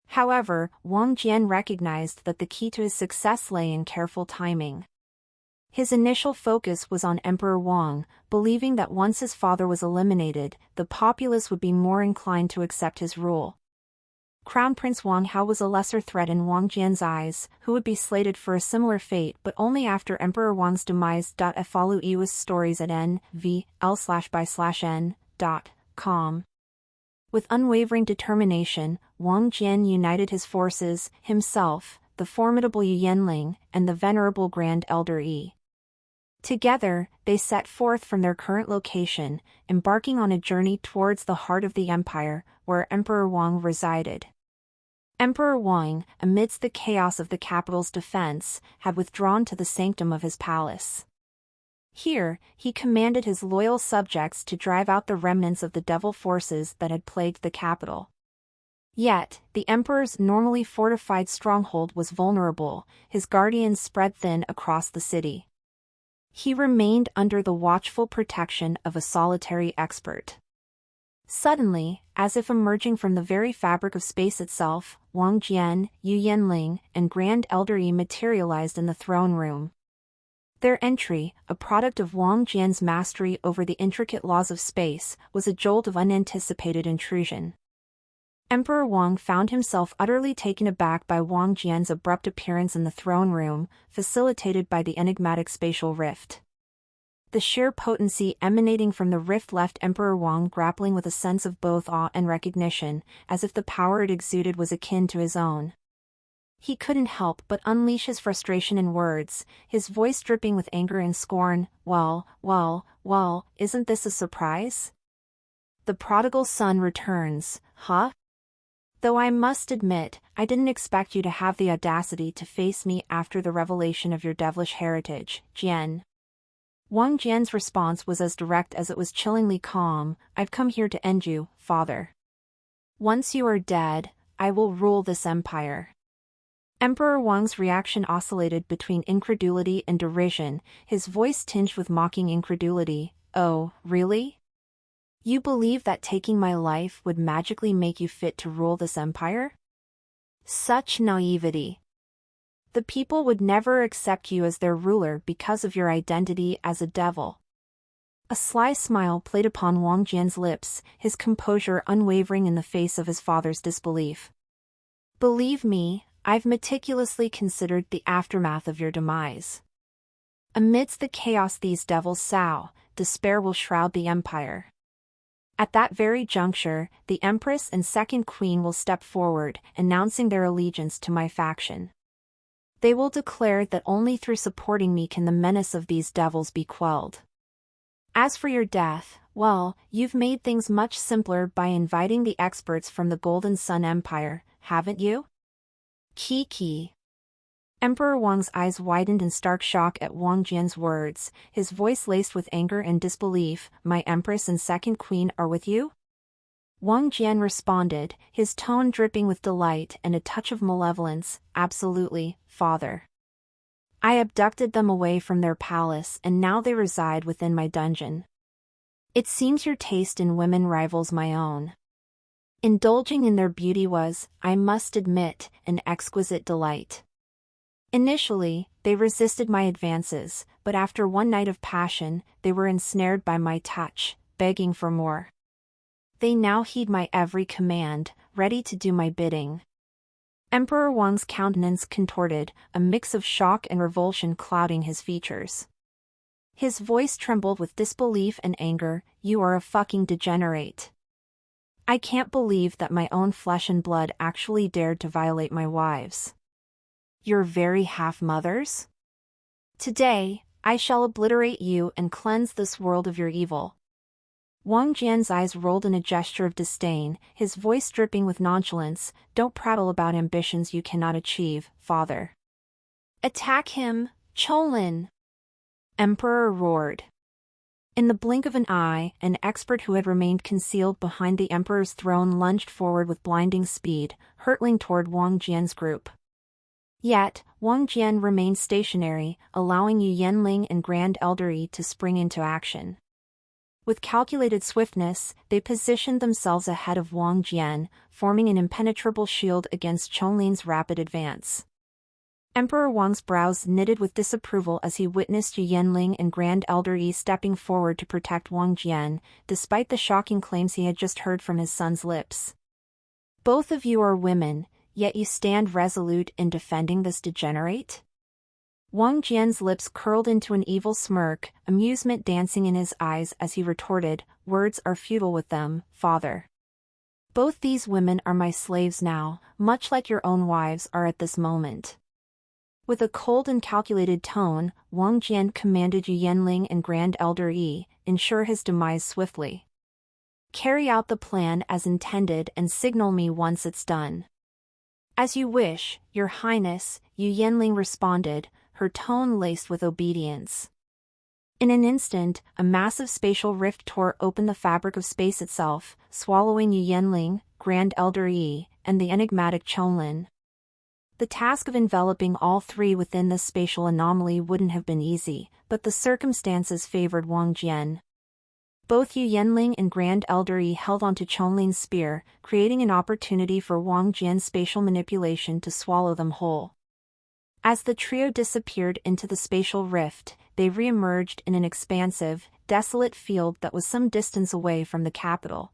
However, Wang Jian recognized that the key to his success lay in careful timing. His initial focus was on Emperor Wang, believing that once his father was eliminated, the populace would be more inclined to accept his rule. Crown Prince Wang Hao was a lesser threat in Wang Jian's eyes, who would be slated for a similar fate but only after Emperor Wang's demise. Follow Iwa's stories at nvl/by/n.com. With unwavering determination, Wang Jian united his forces, himself, the formidable Yu Yanling, and the venerable Grand Elder Yi. Together, they set forth from their current location, embarking on a journey towards the heart of the empire, where Emperor Wang resided. Emperor Wang, amidst the chaos of the capital's defense, had withdrawn to the sanctum of his palace. Here, he commanded his loyal subjects to drive out the remnants of the devil forces that had plagued the capital. Yet, the emperor's normally fortified stronghold was vulnerable, his guardians spread thin across the city. He remained under the watchful protection of a solitary expert. Suddenly, as if emerging from the very fabric of space itself, Wang Jian, Yu Yanling, and Grand Elder Yi materialized in the throne room. Their entry, a product of Wang Jian's mastery over the intricate laws of space, was a jolt of unanticipated intrusion. Emperor Wang found himself utterly taken aback by Wang Jian's abrupt appearance in the throne room, facilitated by the enigmatic spatial rift. The sheer potency emanating from the rift left Emperor Wang grappling with a sense of both awe and recognition, as if the power it exuded was akin to his own. He couldn't help but unleash his frustration in words, his voice dripping with anger and scorn. Well, isn't this a surprise? The prodigal son returns, huh? Though I must admit, I didn't expect you to have the audacity to face me after the revelation of your devilish heritage, Jian. Wang Jian's response was as direct as it was chillingly calm. I've come here to end you, father. Once you are dead, I will rule this empire. Emperor Wang's reaction oscillated between incredulity and derision, his voice tinged with mocking incredulity. Oh, really? You believe that taking my life would magically make you fit to rule this empire? Such naivety. The people would never accept you as their ruler because of your identity as a devil. A sly smile played upon Wang Jian's lips, his composure unwavering in the face of his father's disbelief. Believe me, I've meticulously considered the aftermath of your demise. Amidst the chaos these devils sow, despair will shroud the empire. At that very juncture, the Empress and Second Queen will step forward, announcing their allegiance to my faction. They will declare that only through supporting me can the menace of these devils be quelled. As for your death, well, you've made things much simpler by inviting the experts from the Golden Sun Empire, haven't you? Kiki. Emperor Wang's eyes widened in stark shock at Wang Jian's words, his voice laced with anger and disbelief. My Empress and Second Queen are with you? Wang Jian responded, his tone dripping with delight and a touch of malevolence. Absolutely, father. I abducted them away from their palace and now they reside within my dungeon. It seems your taste in women rivals my own. Indulging in their beauty was, I must admit, an exquisite delight. Initially, they resisted my advances, but after one night of passion, they were ensnared by my touch, begging for more. They now heed my every command, ready to do my bidding. Emperor Wang's countenance contorted, a mix of shock and revulsion clouding his features. His voice trembled with disbelief and anger. You are a fucking degenerate. I can't believe that my own flesh and blood actually dared to violate my wives. Your very half-mothers? Today, I shall obliterate you and cleanse this world of your evil. Wang Jian's eyes rolled in a gesture of disdain, his voice dripping with nonchalance. Don't prattle about ambitions you cannot achieve, father. Attack him, Cholin! Emperor roared. In the blink of an eye, an expert who had remained concealed behind the emperor's throne lunged forward with blinding speed, hurtling toward Wang Jian's group. Yet, Wang Jian remained stationary, allowing Yu Yanling and Grand Elder Yi to spring into action. With calculated swiftness, they positioned themselves ahead of Wang Jian, forming an impenetrable shield against Chonlin's rapid advance. Emperor Wang's brows knitted with disapproval as he witnessed Yu Yanling and Grand Elder Yi stepping forward to protect Wang Jian, despite the shocking claims he had just heard from his son's lips. Both of you are women, yet you stand resolute in defending this degenerate? Wang Jian's lips curled into an evil smirk, amusement dancing in his eyes as he retorted, words are futile with them, father. Both these women are my slaves now, much like your own wives are at this moment. With a cold and calculated tone, Wang Jian commanded Yu Yanling and Grand Elder Yi, ensure his demise swiftly. Carry out the plan as intended and signal me once it's done. As you wish, your highness, Yu Yanling responded, her tone laced with obedience. In an instant, a massive spatial rift tore open the fabric of space itself, swallowing Yu Yanling, Grand Elder Yi, and the enigmatic Cholin. The task of enveloping all three within this spatial anomaly wouldn't have been easy, but the circumstances favored Wang Jian. Both Yu Yanling and Grand Elder Yi held onto Chonlin's spear, creating an opportunity for Wang Jian's spatial manipulation to swallow them whole. As the trio disappeared into the spatial rift, they re-emerged in an expansive, desolate field that was some distance away from the capital.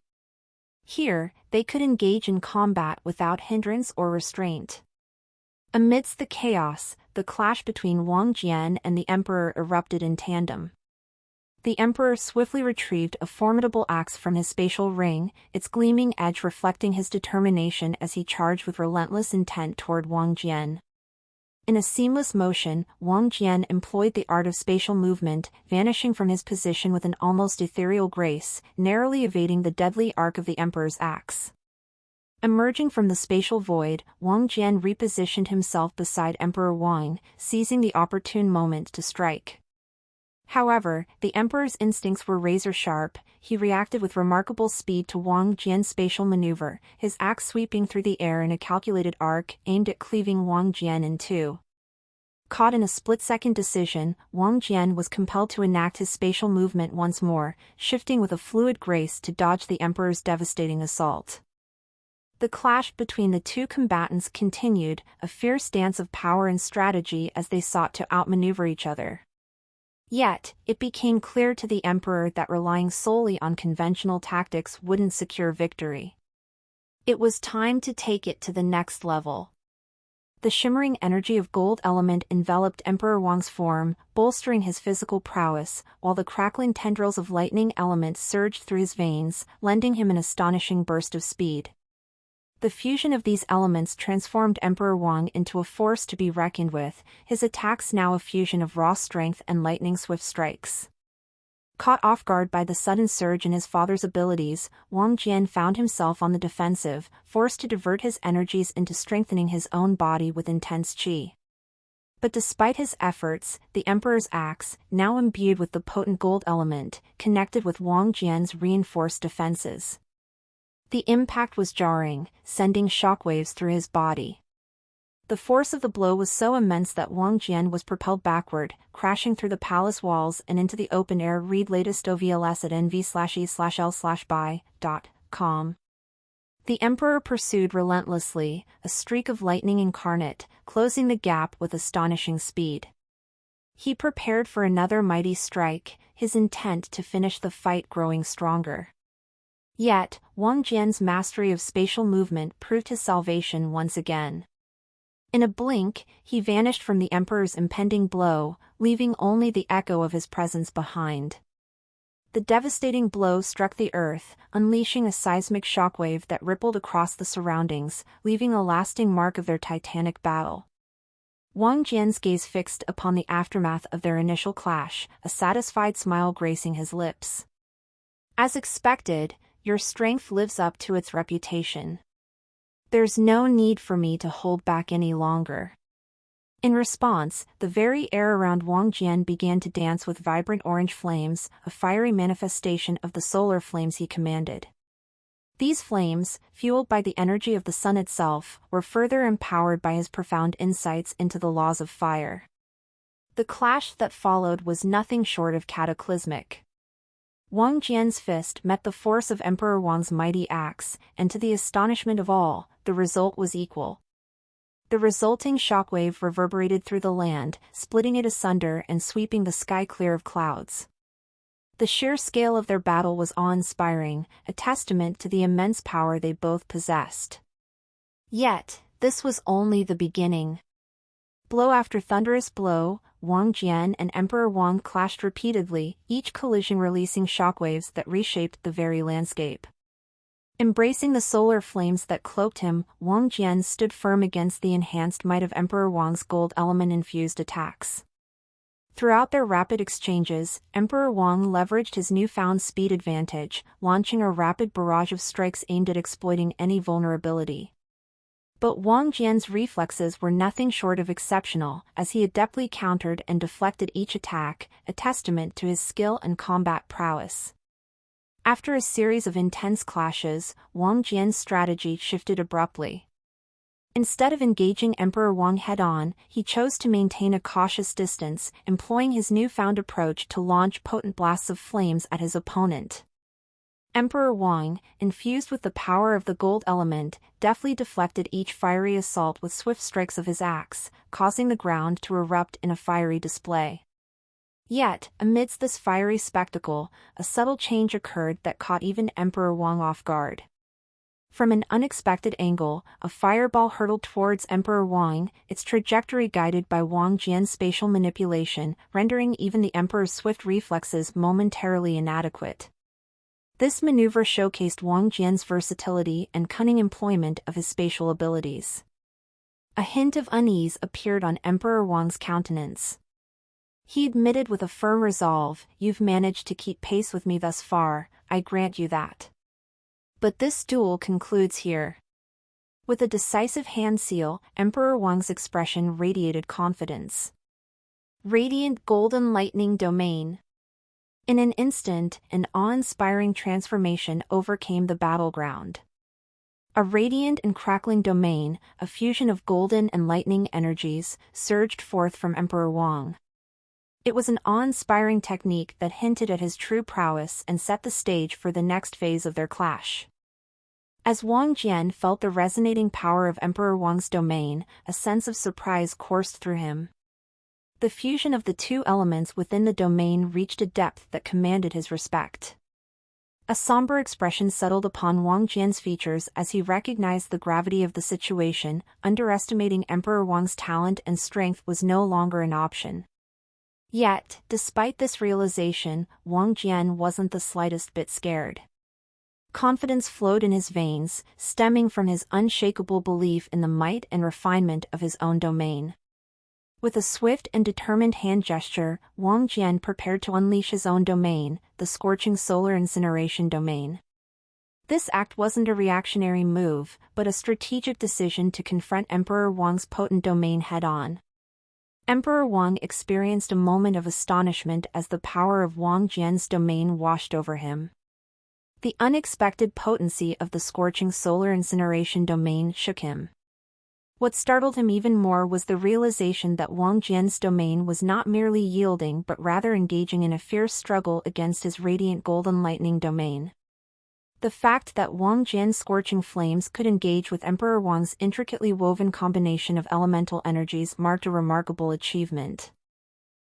Here, they could engage in combat without hindrance or restraint. Amidst the chaos, the clash between Wang Jian and the Emperor erupted in tandem. The Emperor swiftly retrieved a formidable axe from his spatial ring, its gleaming edge reflecting his determination as he charged with relentless intent toward Wang Jian. In a seamless motion, Wang Jian employed the art of spatial movement, vanishing from his position with an almost ethereal grace, narrowly evading the deadly arc of the Emperor's axe. Emerging from the spatial void, Wang Jian repositioned himself beside Emperor Wang, seizing the opportune moment to strike. However, the Emperor's instincts were razor-sharp. He reacted with remarkable speed to Wang Jian's spatial maneuver, his axe sweeping through the air in a calculated arc aimed at cleaving Wang Jian in two. Caught in a split-second decision, Wang Jian was compelled to enact his spatial movement once more, shifting with a fluid grace to dodge the Emperor's devastating assault. The clash between the two combatants continued, a fierce dance of power and strategy as they sought to outmaneuver each other. Yet, it became clear to the Emperor that relying solely on conventional tactics wouldn't secure victory. It was time to take it to the next level. The shimmering energy of gold element enveloped Emperor Wang's form, bolstering his physical prowess, while the crackling tendrils of lightning element surged through his veins, lending him an astonishing burst of speed. The fusion of these elements transformed Emperor Wang into a force to be reckoned with, his attacks now a fusion of raw strength and lightning-swift strikes. Caught off guard by the sudden surge in his father's abilities, Wang Jian found himself on the defensive, forced to divert his energies into strengthening his own body with intense qi. But despite his efforts, the Emperor's axe, now imbued with the potent gold element, connected with Wang Jian's reinforced defenses. The impact was jarring, sending shockwaves through his body. The force of the blow was so immense that Wang Jian was propelled backward, crashing through the palace walls and into the open air. Read latest OVLS at nv/e/l/buy.com. The Emperor pursued relentlessly, a streak of lightning incarnate, closing the gap with astonishing speed. He prepared for another mighty strike, his intent to finish the fight growing stronger. Yet, Wang Jian's mastery of spatial movement proved his salvation once again. In a blink, he vanished from the Emperor's impending blow, leaving only the echo of his presence behind. The devastating blow struck the earth, unleashing a seismic shockwave that rippled across the surroundings, leaving a lasting mark of their titanic battle. Wang Jian's gaze fixed upon the aftermath of their initial clash, a satisfied smile gracing his lips. As expected, your strength lives up to its reputation. There's no need for me to hold back any longer. In response, the very air around Wang Jian began to dance with vibrant orange flames, a fiery manifestation of the solar flames he commanded. These flames, fueled by the energy of the sun itself, were further empowered by his profound insights into the laws of fire. The clash that followed was nothing short of cataclysmic. Wang Jian's fist met the force of Emperor Wang's mighty axe, and to the astonishment of all, the result was equal. The resulting shockwave reverberated through the land, splitting it asunder and sweeping the sky clear of clouds. The sheer scale of their battle was awe-inspiring, a testament to the immense power they both possessed. Yet, this was only the beginning. Blow after thunderous blow, Wang Jian and Emperor Wang clashed repeatedly, each collision releasing shockwaves that reshaped the very landscape. Embracing the solar flames that cloaked him, Wang Jian stood firm against the enhanced might of Emperor Wang's gold element-infused attacks. Throughout their rapid exchanges, Emperor Wang leveraged his newfound speed advantage, launching a rapid barrage of strikes aimed at exploiting any vulnerability. But Wang Jian's reflexes were nothing short of exceptional, as he adeptly countered and deflected each attack, a testament to his skill and combat prowess. After a series of intense clashes, Wang Jian's strategy shifted abruptly. Instead of engaging Emperor Wang head-on, he chose to maintain a cautious distance, employing his newfound approach to launch potent blasts of flames at his opponent. Emperor Wang, infused with the power of the gold element, deftly deflected each fiery assault with swift strikes of his axe, causing the ground to erupt in a fiery display. Yet, amidst this fiery spectacle, a subtle change occurred that caught even Emperor Wang off guard. From an unexpected angle, a fireball hurtled towards Emperor Wang, its trajectory guided by Wang Jian's spatial manipulation, rendering even the Emperor's swift reflexes momentarily inadequate. This maneuver showcased Wang Jian's versatility and cunning employment of his spatial abilities. A hint of unease appeared on Emperor Wang's countenance. He admitted with a firm resolve, "You've managed to keep pace with me thus far, I grant you that. But this duel concludes here." With a decisive hand seal, Emperor Wang's expression radiated confidence. Radiant Golden Lightning Domain. In an instant, an awe-inspiring transformation overcame the battleground. A radiant and crackling domain, a fusion of golden and lightning energies, surged forth from Emperor Wang. It was an awe-inspiring technique that hinted at his true prowess and set the stage for the next phase of their clash. As Wang Jian felt the resonating power of Emperor Wang's domain, a sense of surprise coursed through him. The fusion of the two elements within the domain reached a depth that commanded his respect. A somber expression settled upon Wang Jian's features as he recognized the gravity of the situation. Underestimating Emperor Wang's talent and strength was no longer an option. Yet, despite this realization, Wang Jian wasn't the slightest bit scared. Confidence flowed in his veins, stemming from his unshakable belief in the might and refinement of his own domain. With a swift and determined hand gesture, Wang Jian prepared to unleash his own domain, the scorching solar incineration domain. This act wasn't a reactionary move, but a strategic decision to confront Emperor Wang's potent domain head-on. Emperor Wang experienced a moment of astonishment as the power of Wang Jian's domain washed over him. The unexpected potency of the scorching solar incineration domain shook him. What startled him even more was the realization that Wang Jian's domain was not merely yielding but rather engaging in a fierce struggle against his radiant golden lightning domain. The fact that Wang Jian's scorching flames could engage with Emperor Wang's intricately woven combination of elemental energies marked a remarkable achievement.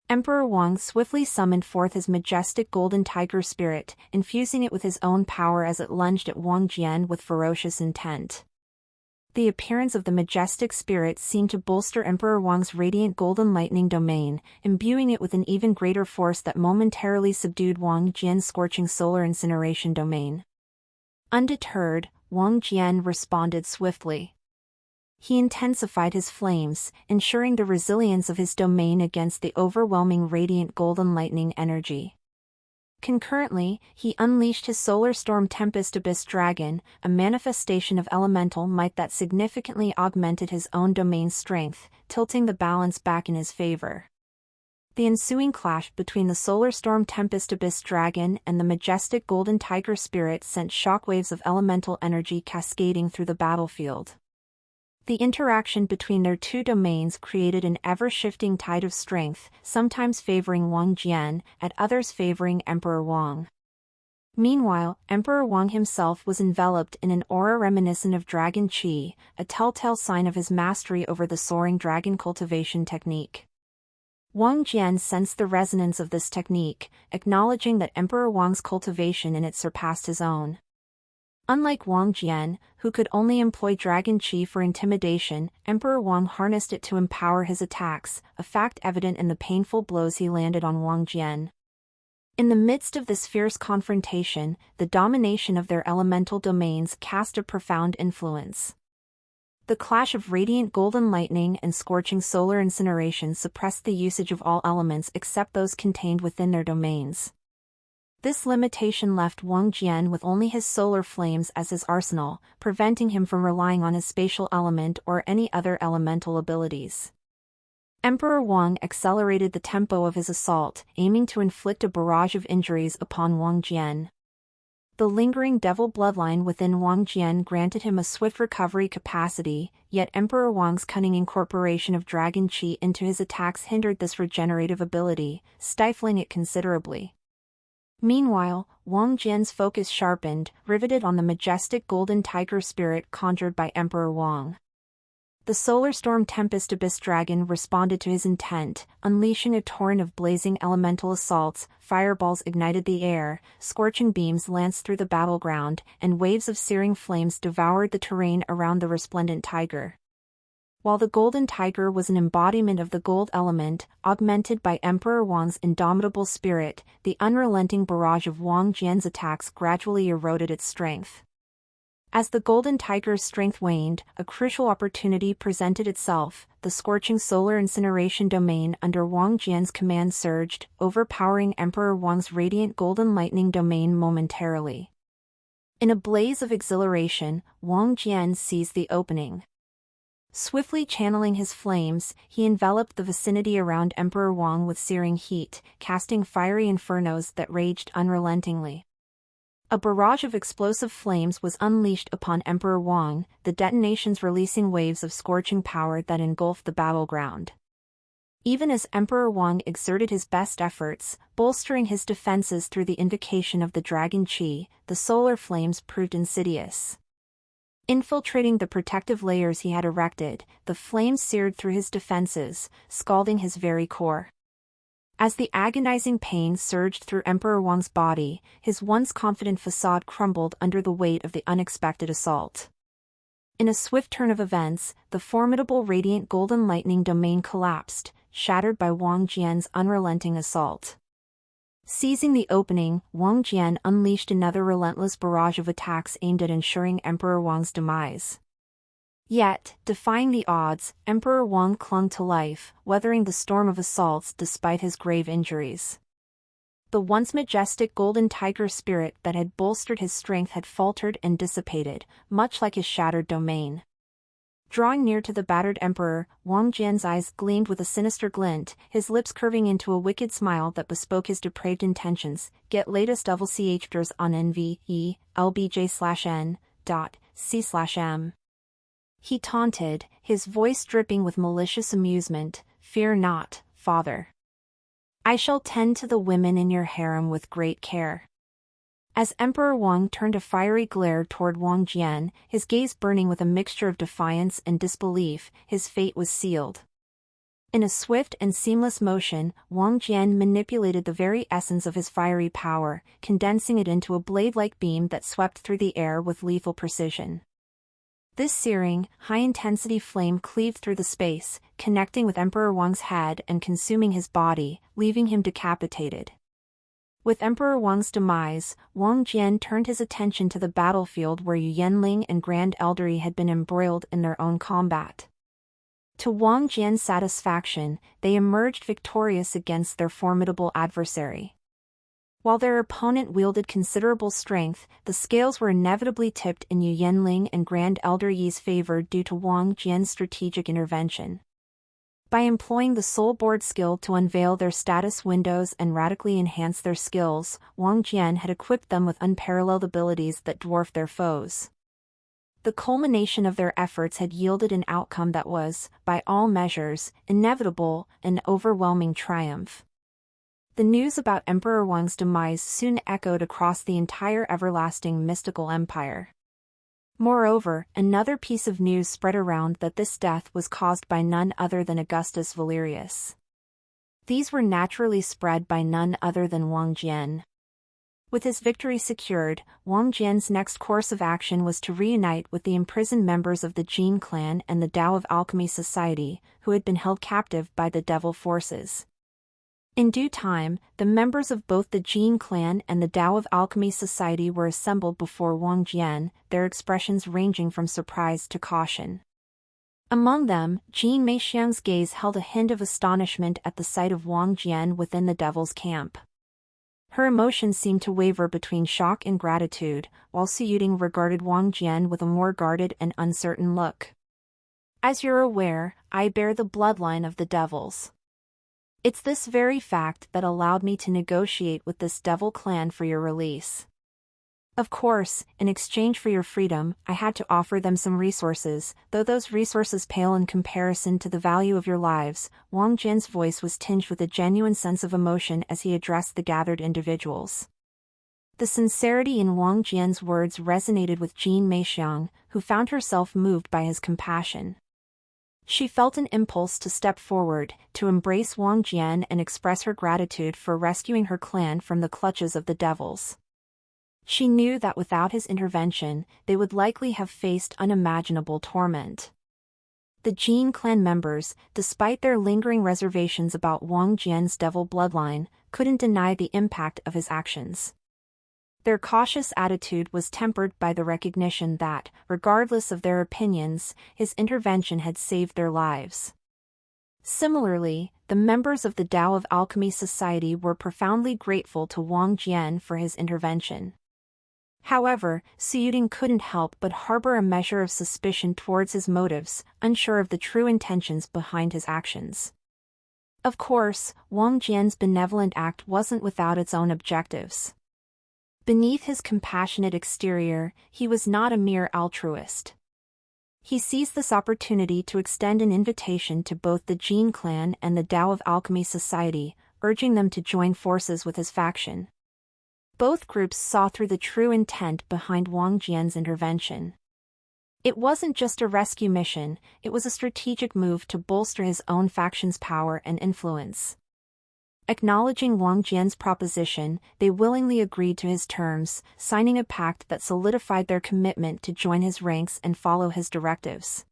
Emperor Wang swiftly summoned forth his majestic golden tiger spirit, infusing it with his own power as it lunged at Wang Jian with ferocious intent. The appearance of the majestic spirit seemed to bolster Emperor Wang's radiant golden lightning domain, imbuing it with an even greater force that momentarily subdued Wang Jian's scorching solar incineration domain. Undeterred, Wang Jian responded swiftly. He intensified his flames, ensuring the resilience of his domain against the overwhelming radiant golden lightning energy. Concurrently, he unleashed his Solar Storm Tempest Abyss Dragon, a manifestation of elemental might that significantly augmented his own domain's strength, tilting the balance back in his favor. The ensuing clash between the Solar Storm Tempest Abyss Dragon and the majestic Golden Tiger Spirit sent shockwaves of elemental energy cascading through the battlefield. The interaction between their two domains created an ever-shifting tide of strength, sometimes favoring Wang Jian, at others favoring Emperor Wang. Meanwhile, Emperor Wang himself was enveloped in an aura reminiscent of dragon qi, a telltale sign of his mastery over the soaring dragon cultivation technique. Wang Jian sensed the resonance of this technique, acknowledging that Emperor Wang's cultivation in it surpassed his own. Unlike Wang Jian, who could only employ dragon qi for intimidation, Emperor Wang harnessed it to empower his attacks, a fact evident in the painful blows he landed on Wang Jian. In the midst of this fierce confrontation, the domination of their elemental domains cast a profound influence. The clash of radiant golden lightning and scorching solar incineration suppressed the usage of all elements except those contained within their domains. This limitation left Wang Jian with only his solar flames as his arsenal, preventing him from relying on his spatial element or any other elemental abilities. Emperor Wang accelerated the tempo of his assault, aiming to inflict a barrage of injuries upon Wang Jian. The lingering devil bloodline within Wang Jian granted him a swift recovery capacity, yet Emperor Wang's cunning incorporation of dragon qi into his attacks hindered this regenerative ability, stifling it considerably. Meanwhile, Wang Jian's focus sharpened, riveted on the majestic golden tiger spirit conjured by Emperor Wang. The solar storm tempest abyss dragon responded to his intent, unleashing a torrent of blazing elemental assaults. Fireballs ignited the air, scorching beams lanced through the battleground, and waves of searing flames devoured the terrain around the resplendent tiger. While the golden tiger was an embodiment of the gold element, augmented by Emperor Wang's indomitable spirit, the unrelenting barrage of Wang Jian's attacks gradually eroded its strength. As the golden tiger's strength waned, a crucial opportunity presented itself. The scorching solar incineration domain under Wang Jian's command surged, overpowering Emperor Wang's radiant golden lightning domain momentarily. In a blaze of exhilaration, Wang Jian seized the opening. Swiftly channeling his flames, he enveloped the vicinity around Emperor Wang with searing heat, casting fiery infernos that raged unrelentingly. A barrage of explosive flames was unleashed upon Emperor Wang, the detonations releasing waves of scorching power that engulfed the battleground. Even as Emperor Wang exerted his best efforts, bolstering his defenses through the invocation of the Dragon Qi, the solar flames proved insidious. Infiltrating the protective layers he had erected, the flames seared through his defenses, scalding his very core. As the agonizing pain surged through Emperor Wang's body, his once confident facade crumbled under the weight of the unexpected assault. In a swift turn of events, the formidable radiant golden lightning domain collapsed, shattered by Wang Jian's unrelenting assault. Seizing the opening, Wang Jian unleashed another relentless barrage of attacks aimed at ensuring Emperor Wang's demise. Yet, defying the odds, Emperor Wang clung to life, weathering the storm of assaults despite his grave injuries. The once majestic golden tiger spirit that had bolstered his strength had faltered and dissipated, much like his shattered domain. Drawing near to the battered emperor, Wang Jian's eyes gleamed with a sinister glint, his lips curving into a wicked smile that bespoke his depraved intentions. Get latest double CHDRs on NVE/LBJ/N.C/M. He taunted, his voice dripping with malicious amusement. Fear not, father. I shall tend to the women in your harem with great care. As Emperor Wang turned a fiery glare toward Wang Jian, his gaze burning with a mixture of defiance and disbelief, his fate was sealed. In a swift and seamless motion, Wang Jian manipulated the very essence of his fiery power, condensing it into a blade-like beam that swept through the air with lethal precision. This searing, high-intensity flame cleaved through the space, connecting with Emperor Wang's head and consuming his body, leaving him decapitated. With Emperor Wang's demise, Wang Jian turned his attention to the battlefield where Yu Yanling and Grand Elder Yi had been embroiled in their own combat. To Wang Jian's satisfaction, they emerged victorious against their formidable adversary. While their opponent wielded considerable strength, the scales were inevitably tipped in Yu Yanling and Grand Elder Yi's favor due to Wang Jian's strategic intervention. By employing the soul board skill to unveil their status windows and radically enhance their skills, Wang Jian had equipped them with unparalleled abilities that dwarfed their foes. The culmination of their efforts had yielded an outcome that was, by all measures, inevitable, an overwhelming triumph. The news about Emperor Wang's demise soon echoed across the entire everlasting mystical empire. Moreover, another piece of news spread around that this death was caused by none other than Augustus Valerius. These were naturally spread by none other than Wang Jian. With his victory secured, Wang Jian's next course of action was to reunite with the imprisoned members of the Jin clan and the Tao of Alchemy Society, who had been held captive by the devil forces. In due time, the members of both the Jin clan and the Tao of Alchemy Society were assembled before Wang Jian, their expressions ranging from surprise to caution. Among them, Jin Meixiang's gaze held a hint of astonishment at the sight of Wang Jian within the devil's camp. Her emotions seemed to waver between shock and gratitude, while Su Yuding regarded Wang Jian with a more guarded and uncertain look. As you're aware, I bear the bloodline of the devils. It's this very fact that allowed me to negotiate with this devil clan for your release. Of course, in exchange for your freedom, I had to offer them some resources, though those resources pale in comparison to the value of your lives. Wang Jian's voice was tinged with a genuine sense of emotion as he addressed the gathered individuals. The sincerity in Wang Jian's words resonated with Jean Meixiang, who found herself moved by his compassion. She felt an impulse to step forward, to embrace Wang Jian and express her gratitude for rescuing her clan from the clutches of the devils. She knew that without his intervention, they would likely have faced unimaginable torment. The Jin clan members, despite their lingering reservations about Wang Jian's devil bloodline, couldn't deny the impact of his actions. Their cautious attitude was tempered by the recognition that, regardless of their opinions, his intervention had saved their lives. Similarly, the members of the Tao of Alchemy Society were profoundly grateful to Wang Jian for his intervention. However, Suyuding couldn't help but harbor a measure of suspicion towards his motives, unsure of the true intentions behind his actions. Of course, Wang Jian's benevolent act wasn't without its own objectives. Beneath his compassionate exterior, he was not a mere altruist. He seized this opportunity to extend an invitation to both the Jin clan and the Tao of Alchemy Society, urging them to join forces with his faction. Both groups saw through the true intent behind Wang Jian's intervention. It wasn't just a rescue mission, it was a strategic move to bolster his own faction's power and influence. Acknowledging Wang Jian's proposition, they willingly agreed to his terms, signing a pact that solidified their commitment to join his ranks and follow his directives.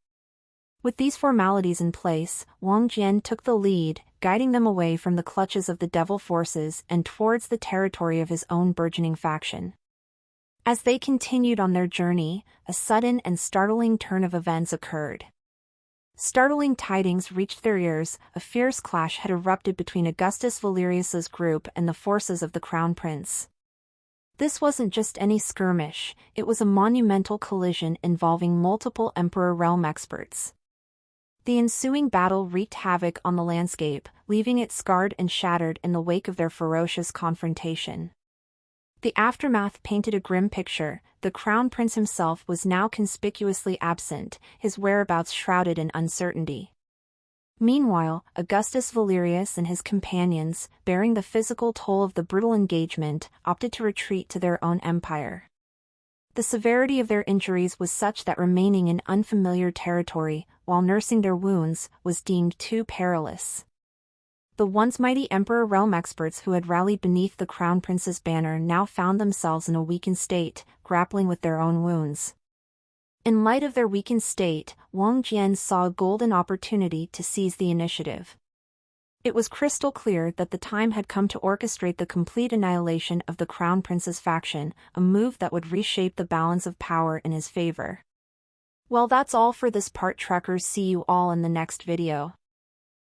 With these formalities in place, Wang Jian took the lead, guiding them away from the clutches of the devil forces and towards the territory of his own burgeoning faction. As they continued on their journey, a sudden and startling turn of events occurred. Startling tidings reached their ears. A fierce clash had erupted between Augustus Valerius's group and the forces of the Crown Prince. This wasn't just any skirmish, it was a monumental collision involving multiple Emperor realm experts. The ensuing battle wreaked havoc on the landscape, leaving it scarred and shattered in the wake of their ferocious confrontation. The aftermath painted a grim picture. The Crown Prince himself was now conspicuously absent, his whereabouts shrouded in uncertainty. Meanwhile, Augustus Valerius and his companions, bearing the physical toll of the brutal engagement, opted to retreat to their own empire. The severity of their injuries was such that remaining in unfamiliar territory, while nursing their wounds, was deemed too perilous. The once mighty Emperor realm experts who had rallied beneath the Crown Prince's banner now found themselves in a weakened state, grappling with their own wounds. In light of their weakened state, Wang Jian saw a golden opportunity to seize the initiative. It was crystal clear that the time had come to orchestrate the complete annihilation of the Crown Prince's faction, a move that would reshape the balance of power in his favor. Well, that's all for this part, trekkers. See you all in the next video.